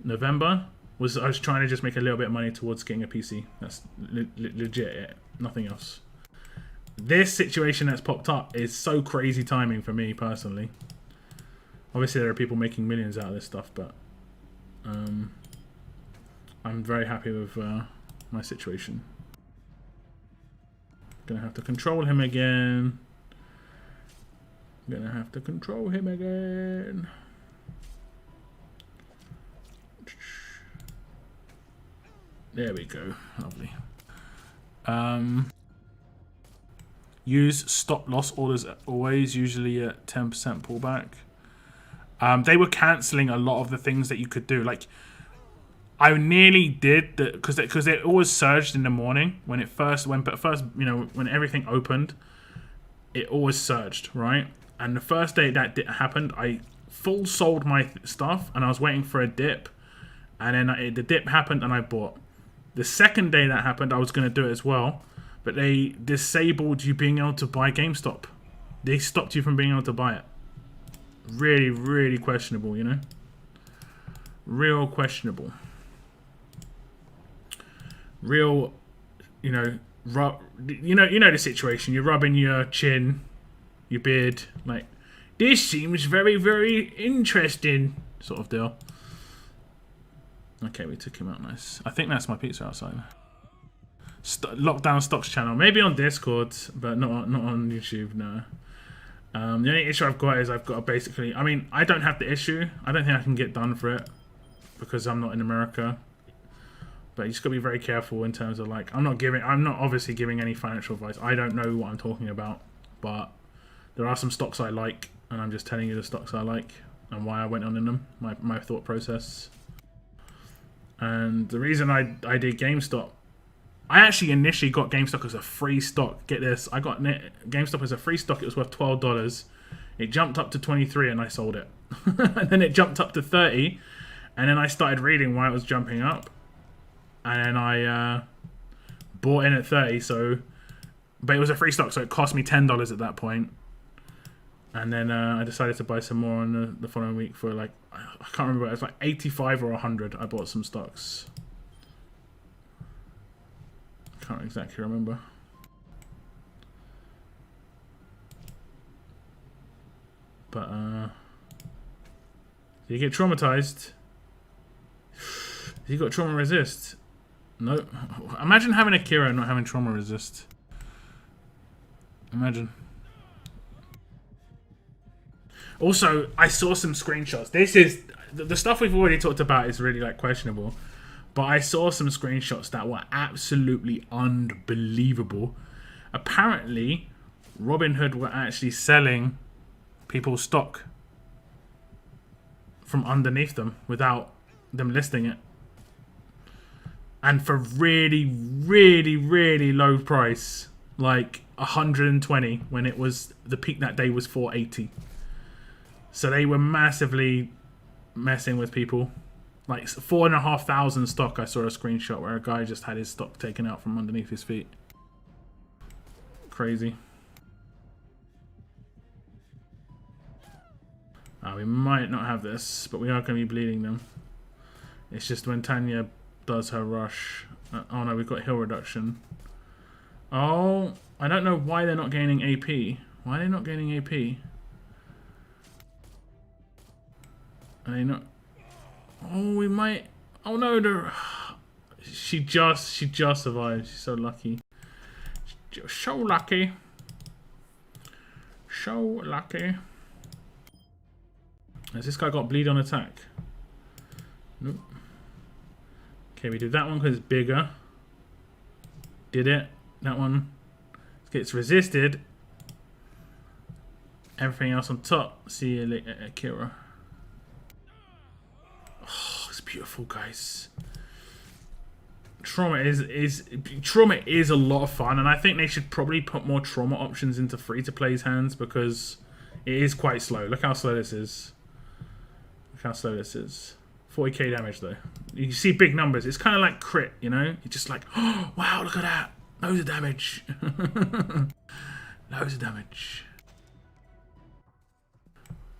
November. I was trying to just make a little bit of money towards getting a PC. That's legit it. Nothing else. This situation that's popped up is so crazy timing for me personally. Obviously, there are people making millions out of this stuff, but I'm very happy with my situation. Gonna have to control him again. There we go. Lovely. Use stop loss orders always, usually at 10% pullback. They were cancelling a lot of the things that you could do. Like, I nearly did that because it always surged in the morning when everything opened. It always surged, right? And the first day that happened, I full sold my stuff and I was waiting for a dip, and then the dip happened and I bought. The second day that happened, I was going to do it as well, but they disabled you being able to buy GameStop. They stopped you from being able to buy it. Really, really questionable, Real questionable. Real, the situation. You're rubbing your chin, your beard, like, this seems very, very interesting, sort of deal. Okay, we took him out nice. I think that's my pizza outside. Lockdown Stocks channel. Maybe on Discord, but not on YouTube, no. The only issue I've got is I've got to basically... I mean, I don't have the issue. I don't think I can get done for it because I'm not in America. But you just got to be very careful in terms of, like... I'm not obviously giving any financial advice. I don't know what I'm talking about. But there are some stocks I like, and I'm just telling you the stocks I like and why I went on in them, my thought process. And the reason I did GameStop... I actually initially got GameStop as a free stock. Get this, I got GameStop as a free stock. It was worth $12. It jumped up to 23 and I sold it. And then it jumped up to 30, and then I started reading why it was jumping up, and then I bought in at 30. But it was a free stock, so it cost me $10 at that point. And then I decided to buy some more on the following week for like, I can't remember, it was like 85 or 100. I bought some stocks. Can't exactly remember. But do you get traumatized? You got trauma resist? No. Imagine having a Kira and not having trauma resist. Imagine. Also, I saw some screenshots. This is the stuff we've already talked about is really like questionable. But I saw some screenshots that were absolutely unbelievable. Apparently, Robinhood were actually selling people's stock from underneath them without them listing it. And for really, really, really low price. Like 120 when it was, the peak that day was 480. So they were massively messing with people. Like 4,500 stock, I saw a screenshot where a guy just had his stock taken out from underneath his feet. Crazy. We might not have this, but we are going to be bleeding them. It's just when Tanya does her rush. Oh no, we've got heal reduction. Oh, I don't know why they're not gaining AP. Why are they not gaining AP? Are they not? Oh, we might. Oh no, she just survived. She's so lucky. So lucky. So lucky. Has this guy got bleed on attack? Nope. Okay, we did that one because it's bigger. Did it. That one gets resisted. Everything else on top. See you later, Akira. Oh, it's beautiful, guys. Trauma is a lot of fun, and I think they should probably put more trauma options into free-to-play's hands because it is quite slow. Look how slow this is. Look how slow this is. 40k damage though. You see big numbers. It's kind of like crit, you know? You're just like, oh, wow, look at that. Loads of damage. Loads of damage.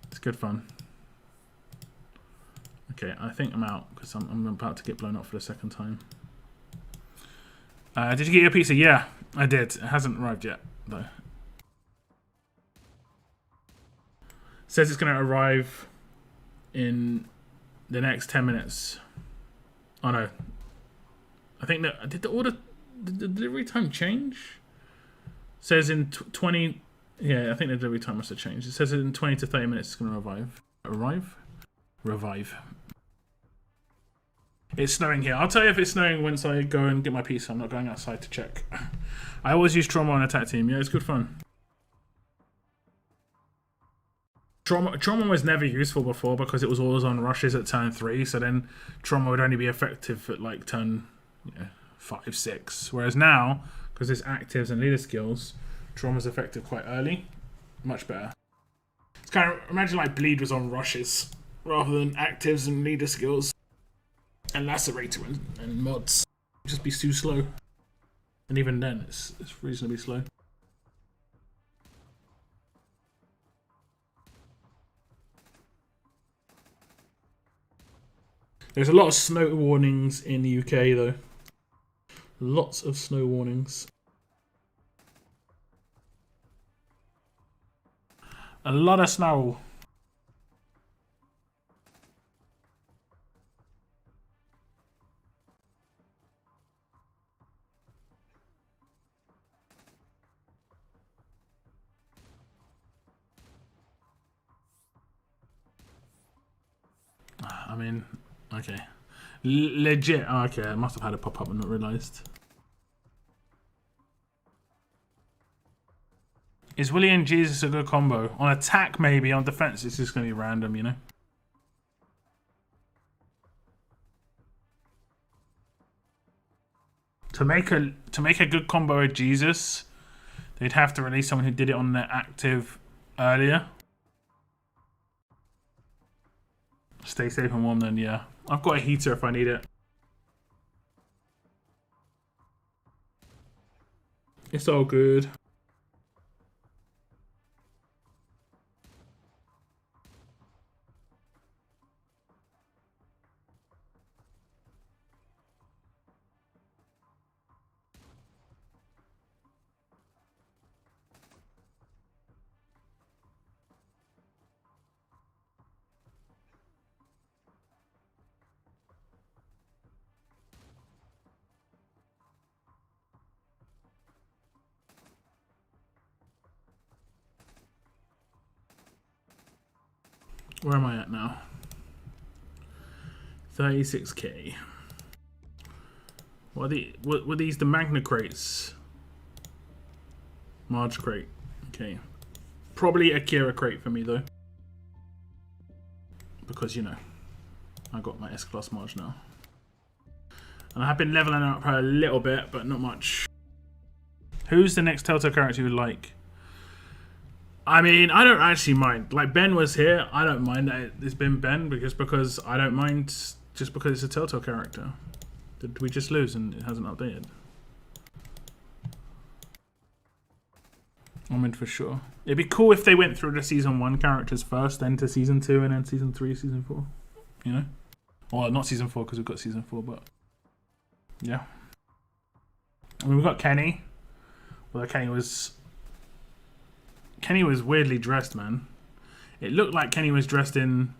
It's good fun. Okay, I think I'm out because I'm about to get blown up for the second time. Did you get your pizza? Yeah, I did. It hasn't arrived yet, though. Says it's going to arrive in the next 10 minutes. Oh no. I think that... Did the delivery time change? Says in 20... Yeah, I think the delivery time must have changed. It says in 20 to 30 minutes it's going to revive. It's snowing here. I'll tell you if it's snowing once I go and get my pizza. I'm not going outside to check. I always use trauma on attack team. Yeah, it's good fun. Trauma was never useful before because it was always on rushes at turn 3. So then trauma would only be effective at like turn 5, 6. Whereas now, because there's actives and leader skills, trauma's effective quite early. Much better. It's kind of, imagine like bleed was on rushes rather than actives and leader skills. And lacerator and mods. Just be too slow. And even then, it's reasonably slow. There's a lot of snow warnings in the UK though. Lots of snow warnings. A lot of snow. I mean, okay. Legit. Oh, okay, I must have had a pop up and not realised. Is Willie and Jesus a good combo? On attack, maybe. On defense, it's just going to be random, you know? To make a good combo with Jesus, they'd have to release someone who did it on their active earlier. Stay safe and warm then, yeah. I've got a heater if I need it. It's all good. Where am I at now? 36k. What were these the Magna crates? Marge crate. Okay. Probably a Kira crate for me though. Because you know, I got my S-Class Marge now. And I have been leveling up her a little bit, but not much. Who's the next Telltale character you would like? I mean, I don't actually mind. Like, Ben was here. I don't mind that it's been Ben because I don't mind just because it's a Telltale character. Did we just lose and it hasn't updated? I'm in for sure. It'd be cool if they went through the season 1 characters first, then to season 2, and then season 3, season 4. You know? Well, not season 4 because we've got season 4, but yeah. I mean, we've got Kenny. Well, Kenny was weirdly dressed, man. It looked like Kenny was dressed in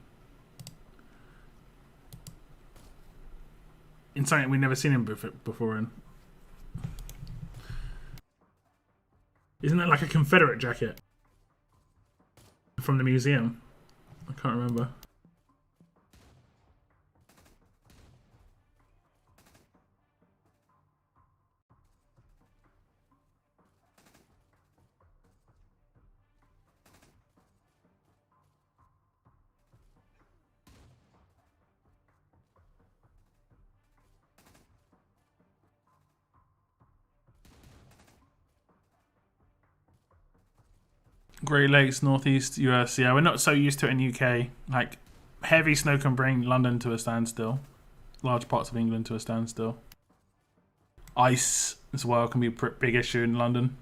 something we've never seen him before in. Isn't that like a Confederate jacket from the museum? I can't remember. Great Lakes, Northeast US. Yeah, we're not so used to it in UK. Like, heavy snow can bring London to a standstill. Large parts of England to a standstill. Ice as well can be a big issue in London.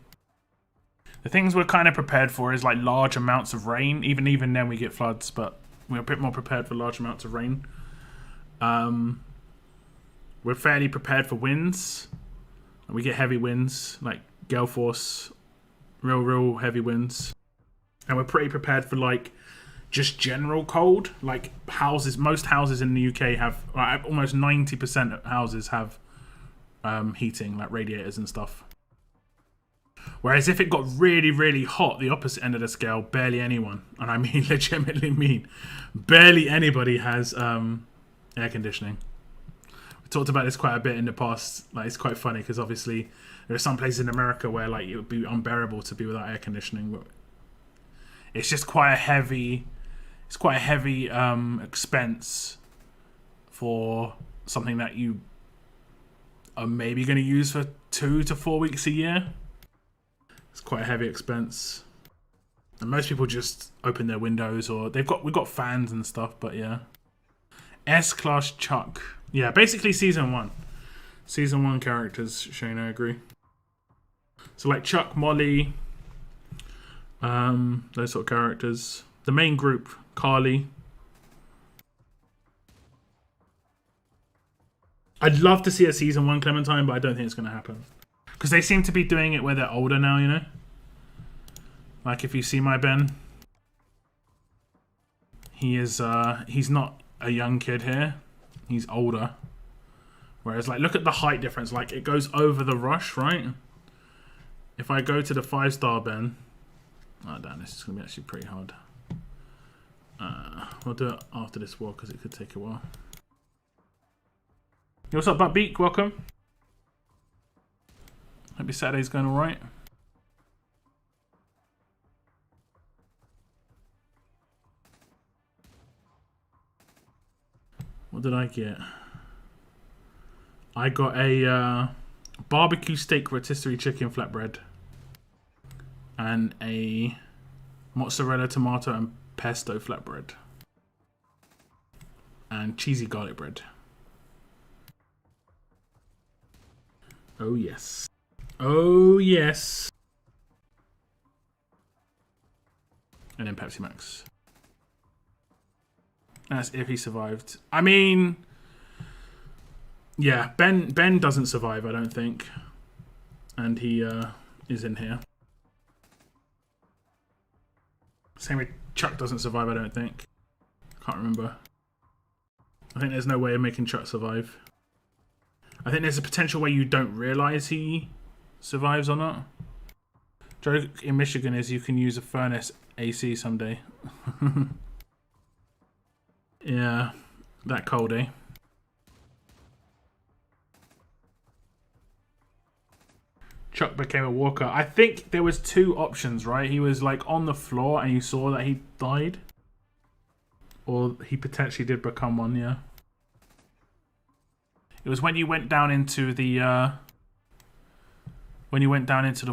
The things we're kind of prepared for is like large amounts of rain. Even then we get floods, but we're a bit more prepared for large amounts of rain. We're fairly prepared for winds. We get heavy winds, like gale force, real heavy winds. And we're pretty prepared for like just general cold. Like most houses in the UK have, almost 90% of houses have heating, like radiators and stuff. Whereas if it got really hot, the opposite end of the scale, barely anyone, and I mean legitimately mean, barely anybody has air conditioning. We talked about this quite a bit in the past. Like, it's quite funny because obviously there are some places in America where like it would be unbearable to be without air conditioning, but it's just quite a heavy expense for something that you are maybe going to use for 2 to 4 weeks a year. It's quite a heavy expense, and most people just open their windows, or we've got fans and stuff. But yeah, S-Class Chuck. Yeah, basically season 1 characters. Shane, I agree. So like Chuck, Molly, those sort of characters. The main group, Carly. I'd love to see a season 1 Clementine, but I don't think it's going to happen. Because they seem to be doing it where they're older now, you know? Like, if you see my Ben, he's not a young kid here. He's older. Whereas, like, look at the height difference. Like, it goes over the rush, right? If I go to the 5-star Ben... Oh, damn, this is going to be actually pretty hard. We'll do it after this war, because it could take a while. Yo, what's up, Buttbeak? Welcome. Hope your Saturday's going alright. What did I get? I got a barbecue steak rotisserie chicken flatbread. And a mozzarella, tomato, and pesto flatbread. And cheesy garlic bread. Oh, yes. Oh, yes. And then Pepsi Max. That's if he survived. I mean, yeah, Ben doesn't survive, I don't think. And he is in here. Same with Chuck doesn't survive, I don't think. Can't remember. I think there's no way of making Chuck survive. I think there's a potential way you don't realise he survives or not. Joke in Michigan is you can use a furnace AC someday. Yeah, that cold, eh? Chuck became a walker. I think there was 2 options, right? He was like on the floor and you saw that he died. Or he potentially did become one, yeah. It was when you went down into the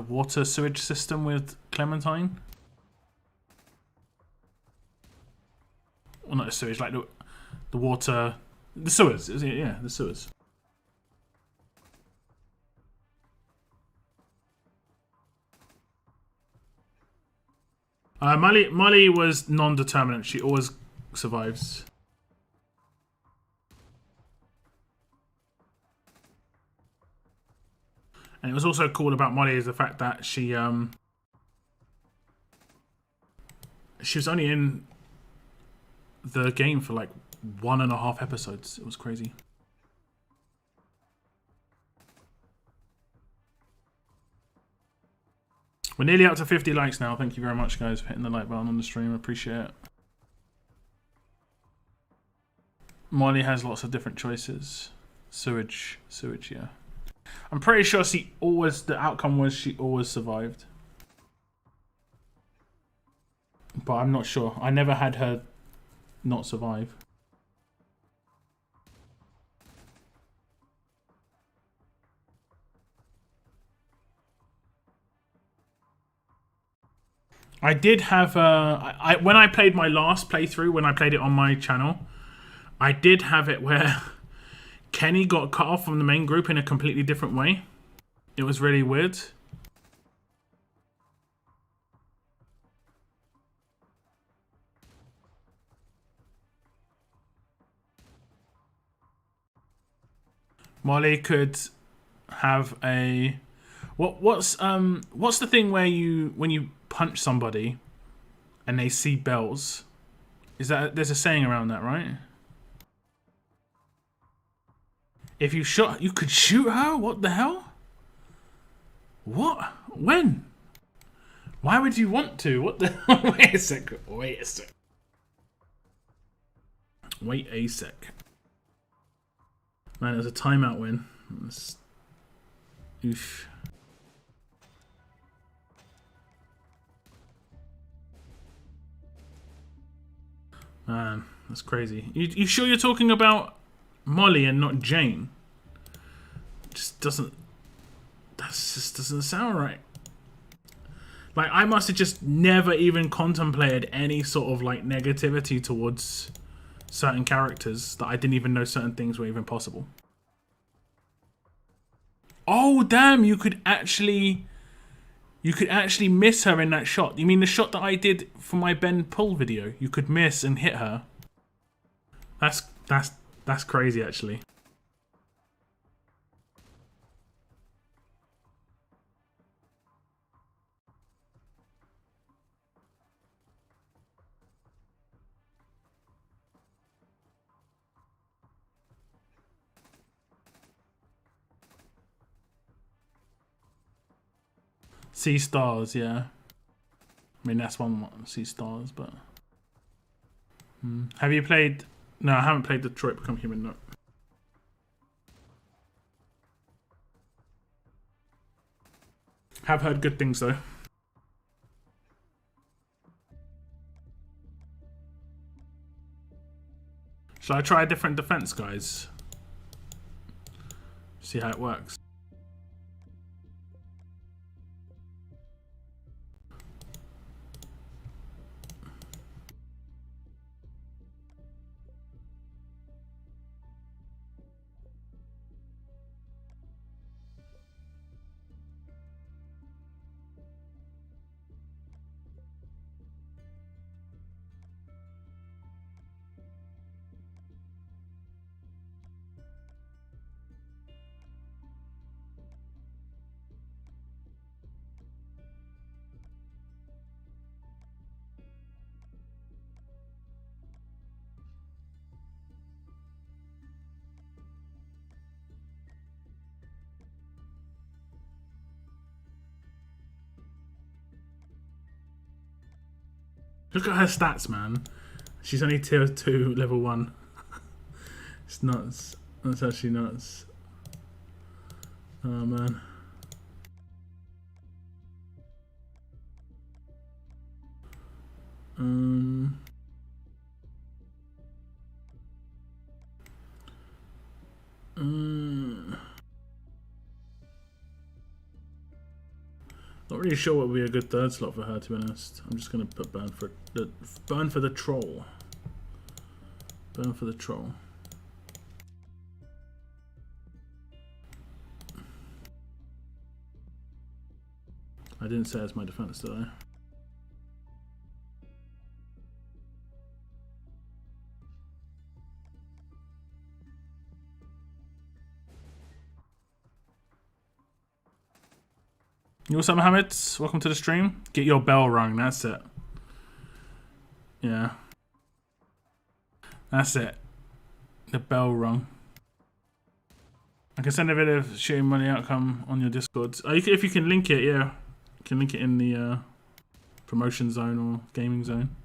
water sewage system with Clementine. well, not the sewage, like the water, the sewers. Yeah, the sewers. Molly was non-determinant. She always survives. And it was also cool about Molly is the fact that she was only in the game for like 1.5 episodes. It was crazy. We're nearly up to 50 likes now. Thank you very much, guys, for hitting the like button on the stream. I appreciate it. Molly has lots of different choices. Sewage, yeah. I'm pretty sure the outcome was she always survived. But I'm not sure. I never had her not survive. I did have when I played my last playthrough, when I played it on my channel, I did have it where Kenny got cut off from the main group in a completely different way. It was really weird. Molly could have a what's the thing where when you punch somebody and they see bells? Is that there's a saying around that, right? If you could shoot her? What the hell? What? When? Why would you want to? What the Wait a sec. Wait a sec. Wait a sec. Man, it was a timeout win. Oof. Man, that's crazy. You sure you're talking about Molly and not Jane? Just doesn't. That just doesn't sound right. Like, I must have just never even contemplated any sort of like negativity towards certain characters that I didn't even know certain things were even possible. Oh damn! You could actually miss her in that shot. You mean the shot that I did for my Ben Pull video? You could miss and hit her. That's crazy, actually. See stars, yeah. I mean, that's one see stars, but... Have you played... No, I haven't played Detroit Become Human, no. Have heard good things, though. Shall I try a different defense, guys? See how it works. Look at her stats, man. She's only tier 2, level 1. It's nuts. That's actually nuts. Oh, man. Not really sure what would be a good third slot for her, to be honest. I'm just gonna put burn for the troll. Burn for the troll. I didn't say it's my defense, did I? You what's up, Mohammed? Welcome to the stream. Get your bell rung, that's it. Yeah. That's it. The bell rung. I can send a video of shooting money outcome on your Discord. Oh, if you can link it, yeah. You can link it in the promotion zone or gaming zone.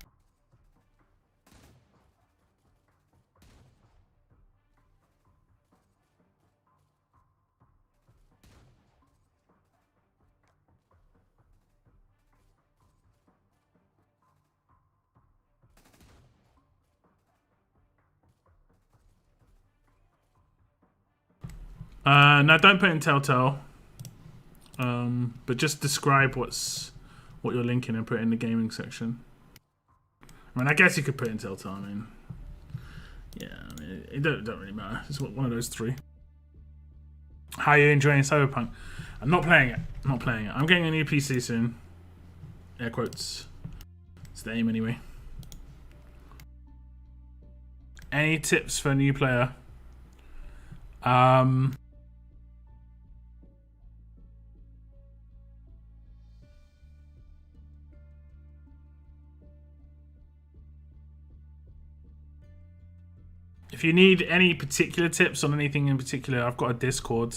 No, don't put in Telltale. But just describe what you're linking and put it in the gaming section. I mean, I guess you could put in Telltale. I mean, yeah, I mean, it don't really matter. It's one of those three. How are you enjoying Cyberpunk? I'm not playing it. I'm not playing it. I'm getting a new PC soon. Air quotes. It's the aim anyway. Any tips for a new player? If you need any particular tips on anything in particular, I've got a Discord,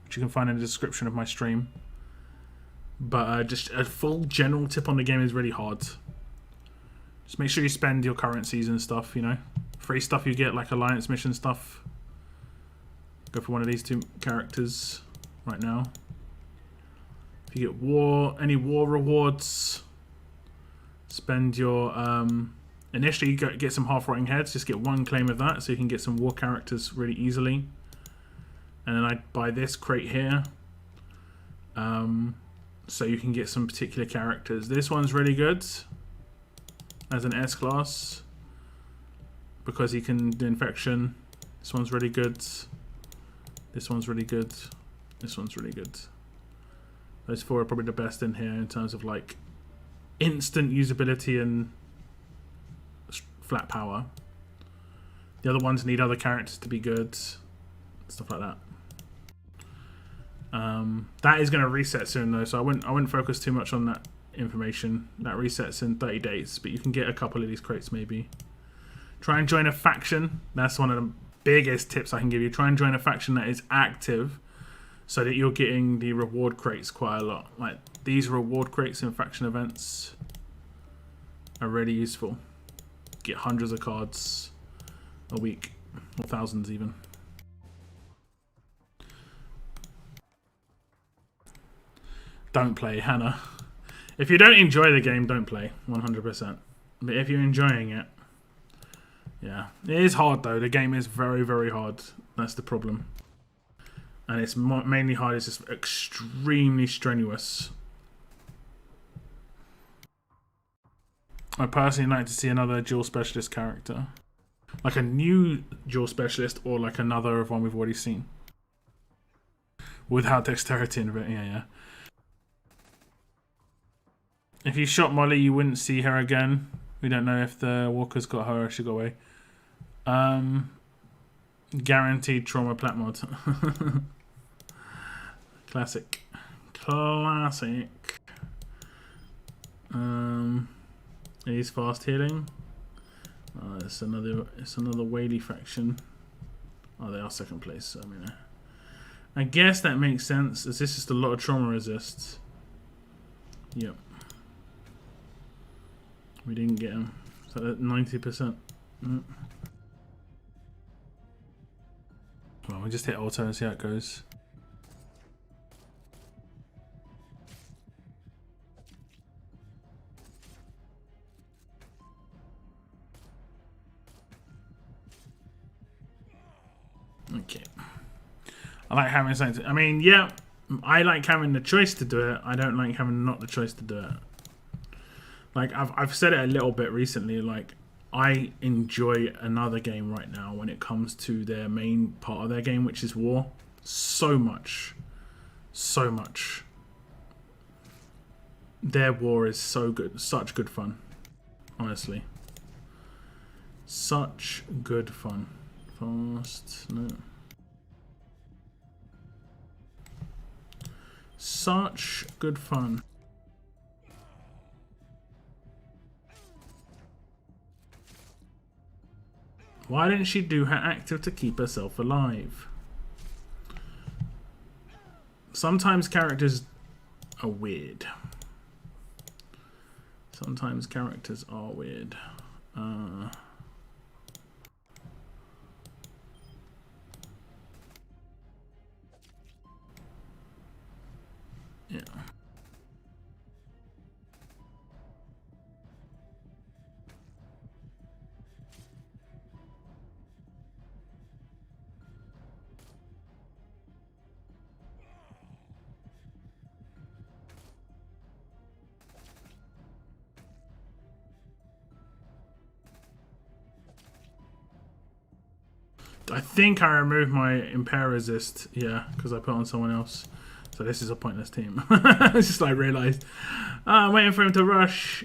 which you can find in the description of my stream. But just a full general tip on the game is really hard. Just make sure you spend your currencies and stuff, you know. Free stuff you get, like Alliance mission stuff. Go for one of these two characters right now. If you get any war rewards, spend your... initially, you get some half-rotting heads. Just get one claim of that, so you can get some war characters really easily. And then I buy this crate here, so you can get some particular characters. This one's really good as an S class because he can do infection. This one's really good. This one's really good. This one's really good. Those four are probably the best in here in terms of like instant usability and flat power. The other ones need other characters to be good, stuff like that. That is going to reset soon though, so I wouldn't focus too much on that information. That resets in 30 days, but you can get a couple of these crates maybe. Try and join a faction. That's one of the biggest tips I can give you. Try and join a faction that is active, so that you're getting the reward crates quite a lot. Like these reward crates in faction events are really useful. Get hundreds of cards a week, or thousands even. Don't play, Hannah. If you don't enjoy the game, don't play, 100%. But if you're enjoying it, yeah. It is hard though, the game is very, very hard. That's the problem. And it's mainly hard, it's just extremely strenuous. I personally like to see another dual specialist character. Like a new dual specialist or like another of one we've already seen. Without dexterity in it, yeah. If you shot Molly, you wouldn't see her again. We don't know if the walkers got her or she got away. Guaranteed trauma plat mod. Classic. He's fast healing. It's another Whaley faction. Oh, they are second place. So, I mean, I guess that makes sense. As this is just a lot of trauma resist. Yep. We didn't get him. So 90%. Well, we just hit auto and see how it goes. Okay. I like having something to, I mean, yeah, I like having the choice to do it. I don't like having not the choice to do it. Like, I've said it a little bit recently, like, I enjoy another game right now when it comes to their main part of their game, which is war. So much. So much. Their war is so good. Such good fun. Honestly. Such good fun. Fast. No. Such good fun. Why didn't she do her active to keep herself alive? Sometimes characters are weird. Sometimes characters are weird. Yeah. I think I removed my impair resist, yeah, because I put on someone else. So this is a pointless team. It's just like realised. I'm waiting for him to rush.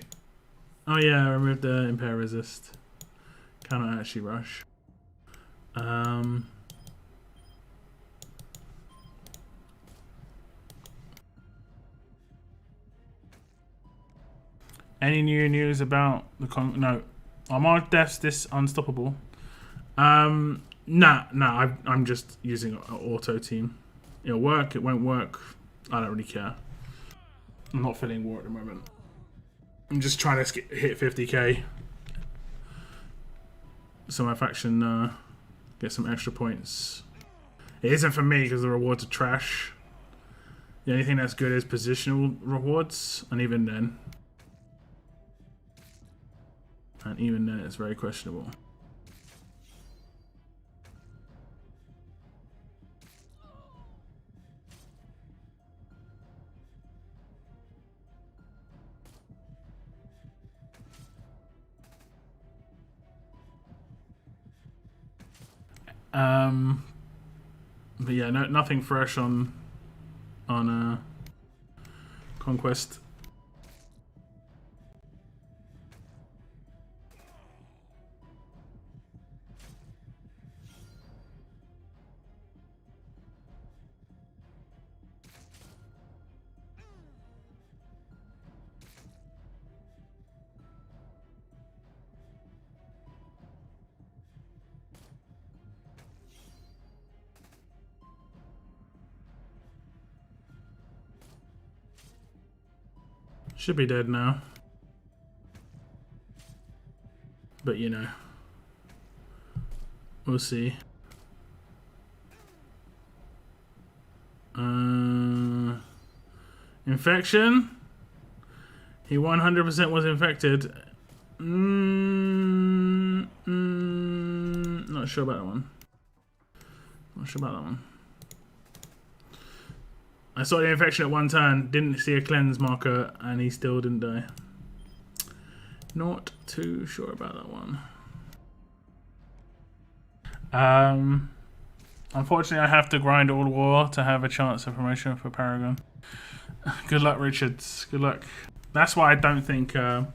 Oh yeah, I removed the impair resist. Cannot actually rush. Any new news about the no? Armor Death's this unstoppable. Nah, I'm just using an auto team. It'll work, it won't work. I don't really care. I'm not feeling war at the moment. I'm just trying to hit 50k. So my faction get some extra points. It isn't for me because the rewards are trash. The only thing that's good is positional rewards, and even then. And even then it's very questionable. But yeah, nothing fresh on Conquest. Should be dead now. But you know. We'll see. Infection? He 100% was infected. Not sure about that one. Not sure about that one. I saw the infection at one turn, didn't see a cleanse marker, and he still didn't die. Not too sure about that one. Unfortunately, I have to grind all war to have a chance of promotion for Paragon. Good luck, Richards. Good luck. That's why I don't think... I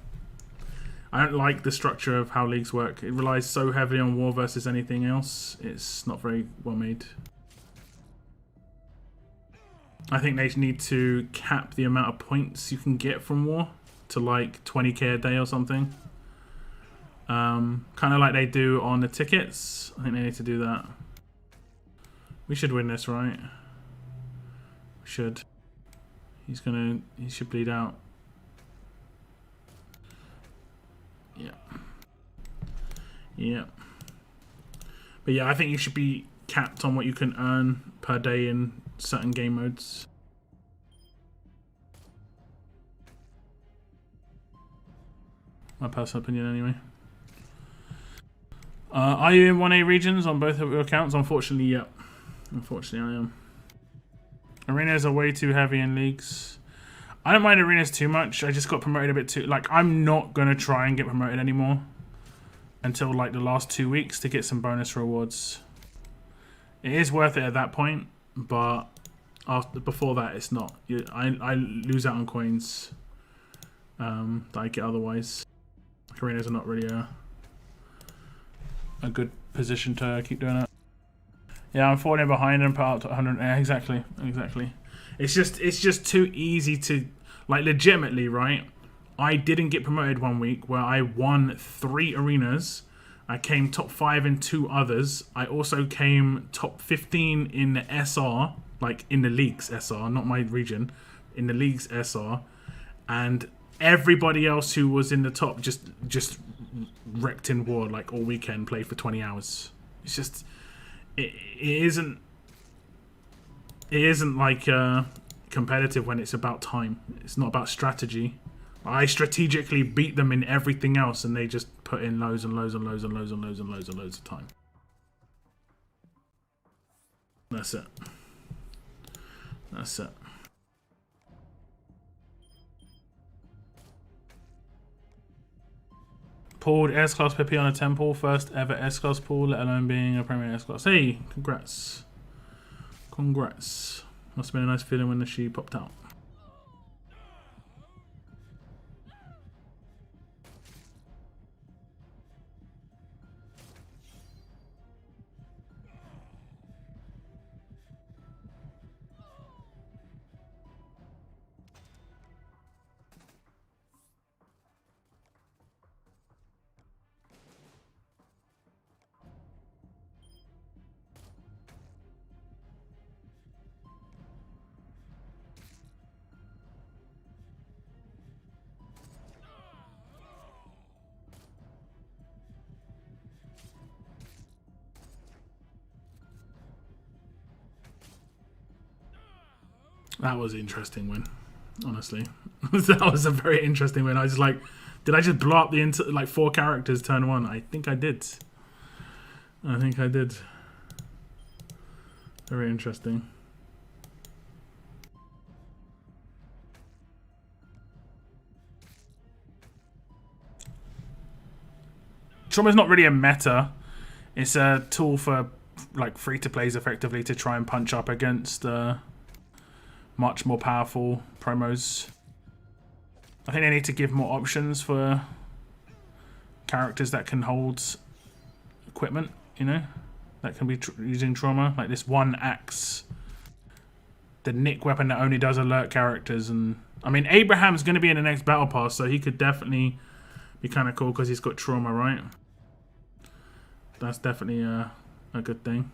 don't like the structure of how leagues work. It relies so heavily on war versus anything else. It's not very well made. I think they need to cap the amount of points you can get from war to like 20k a day or something. Kind of like they do on the tickets. I think they need to do that. We should win this, right? We should. He should bleed out. Yeah. Yeah. But yeah, I think you should be capped on what you can earn per day in certain game modes. My personal opinion anyway. Are you in 1A regions on both of your accounts? Unfortunately, yep. Unfortunately, I am. Arenas are way too heavy in leagues. I don't mind arenas too much. I just got promoted a bit too... Like, I'm not going to try and get promoted anymore. until like the last 2 weeks to get some bonus rewards. It is worth it at that point, but before that, it's not. I lose out on coins that I get otherwise. Arenas are not really a good position to keep doing it. Yeah, I'm falling behind and put out to 100. Yeah, exactly. It's just too easy to, like, legitimately, right? I didn't get promoted 1 week where I won 3 arenas. I came top 5 in 2 others. I also came top 15 in the SR, like in the league's SR, not my region, in the league's SR, and everybody else who was in the top just wrecked in war like all weekend, played for 20 hours. It's just it isn't like competitive when it's about time. It's not about strategy. I strategically beat them in everything else, and they just put in loads and loads and loads and loads and loads and loads and loads of time. That's it. That's it. Pulled S-Class Pippi on a temple. First ever S-Class pull, let alone being a Premier S-Class. Hey, congrats. Congrats. Must have been a nice feeling when the she popped out. That was an interesting win, honestly. That was a very interesting win. I was like, did I just blow up the 4 characters turn 1? I think I did. Very interesting. Trauma's not really a meta. It's a tool for like free-to-plays effectively to try and punch up against much more powerful promos. I think they need to give more options for characters that can hold equipment, you know, that can be using trauma. Like this one axe, the Nick weapon that only does alert characters. And I mean, Abraham's going to be in the next battle pass, so he could definitely be kind of cool because he's got trauma, right? That's definitely a good thing.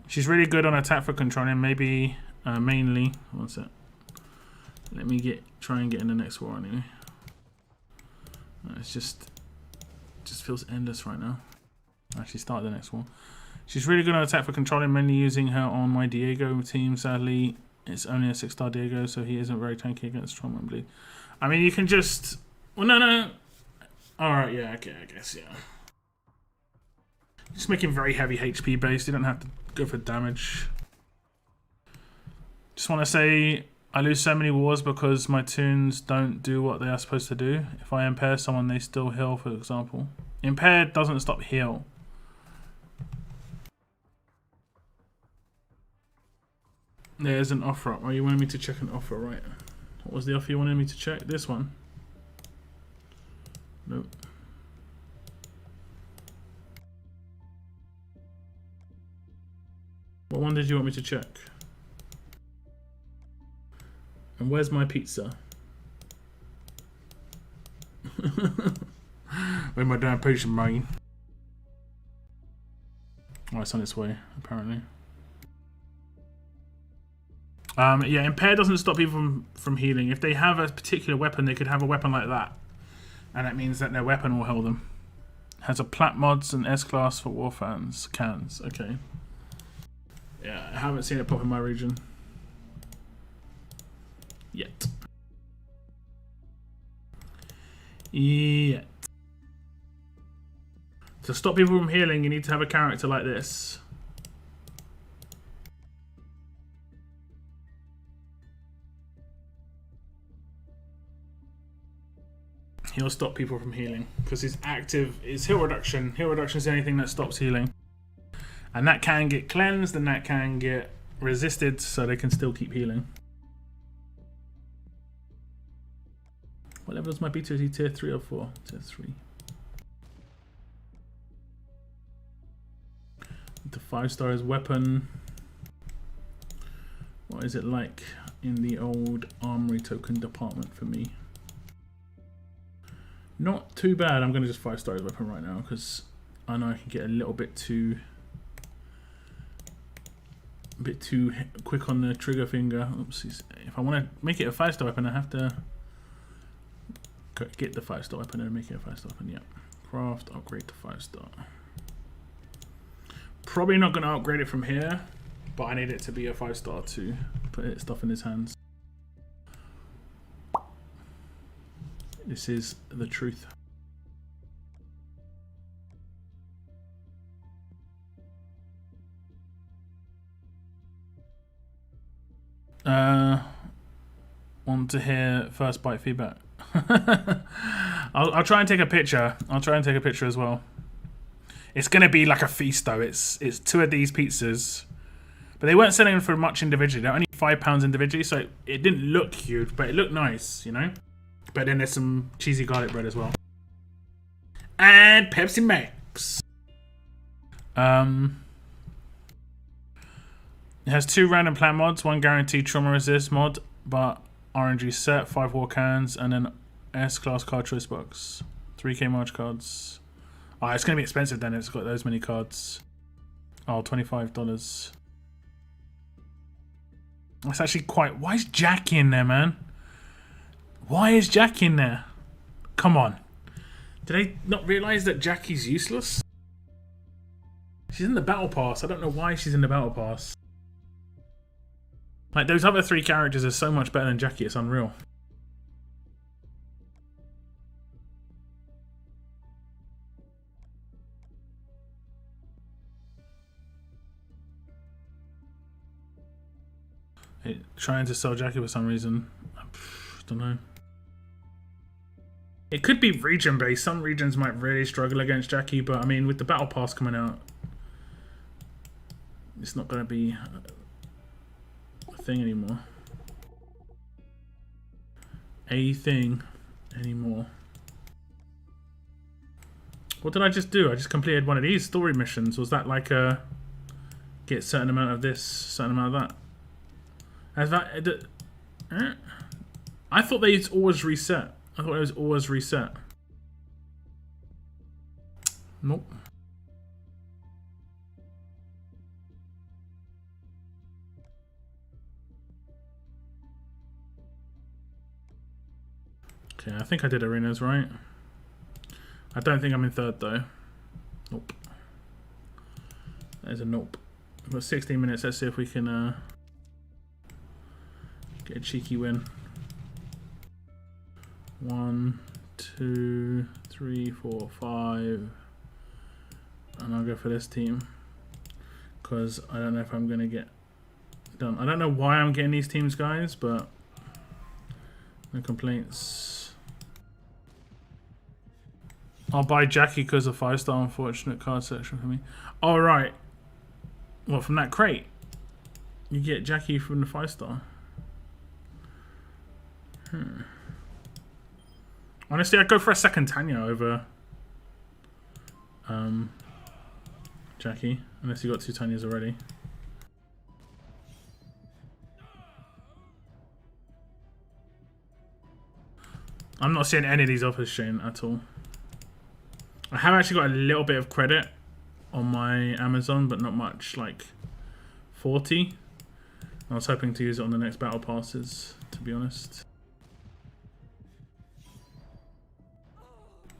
She's really good on attack for controlling, maybe mainly. What's that? Let me try and get in the next war anyway. It's just feels endless right now. Actually, start the next one. She's really good on attack for controlling, mainly using her on my Diego team. Sadly, it's only a 6-star Diego, so he isn't very tanky against trauma and bleed. I mean, you can just... Well, no. Alright, yeah, okay, I guess, yeah. Just make him very heavy HP based. You don't have to go for damage. Just want to say I lose so many wars because my tunes don't do what they are supposed to do. If I impair someone, they still heal, for example. Impaired doesn't stop heal. There's an offer up. Oh, you wanted me to check an offer, right? What was the offer you wanted me to check? This one? Nope. What one did you want me to check? And where's my pizza? Where's my damn pizza, mate? Oh, it's on its way, apparently. Yeah, Impair doesn't stop people from healing. If they have a particular weapon, they could have a weapon like that. And that means that their weapon will heal them. Has a plat mods and S-Class for war fans. Cans, okay. Yeah, I haven't seen it pop in my region. Yet. Yet. To stop people from healing, you need to have a character like this. He'll stop people from healing because his active is heal reduction. Heal reduction is anything that stops healing, and that can get cleansed and that can get resisted, so they can still keep healing. What level is my B2? Tier 3 or 4? Tier 3. The 5-star is weapon. What is it like in the old armory token department for me? Not too bad. I'm going to just 5-star his weapon right now because I know I can get a little bit too quick on the trigger finger. Oopsies. If I want to make it a 5-star weapon, I have to get the 5-star weapon and make it a 5-star weapon. Yeah. Craft, upgrade to 5-star. Probably not going to upgrade it from here, but I need it to be a 5-star to put stuff in his hands. This is the truth. Want to hear first bite feedback? I'll try and take a picture. I'll try and take a picture as well. It's gonna be like a feast though. It's 2 of these pizzas, but they weren't selling them for much individually. They're only £5 individually, so it didn't look huge, but it looked nice, you know. But then there's some cheesy garlic bread as well, and Pepsi Max. It has 2 random plant mods, 1 guaranteed trauma resist mod, but RNG set, 5 war cans, and then S-class card choice box, 3k March cards. Oh, it's going to be expensive then, it's got those many cards. Oh, $25. That's actually quite... Why is Jack in there, man? Why is Jack in there? Come on. Did they not realise that Jackie's useless? She's in the battle pass. I don't know why she's in the battle pass. Like, those other 3 characters are so much better than Jackie, it's unreal. Trying to sell Jackie for some reason. I don't know. It could be region based. Some regions might really struggle against Jackie, but I mean, with the battle pass coming out, it's not going to be a thing anymore. A thing anymore. What did I just do? I just completed one of these story missions. Was that like a get a certain amount of this, certain amount of that? Has that? I thought they always reset. I thought it was always reset. Nope. Okay, I think I did arenas right. I don't think I'm in 3rd though. Nope. There's a nope. We've got 16 minutes. Let's see if we can get a cheeky win. 1, 2, 3, 4, 5. And I'll go for this team. Because I don't know if I'm going to get done. I don't know why I'm getting these teams, guys, but no complaints. I'll buy Jackie because of 5-star unfortunate card selection for me. All right. Well, from that crate, you get Jackie from the 5-star. Honestly, I'd go for a second Tanya over Jackie, unless you got 2 Tanyas already. I'm not seeing any of these offers, Shane, at all. I have actually got a little bit of credit on my Amazon, but not much, like 40. I was hoping to use it on the next battle passes, to be honest.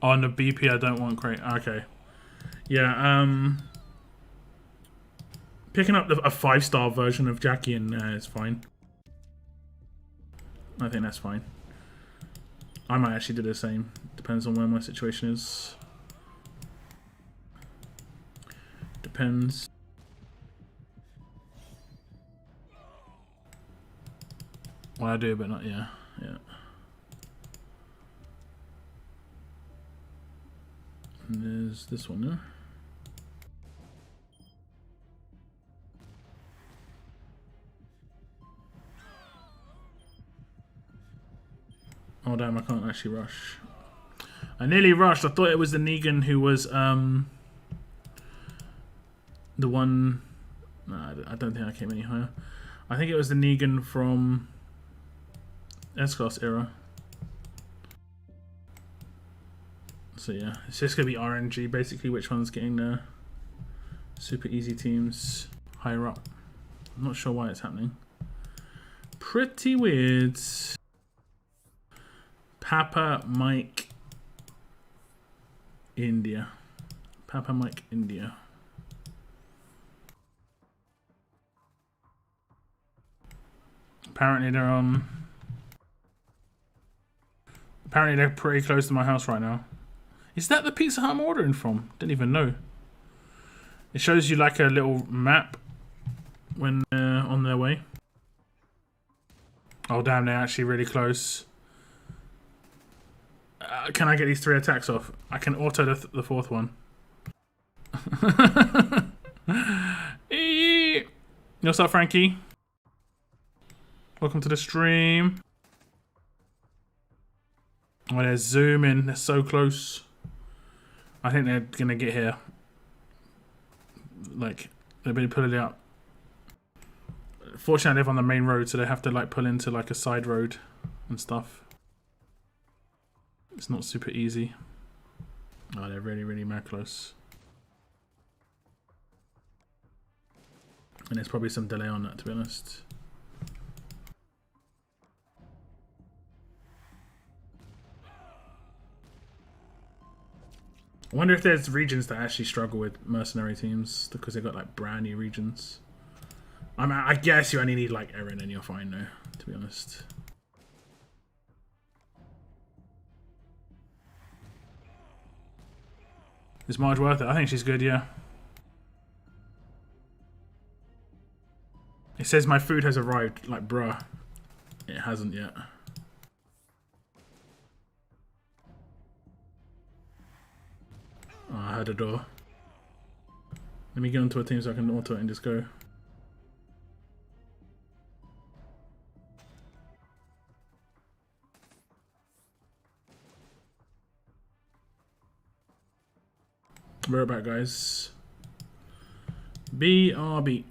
On the BP, I don't want crate. Okay. Yeah, picking up a 5-star version of Jackie in there is fine. I think that's fine. I might actually do the same. Depends on where my situation is. Depends. Well, I do, but not, yeah. And there's this one, yeah? Oh damn, I can't actually rush. I nearly rushed. I thought it was the Negan who was the one. No, I don't think I came any higher. I think it was the Negan from S-Class era. So yeah, it's just gonna be RNG basically. Which one's getting the super easy teams higher up? I'm not sure why it's happening. Pretty weird. Papa Mike India. Papa Mike India. Apparently they're apparently they're pretty close to my house right now. Is that the Pizza Hut I'm ordering from? Didn't even know. It shows you like a little map when they're on their way. Oh damn, they're actually really close. Can I get these 3 attacks off? I can auto the 4th one. What's up, Frankie? Welcome to the stream. Oh, they're zooming. They're so close. I think they're gonna get here. Like, they've been pulling it up. Fortunately, I live on the main road, so they have to like pull into like a side road and stuff. It's not super easy. Oh, they're really, really mad close. And there's probably some delay on that, to be honest. I wonder if there's regions that actually struggle with mercenary teams because they've got like brand new regions. I mean, I guess you only need like Erin and you're fine though, to be honest. Is Marge worth it? I think she's good, yeah. It says my food has arrived. Like, bruh. It hasn't yet. Oh, I heard a door. Let me get onto a team so I can auto it and just go. We're back, guys. BRB.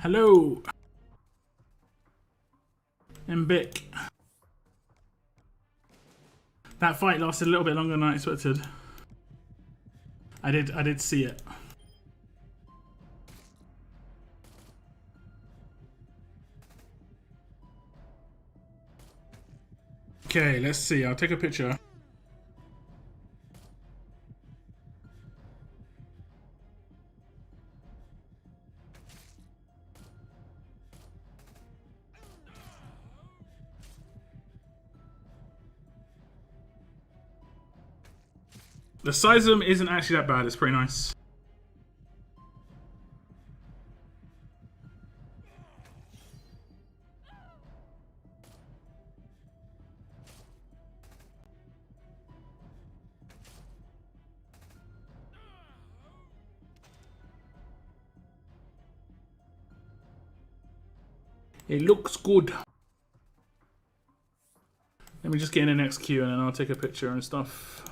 Hello. Mbic. That fight lasted a little bit longer than I expected. I did see it. Okay, let's see. I'll take a picture. The size of them isn't actually that bad. It's pretty nice. It looks good. Let me just get in the next queue and then I'll take a picture and stuff.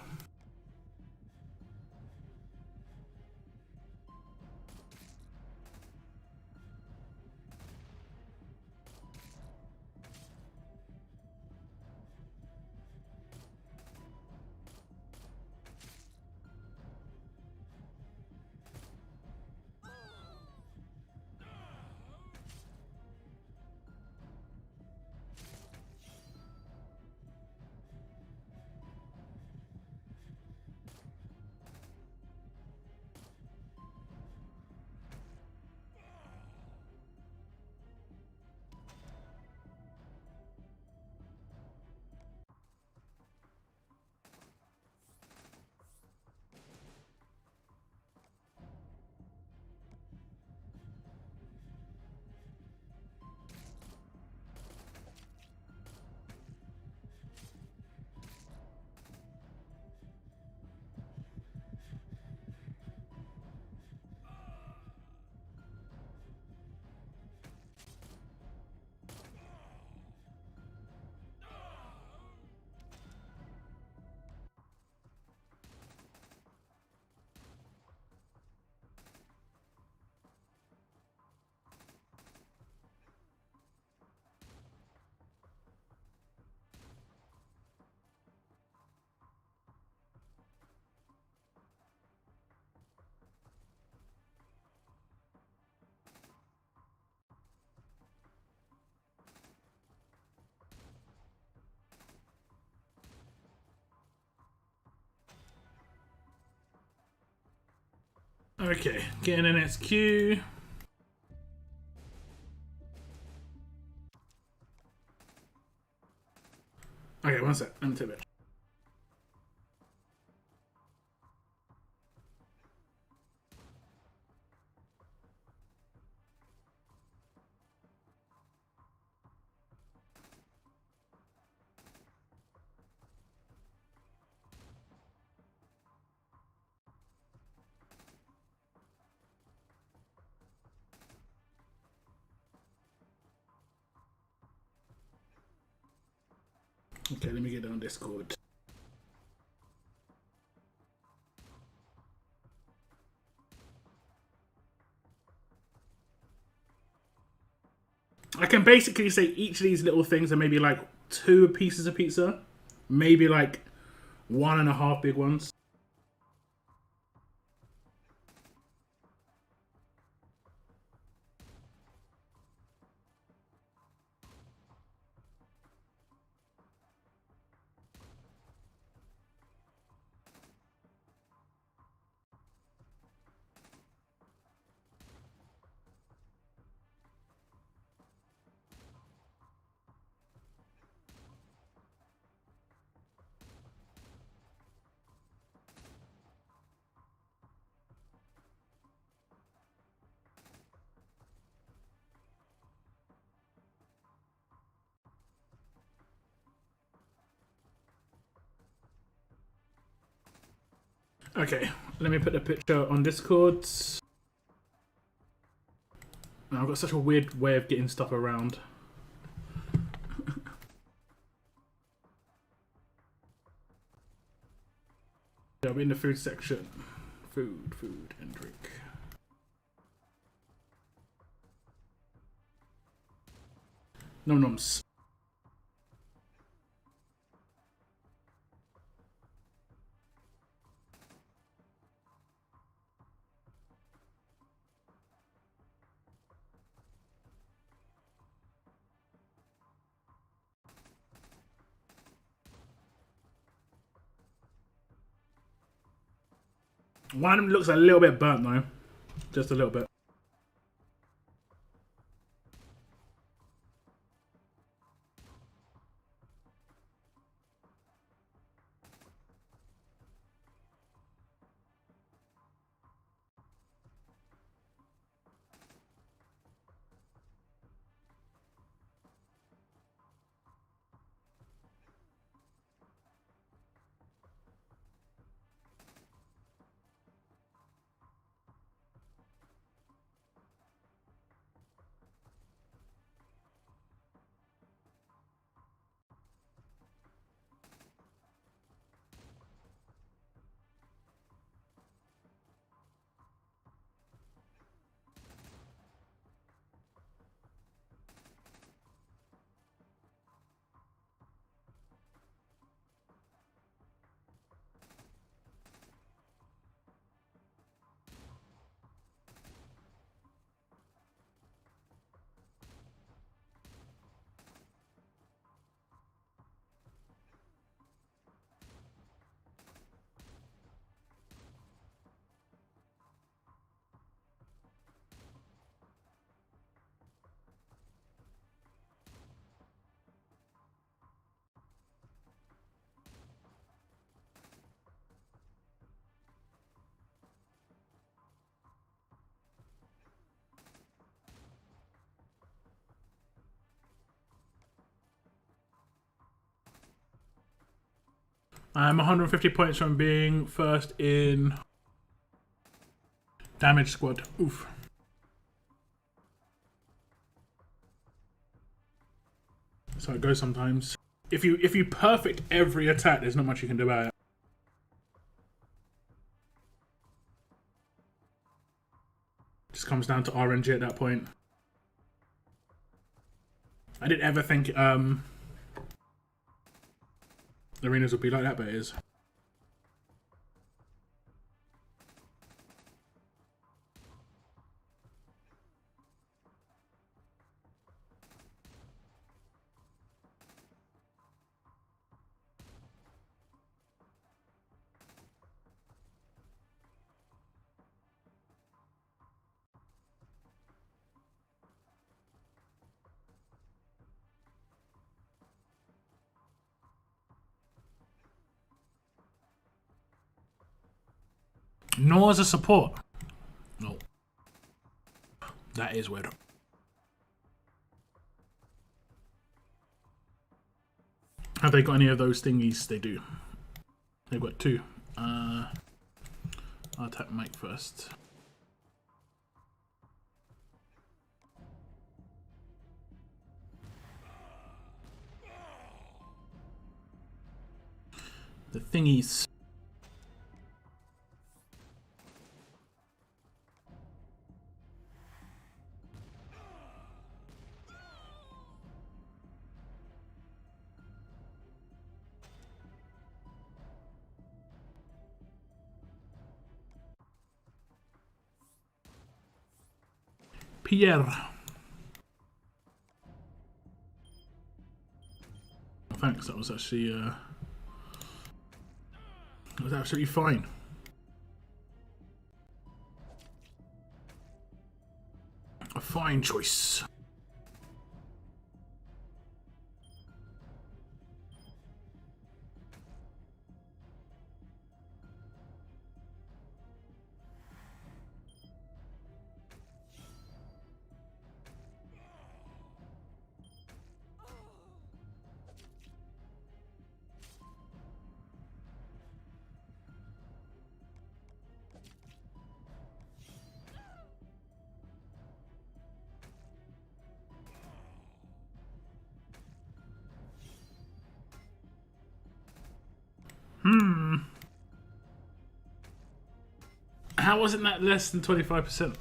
Okay, get in the next queue. Okay, one sec. Let me take it. Okay, let me get on Discord. I can basically say each of these little things are maybe like 2 pieces of pizza. Maybe like 1.5 big ones. Okay, let me put the picture on Discord. Now, I've got such a weird way of getting stuff around. I'll be in the food section. Food and drink. No noms. One of them looks a little bit burnt though. Just a little bit. I'm 150 points from being first in damage squad. Oof. So it goes sometimes. If you perfect every attack, there's not much you can do about it. Just comes down to RNG at that point. I didn't ever think arenas would be like that, but it is. Nor as a support. No. That is weird. Have they got any of those thingies? They do. They've got two. I'll attack Mike first. The thingies. Pierre. Thanks, that was actually that was absolutely fine. A fine choice. How wasn't that less than 25%?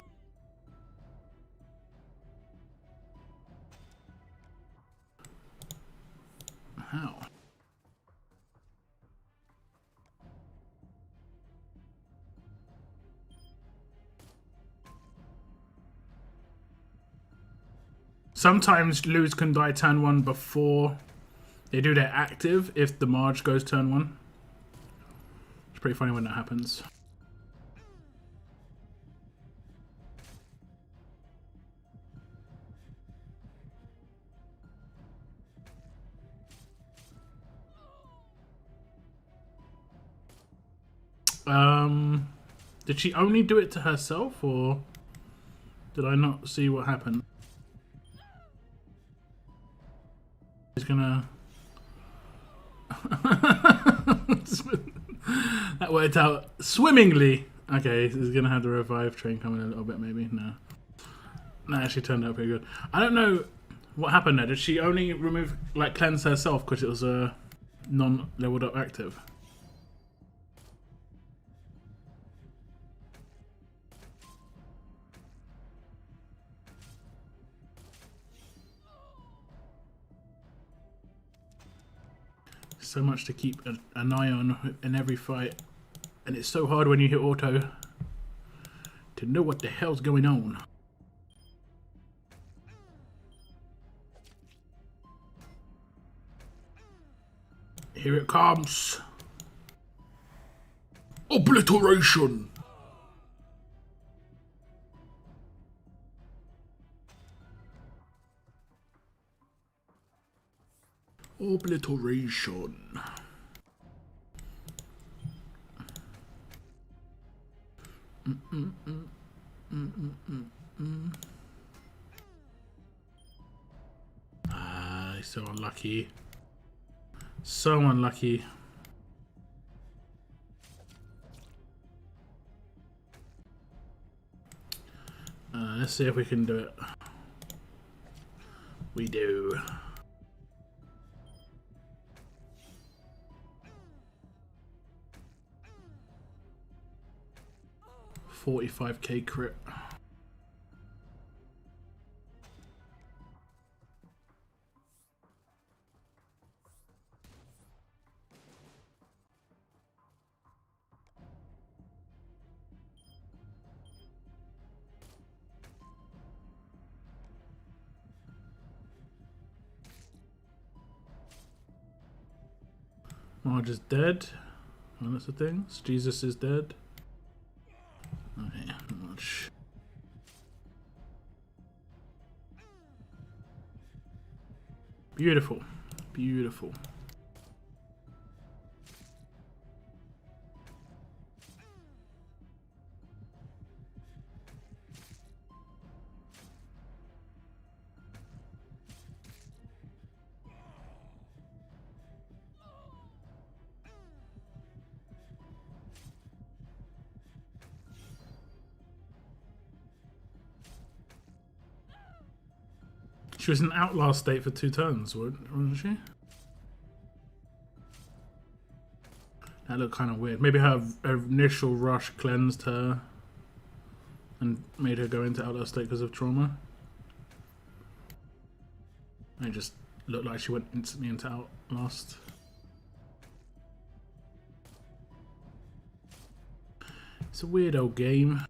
Sometimes Luz can die turn 1 before they do their active if the Marge goes turn 1. It's pretty funny when that happens. Did she only do it to herself, or did I not see what happened? He's gonna... That worked out swimmingly. Okay, he's gonna have the revive train coming a little bit, maybe. No, that actually turned out pretty good. I don't know what happened there. Did she only remove, like, cleanse herself because it was a non-leveled up active? So much to keep an eye on in every fight, and it's so hard when you hit auto to know what the hell's going on. Here it comes. Obliteration. Obliteration. Ah, so unlucky. So unlucky. Let's see if we can do it. We do. 45k crit. Marge is dead. Oh, that's the things. Jesus is dead. Okay, Marge. Beautiful. Beautiful. She was in Outlast state for 2 turns, wasn't she? That looked kind of weird. Maybe her initial rush cleansed her and made her go into Outlast state because of trauma. It just looked like she went instantly into Outlast. It's a weird old game.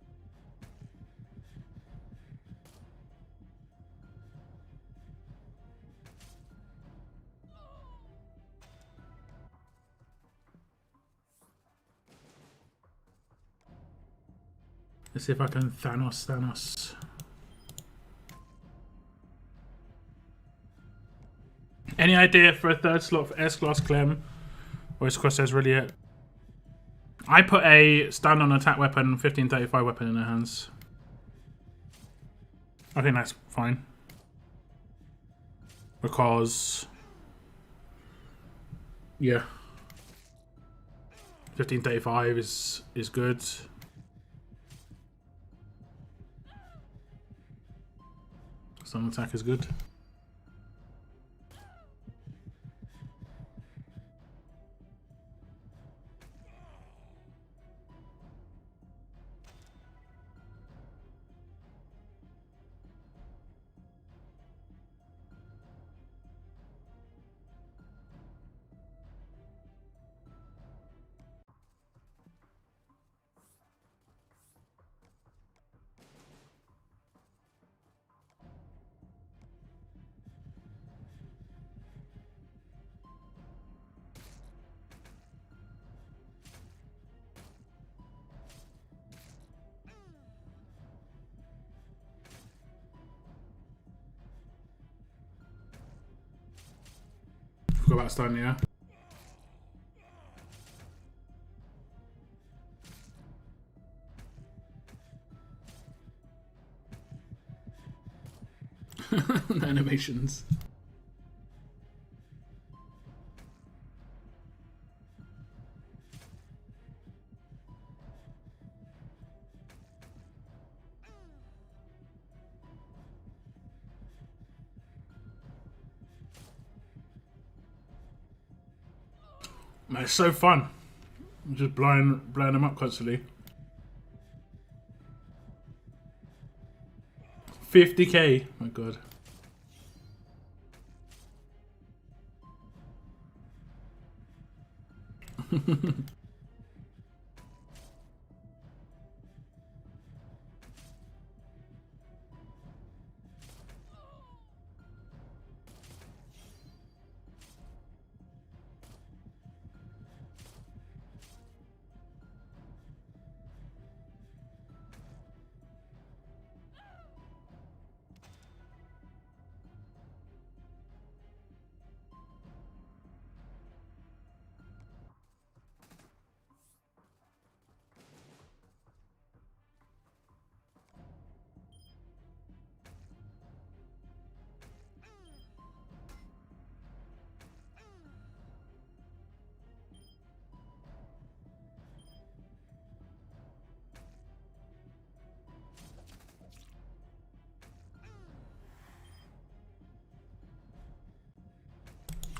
Let's see if I can Thanos. Any idea for a 3rd slot for S-Class Clem? Or is Crosshairs really it? I put a stand on attack weapon, 1535 weapon in their hands. I think that's fine. Because... yeah. 1535 is good. Some attack is good. about stun, yeah. The animations. Man, it's so fun. I'm just blowing them up constantly. 50k. Oh my god.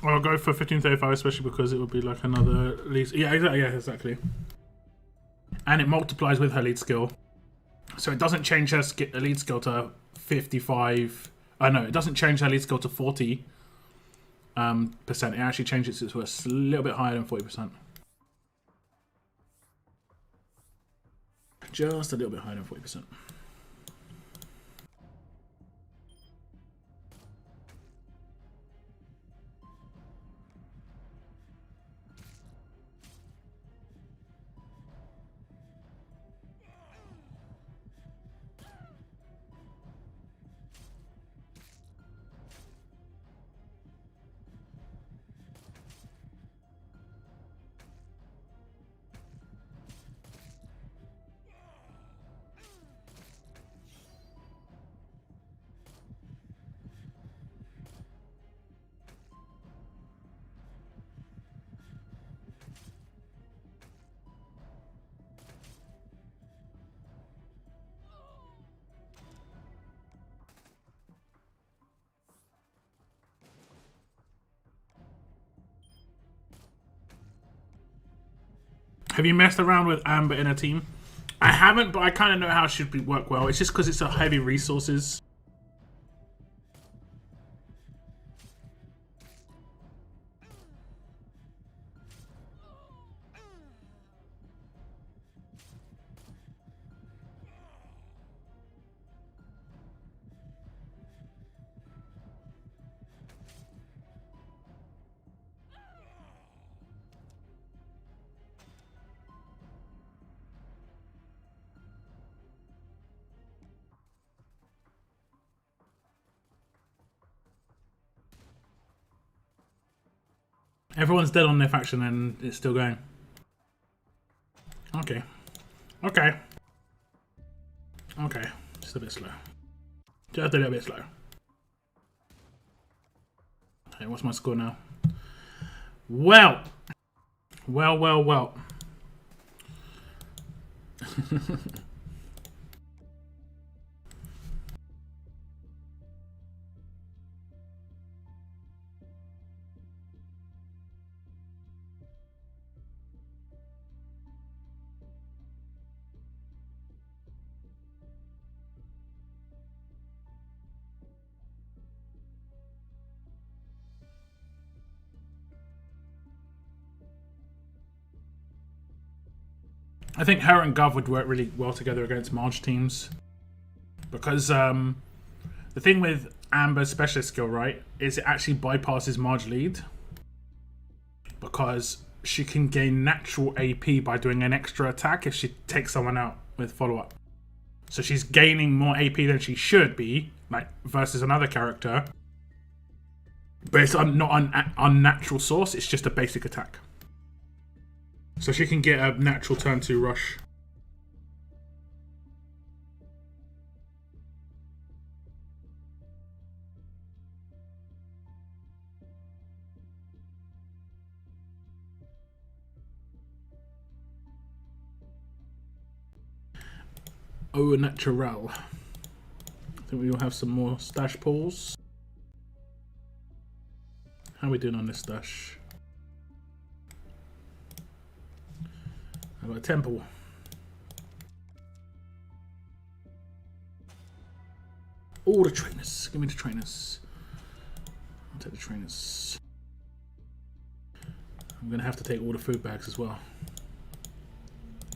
I'll go for 1535, especially because it would be like another lead. Yeah, exactly. And it multiplies with her lead skill, so it doesn't change her lead skill to 55. No, it doesn't change her lead skill to 40%. It actually changes it to a little bit higher than 40%. Just a little bit higher than 40%. Have you messed around with Amber in a team? I haven't, but I kind of know how it should work well. It's just because it's a heavy resources. Everyone's dead on their faction and it's still going. Okay. Okay. Okay. Just a bit slow. Just a little bit slow. Hey, what's my score now? Well. Well. I think her and Gov would work really well together against Marge teams. Because the thing with Amber's specialist skill, right, is it actually bypasses Marge lead. Because she can gain natural AP by doing an extra attack if she takes someone out with follow-up. So she's gaining more AP than she should be, like versus another character. But it's not an unnatural source, it's just a basic attack. So she can get a natural turn 2 rush. Oh, natural. I think we will have some more stash pulls. How are we doing on this stash? I've got a temple. All the trainers. Give me the trainers. I'll take the trainers. I'm going to have to take all the food bags as well.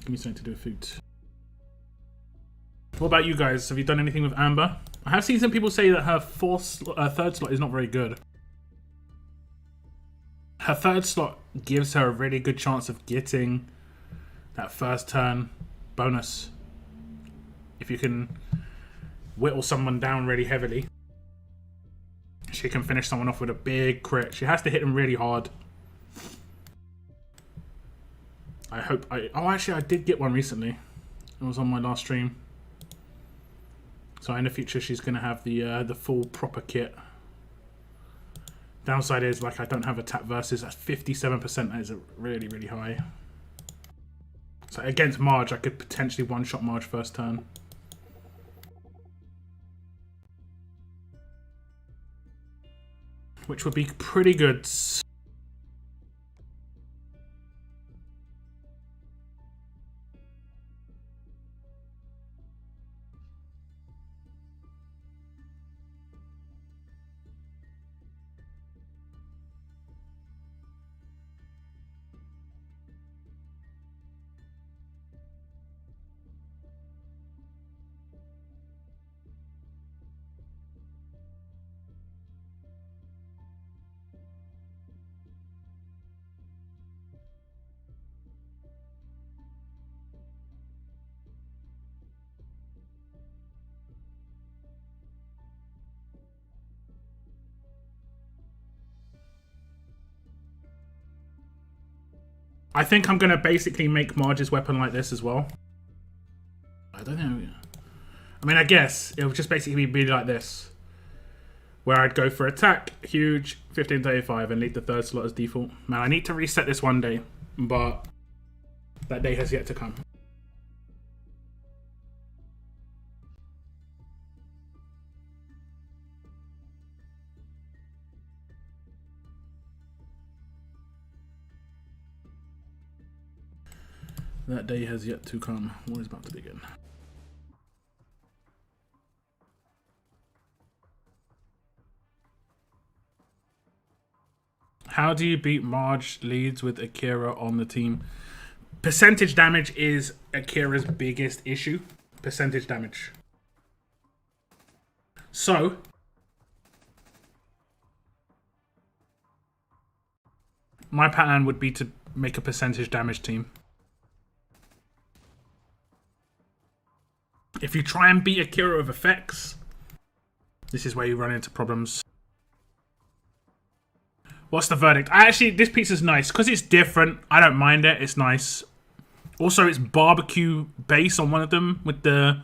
Give me something to do with food. What about you guys? Have you done anything with Amber? I have seen some people say that her third slot is not very good. Her third slot gives her a really good chance of getting that first turn bonus. If you can whittle someone down really heavily, she can finish someone off with a big crit. She has to hit them really hard. Oh, actually, I did get one recently. It was on my last stream. So in the future, she's going to have the full proper kit. Downside is, like, I don't have a tap versus. That's 57%. That is really, really high. So against Marge, I could potentially one-shot Marge first turn. Which would be pretty good. I think I'm going to basically make Marge's weapon like this as well. I don't know. I mean, I guess it would just basically be like this. Where I'd go for attack, huge, 1535, and leave the third slot as default. Man, I need to reset this one day, but that day has yet to come. That day has yet to come. War is about to begin. How do you beat Marge leads with Akira on the team? Percentage damage is Akira's biggest issue. Percentage damage. So, my plan would be to make a percentage damage team. If you try and beat Akira with effects, this is where you run into problems. What's the verdict? This pizza's nice. Because it's different, I don't mind it. It's nice. Also, it's barbecue base on one of them with the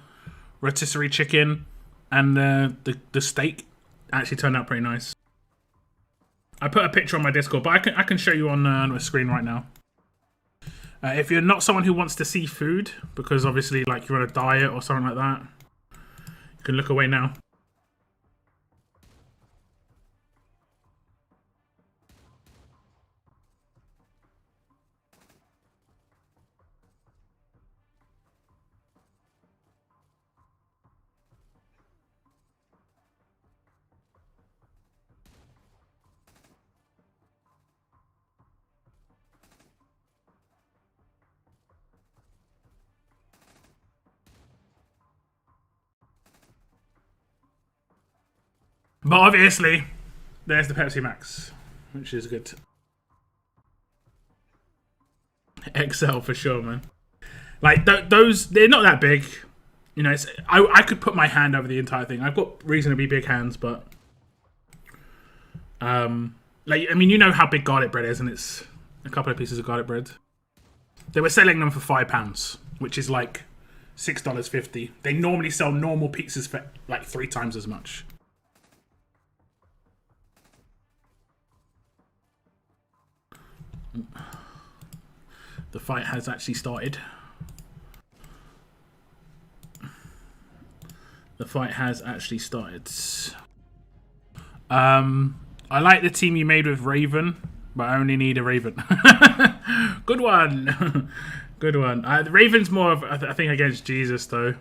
rotisserie chicken and the steak. Actually turned out pretty nice. I put a picture on my Discord, but I can show you on the screen right now. If you're not someone who wants to see food, because obviously like you're on a diet or something like that, you can look away now. But obviously, there's the Pepsi Max, which is good. XL for sure, man. Like, those, they're not that big. You know, I could put my hand over the entire thing. I've got reasonably big hands, but Like, I mean, you know how big garlic bread is, and it's a couple of pieces of garlic bread. They were selling them for £5, which is like $6.50. They normally sell normal pizzas for like 3 times as much. The fight has actually started. The fight has actually started. I like the team you made with Raven, but I only need a Raven. Good one. Good one. The Raven's more of, I think, against Jesus, though.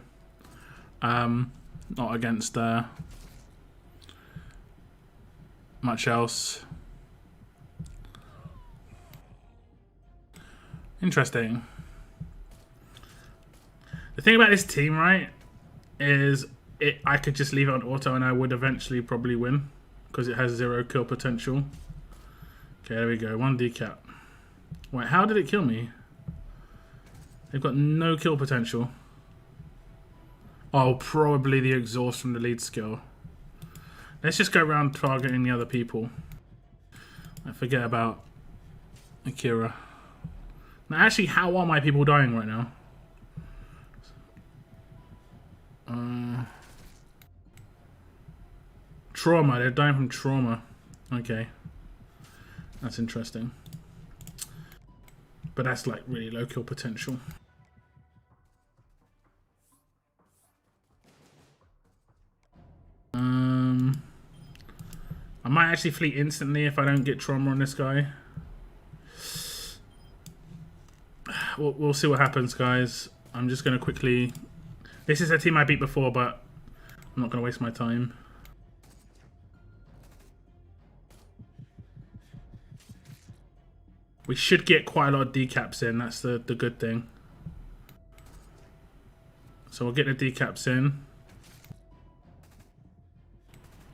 Not against much else. Interesting. The thing about this team, right, is I could just leave it on auto and I would eventually probably win because it has 0 kill potential. Okay, there we go. 1 decap. Wait, how did it kill me? They've got no kill potential. Oh, probably the exhaust from the lead skill. Let's just go around targeting the other people. I forget about Akira. Now, actually, how are my people dying right now? Trauma. They're dying from trauma. Okay. That's interesting. But that's like really low kill potential. I might actually fleet instantly if I don't get trauma on this guy. We'll see what happens, guys. I'm just going to quickly... This is a team I beat before, but I'm not going to waste my time. We should get quite a lot of decaps in. That's the good thing. So we'll get the decaps in.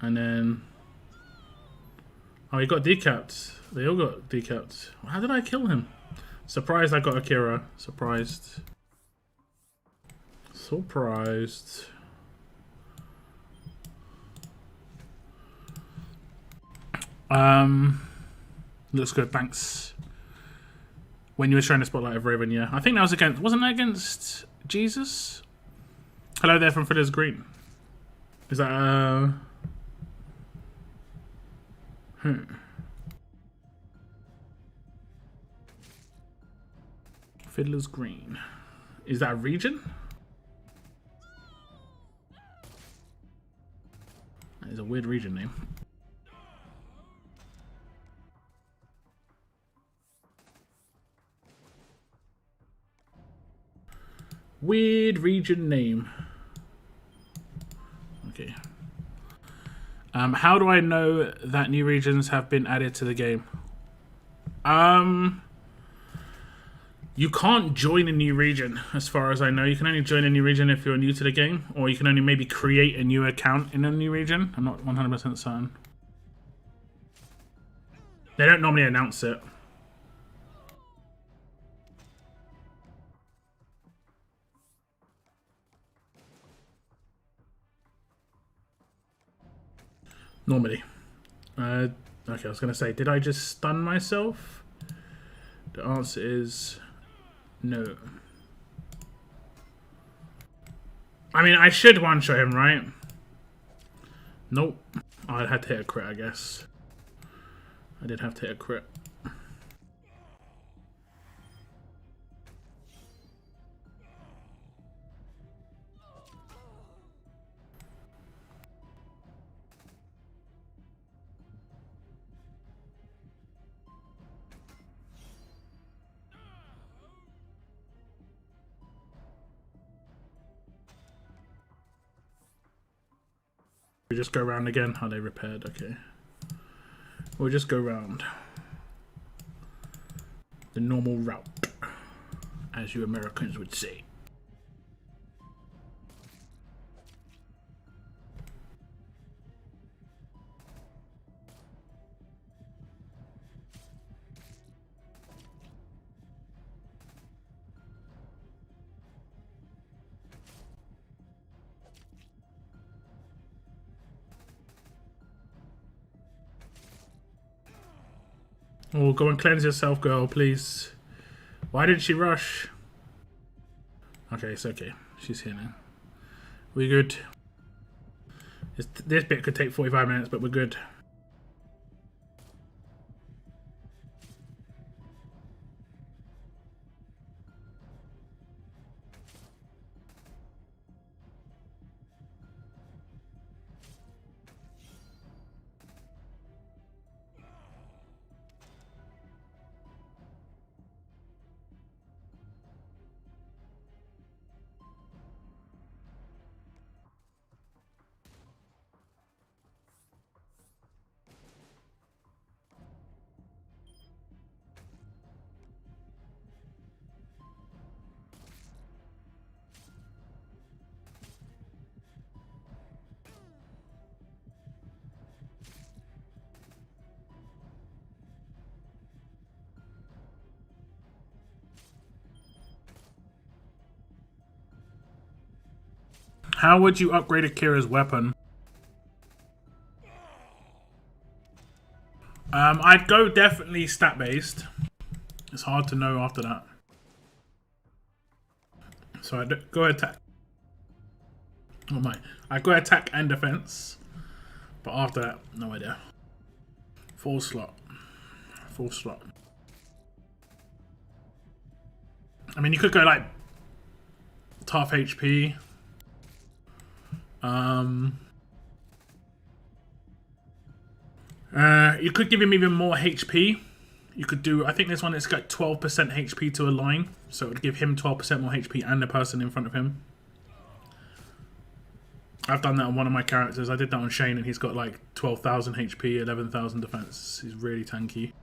And then... Oh, he got decapped. They all got decapped. How did I kill him? Surprised I got Akira. Surprised. Surprised. Looks good, thanks. When you were showing the spotlight of Raven, yeah. I think that was against... Wasn't that against Jesus? Hello there from Fiddler's Green. Is that, Fiddler's Green. Is that a region? That is a weird region name. Weird region name. Okay. How do I know that new regions have been added to the game? You can't join a new region, as far as I know. You can only join a new region if you're new to the game, or you can only maybe create a new account in a new region. I'm not 100% certain. They don't normally announce it. Normally. Okay, I was going to say, did I just stun myself? The answer is no. I mean, I should one-shot him, right? Nope. Oh, I had to hit a crit, I guess. I did have to hit a crit. We just go around again. Are they repaired? Okay. We'll just go round the normal route, as you Americans would say. Oh, go and cleanse yourself, girl, please. Why did she rush? Okay, it's okay. She's here now. We good. This bit could take 45 minutes, but we're good. How would you upgrade Akira's weapon? I'd go definitely stat-based. It's hard to know after that. So I'd go attack. Oh my. I'd go attack and defense. But after that, no idea. Full slot. Full slot. I mean, you could go like tough HP. You could give him even more HP. You could do, I think this one is got 12% HP to a line, so it would give him 12% more HP and the person in front of him. I've done that on one of my characters. I did that on Shane and he's got like 12,000 HP, 11,000 defense. He's really tanky.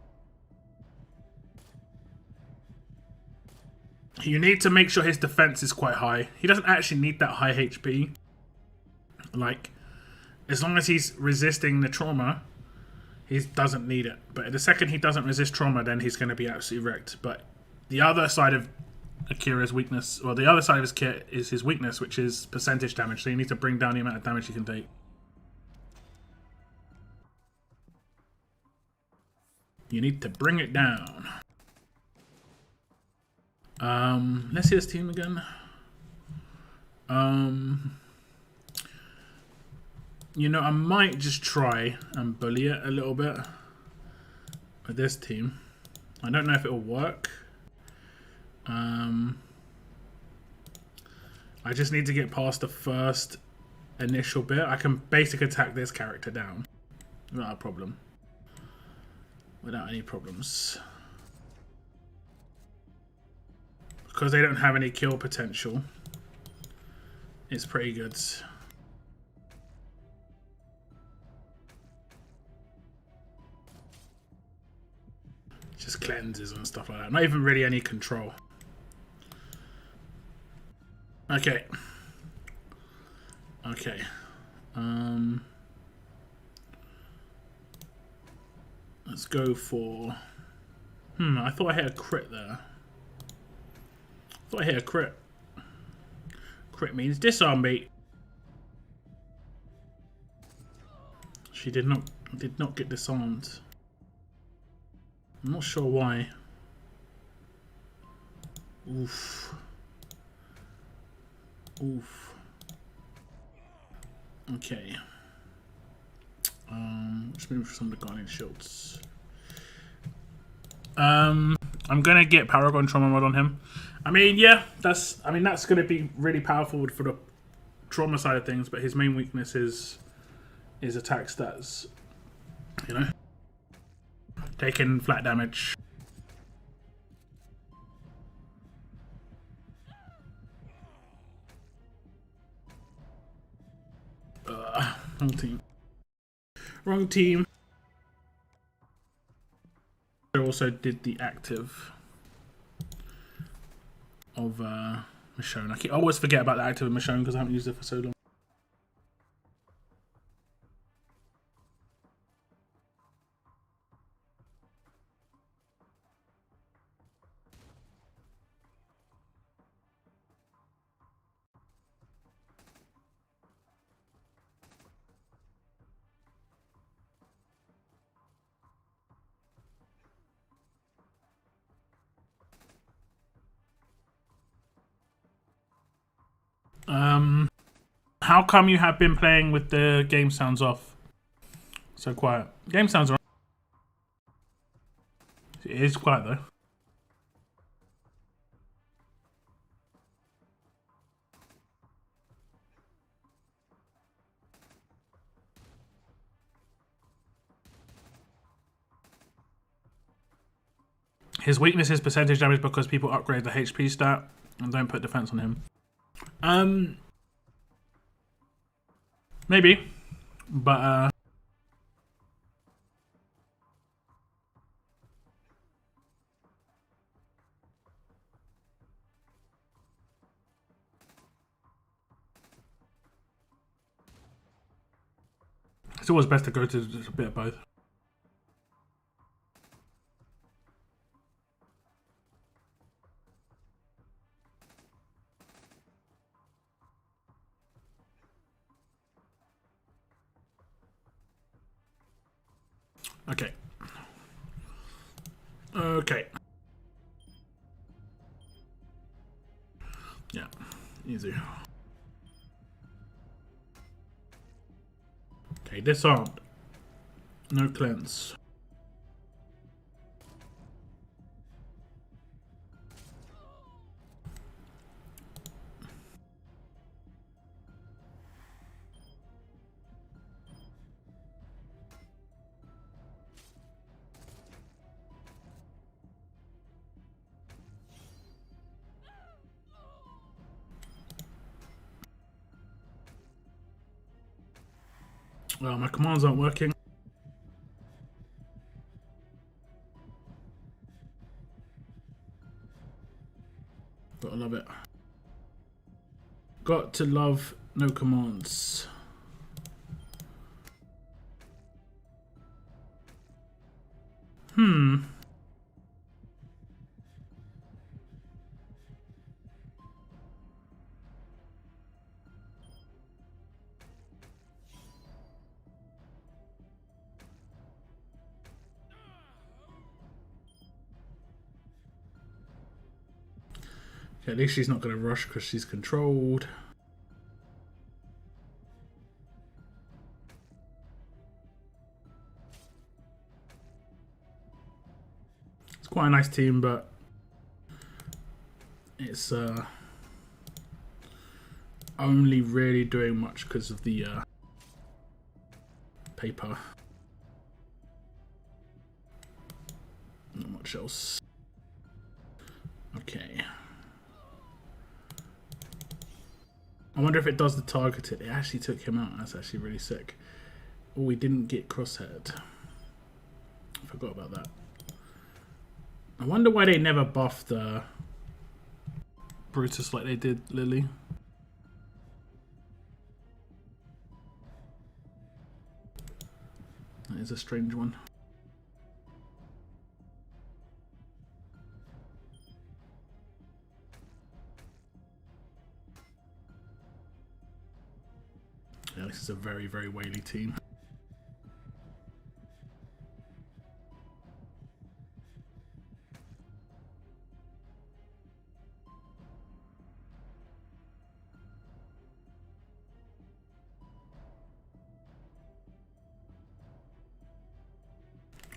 You need to make sure his defense is quite high. He doesn't actually need that high HP. Like, as long as he's resisting the trauma, he doesn't need it. But the second he doesn't resist trauma, then he's going to be absolutely wrecked. But the other side of Akira's weakness, well, the other side of his kit is his weakness, which is percentage damage. So you need to bring down the amount of damage he can take. You need to bring it down. Let's see his team again. You know, I might just try and bully it a little bit with this team. I don't know if it'll work. I just need to get past the first initial bit. I can basic attack this character down without a problem. Without any problems. Because they don't have any kill potential, it's pretty good. Just cleanses and stuff like that. Not even really any control. Okay. Okay. Let's go for... I thought I hit a crit there. I thought I hit a crit. Crit means disarm me. She did not get disarmed. I'm not sure why. Oof. Oof. Okay. Let's move for some of the Guardian Shields. I'm gonna get Paragon Trauma Mod on him. I mean, yeah, that's gonna be really powerful for the trauma side of things, but his main weakness is attack stats. You know? Taking flat damage. Wrong team. Wrong team. I also did the active of Michonne. I always forget about the active of Michonne because I haven't used it for so long. How come you have been playing with the game sounds off? So quiet. Game sounds alright. It is quiet though. His weakness is percentage damage because people upgrade the HP stat and don't put defense on him. Maybe. But it's always best to go to just a bit of both. Okay. Okay. Yeah, easy. Okay, disarmed. No cleanse. Well, my commands aren't working. Gotta love it. Got to love no commands. Okay, at least she's not going to rush because she's controlled. It's quite a nice team, but it's only really doing much because of the paper. Not much else. Okay. I wonder if it does the targeted. It actually took him out. That's actually really sick. Oh, we didn't get crosshaired. I forgot about that. I wonder why they never buffed Brutus like they did Lily. That is a strange one. Yeah, this is a very, very whaley team.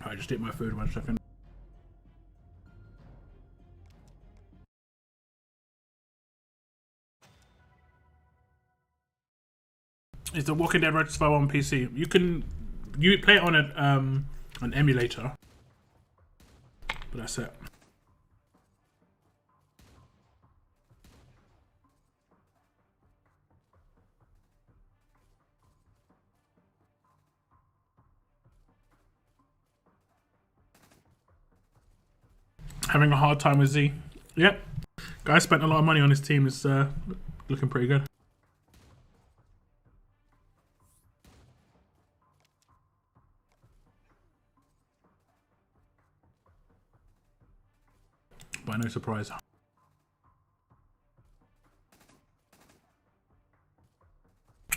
I just ate my food 1 second. It's the Walking Dead Red Spell on PC. You play it on an emulator, but that's it. Having a hard time with Z. Yep. Guy spent a lot of money on his team. It's looking pretty good. By no surprise.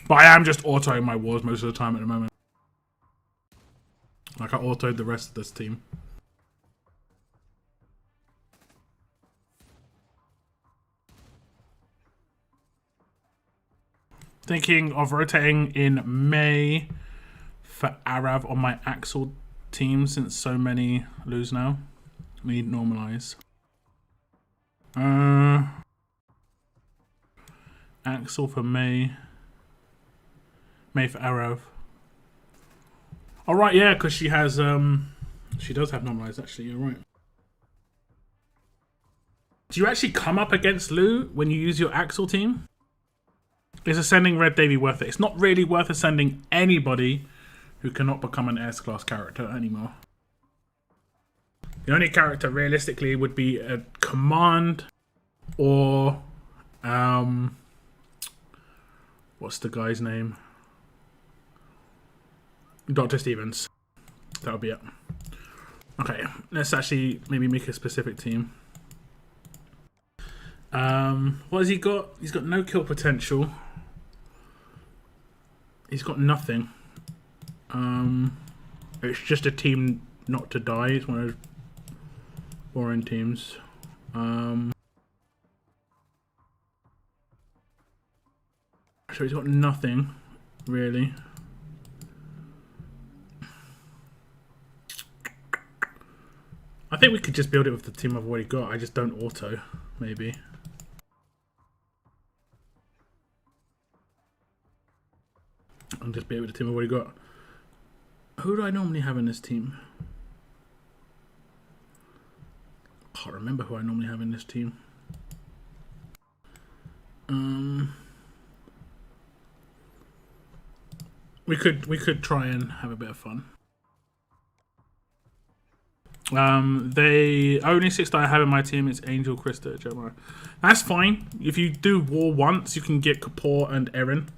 But I am just autoing my wars most of the time at the moment. Like I autoed the rest of this team. Thinking of rotating in May for Arav on my Axel team since so many lose now. We need normalize. Axel for May. May for Arav. Alright, yeah, because she has she does have normalize actually, you're right. Do you actually come up against Lou when you use your Axel team? Is ascending Red Davy worth it? It's not really worth ascending anybody who cannot become an S-class character anymore. The only character realistically would be a command or what's the guy's name? Dr. Stevens. That would be it. Okay, let's actually maybe make a specific team. What has he got? He's got no kill potential. He's got nothing. It's just a team not to die. It's one of those boring teams. So he's got nothing, really. I think we could just build it with the team I've already got. I just don't auto, maybe. I'll just build it with the team I've already got. Who do I normally have in this team? Can't remember who I normally have in this team. We could try and have a bit of fun. The only 6 that I have in my team is Angel, Krista, Jeremiah. That's fine. If you do war once, you can get Kapoor and Erin,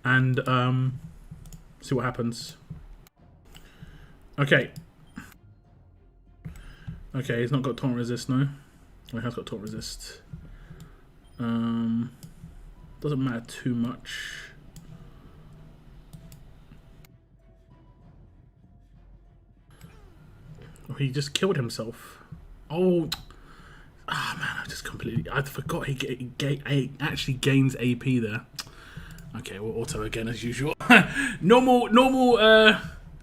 and see what happens. Okay. Okay, he's not got taunt resist, no. Oh, he has got taunt resist. Doesn't matter too much. Oh, he just killed himself. Oh, ah, man, I forgot he actually gains AP there. Okay, we'll auto again as usual. normal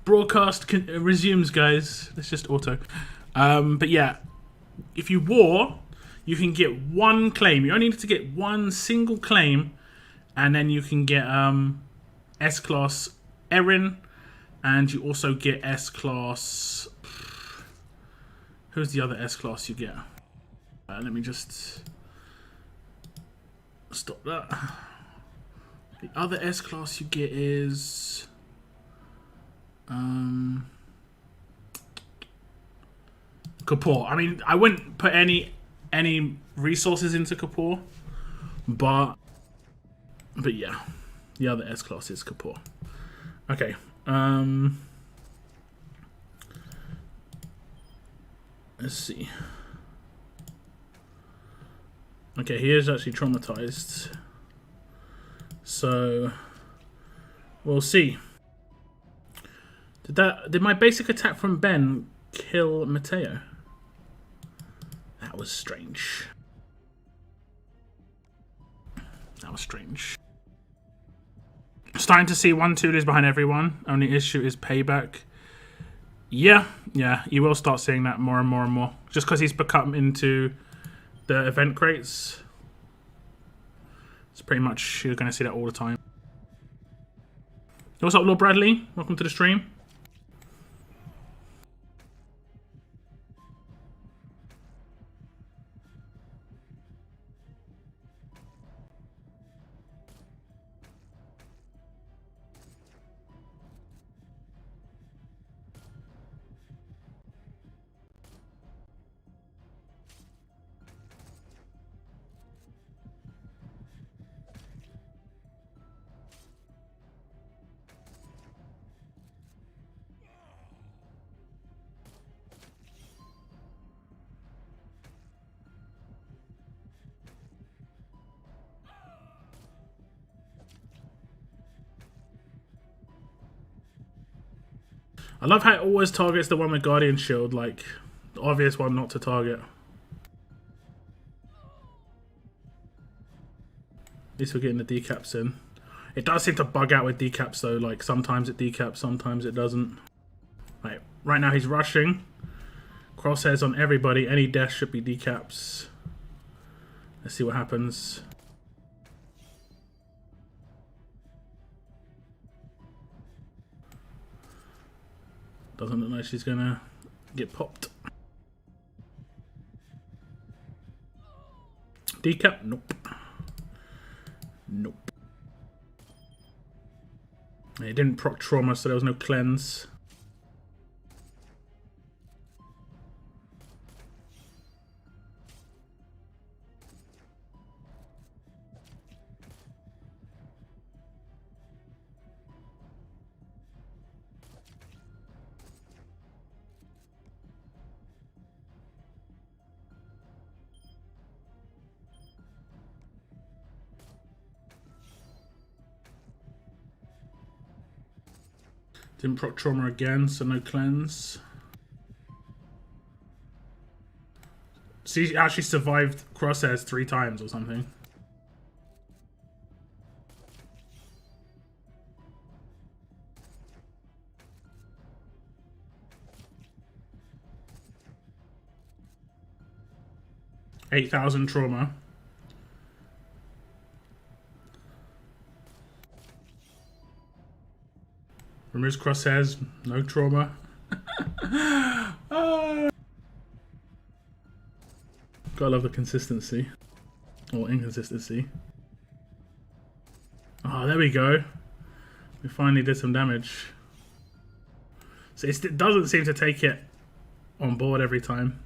broadcast resumes, guys. Let's just auto. But yeah, if you war, you can get 1 claim. You only need to get 1 single claim, and then you can get S-class Erin, and you also get S-class. Who's the other S-class you get? Let me just stop that. The other S-class you get is Kapoor. I mean, I wouldn't put any resources into Kapoor, but yeah, the other S-class is Kapoor. Okay. Let's see. Okay, he is actually traumatized. So we'll see. Did my basic attack from Ben kill Mateo? That was strange. That was strange. Starting to see 1-2 is behind everyone. Only issue is payback. Yeah, you will start seeing that more and more and more. Just because he's become into the event crates. It's pretty much, you're going to see that all the time. What's up, Lord Bradley? Welcome to the stream. I love how it always targets the one with Guardian Shield, like the obvious one not to target. At least we're getting the decaps in. It does seem to bug out with decaps though. Like sometimes it decaps, sometimes it doesn't. Right now he's rushing. Crosshairs on everybody. Any death should be decaps. Let's see what happens. Doesn't look like she's gonna get popped. Decap? Nope. Nope. It didn't proc trauma, so there was no cleanse. Didn't proc trauma again, so no cleanse. She actually survived crosshairs 3 times or something. $8,000 trauma. Removes crosshairs, no trauma. Gotta love the consistency. Or inconsistency. Oh, there we go. We finally did some damage. So it doesn't seem to take it on board every time.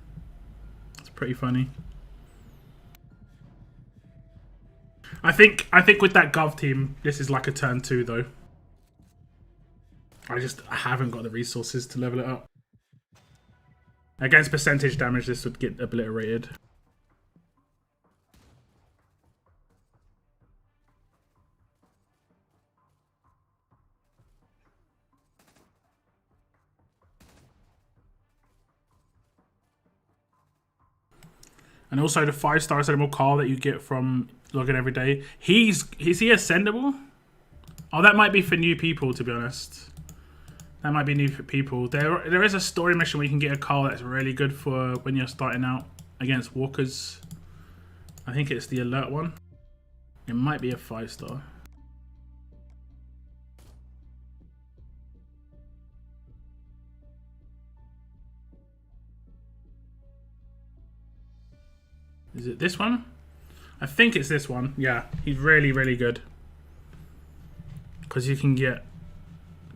It's pretty funny. I think with that Gov team, this is like a turn 2 though. I haven't got the resources to level it up. Against percentage damage, this would get obliterated. And also the 5-star Ascendable Carl that you get from logging every day. Is he ascendable? Oh, that might be for new people, to be honest. That might be new for people. There is a story mission where you can get a Carl that's really good for when you're starting out against walkers. I think it's the alert one. It might be a 5-star. Is it this one? I think it's this one. Yeah, he's really, really good. Because you can get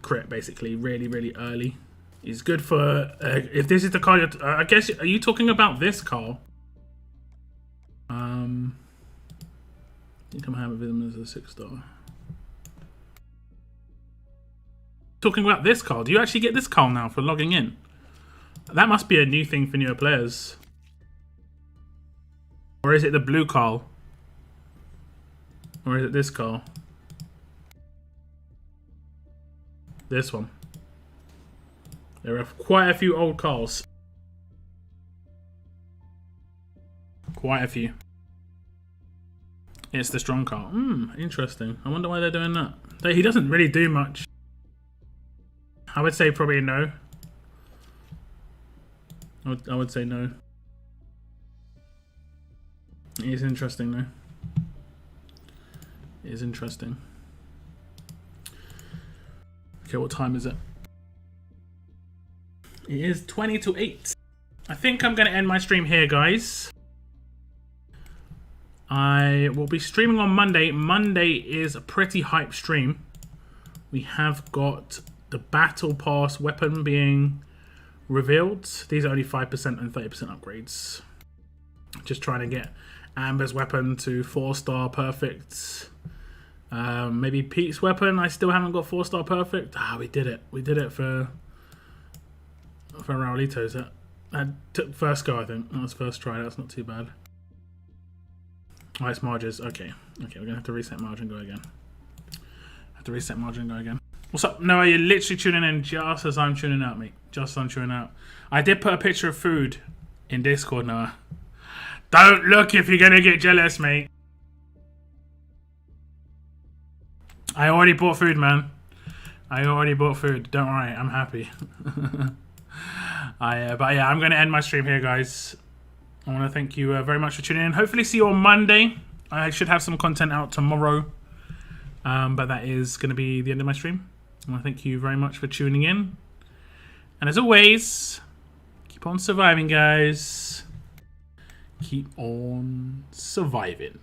crit basically really, really early. He's good for if this is the card. I guess, are you talking about this card? I think I'm having him as a 6-star. Talking about this card. Do you actually get this card now for logging in? That must be a new thing for newer players. Or is it the blue card? Or is it this card? This one. There are quite a few old cars. Quite a few. It's the strong car. Interesting. I wonder why they're doing that. He doesn't really do much. I would say probably no. I would say no. It is interesting though. It is interesting. Okay, what time is it? It is 20 to 8. I think I'm going to end my stream here, guys. I will be streaming on Monday. Monday is a pretty hype stream. We have got the Battle Pass weapon being revealed. These are only 5% and 30% upgrades. Just trying to get Amber's weapon to 4-star perfect. Maybe Pete's weapon. I still haven't got 4-star perfect. We did it. We did it for Raulito's. That took first go, I think. That was first try. That's not too bad. Oh, it's Marge's. Okay. Okay, we're going to have to reset Marge and go again. What's up, Noah? You're literally tuning in just as I'm tuning out, mate. Just as I'm tuning out. I did put a picture of food in Discord, Noah. Don't look if you're going to get jealous, mate. I already bought food, man. I already bought food. Don't worry, I'm happy. But yeah, I'm going to end my stream here, guys. I want to thank you very much for tuning in. Hopefully see you on Monday. I should have some content out tomorrow. But that is going to be the end of my stream. I want to thank you very much for tuning in. And as always, keep on surviving, guys. Keep on surviving.